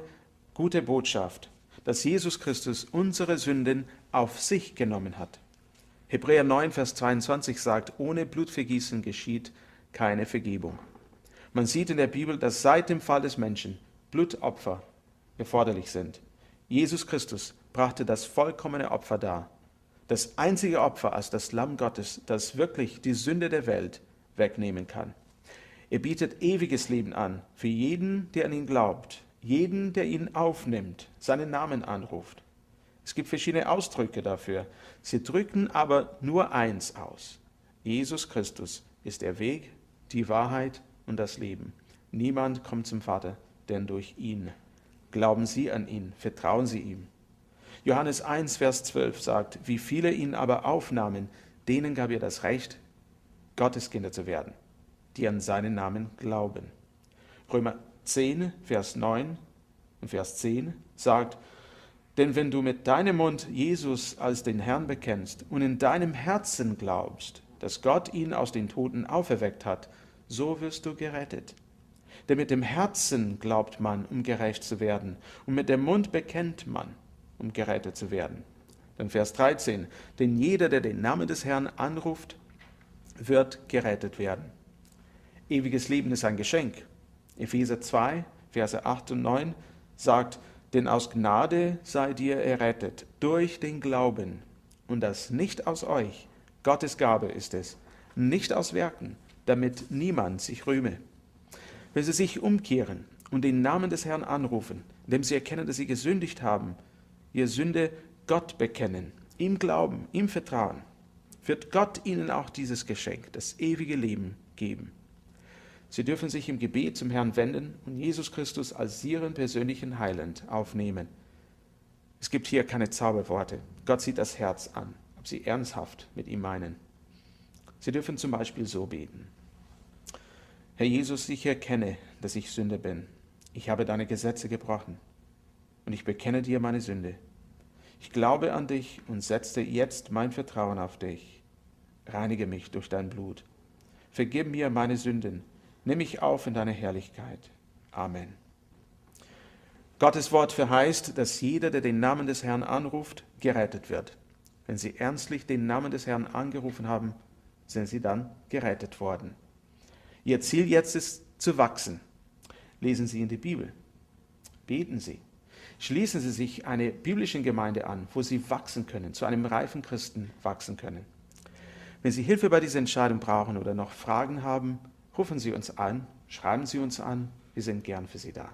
gute Botschaft, dass Jesus Christus unsere Sünden auf sich genommen hat. Hebräer 9, Vers 22 sagt, ohne Blutvergießen geschieht keine Vergebung. Man sieht in der Bibel, dass seit dem Fall des Menschen Blutopfer erforderlich sind. Jesus Christus brachte das vollkommene Opfer dar. Das einzige Opfer als das Lamm Gottes, das wirklich die Sünde der Welt wegnehmen kann. Er bietet ewiges Leben an für jeden, der an ihn glaubt, jeden, der ihn aufnimmt, seinen Namen anruft. Es gibt verschiedene Ausdrücke dafür. Sie drücken aber nur eins aus. Jesus Christus ist der Weg, die Wahrheit und das Leben. Niemand kommt zum Vater, denn durch ihn. Glauben Sie an ihn, vertrauen Sie ihm. Johannes 1, Vers 12 sagt, wie viele ihn aber aufnahmen, denen gab er das Recht, Gottes Kinder zu werden, die an seinen Namen glauben. Römer 10, Vers 9 und Vers 10 sagt, denn wenn du mit deinem Mund Jesus als den Herrn bekennst und in deinem Herzen glaubst, dass Gott ihn aus den Toten auferweckt hat, so wirst du gerettet. Denn mit dem Herzen glaubt man, um gerecht zu werden, und mit dem Mund bekennt man, um gerettet zu werden. Dann Vers 13, denn jeder, der den Namen des Herrn anruft, wird gerettet werden. Ewiges Leben ist ein Geschenk. Epheser 2, Verse 8 und 9 sagt, denn aus Gnade seid ihr errettet, durch den Glauben, und das nicht aus euch, Gottes Gabe ist es, nicht aus Werken, damit niemand sich rühme. Wenn sie sich umkehren und den Namen des Herrn anrufen, indem sie erkennen, dass sie gesündigt haben, ihr Sünde Gott bekennen, ihm glauben, ihm vertrauen, wird Gott ihnen auch dieses Geschenk, das ewige Leben, geben. Sie dürfen sich im Gebet zum Herrn wenden und Jesus Christus als ihren persönlichen Heiland aufnehmen. Es gibt hier keine Zauberworte. Gott sieht das Herz an, ob sie ernsthaft mit ihm meinen. Sie dürfen zum Beispiel so beten. Herr Jesus, ich erkenne, dass ich Sünder bin. Ich habe deine Gesetze gebrochen und ich bekenne dir meine Sünde. Ich glaube an dich und setze jetzt mein Vertrauen auf dich. Reinige mich durch dein Blut. Vergib mir meine Sünden. Nimm mich auf in deine Herrlichkeit. Amen. Gottes Wort verheißt, dass jeder, der den Namen des Herrn anruft, gerettet wird. Wenn sie ernstlich den Namen des Herrn angerufen haben, sind sie dann gerettet worden. Ihr Ziel jetzt ist zu wachsen. Lesen Sie in die Bibel. Beten Sie. Schließen Sie sich einer biblischen Gemeinde an, wo Sie wachsen können, zu einem reifen Christen wachsen können. Wenn Sie Hilfe bei dieser Entscheidung brauchen oder noch Fragen haben, rufen Sie uns an, schreiben Sie uns an, wir sind gern für Sie da.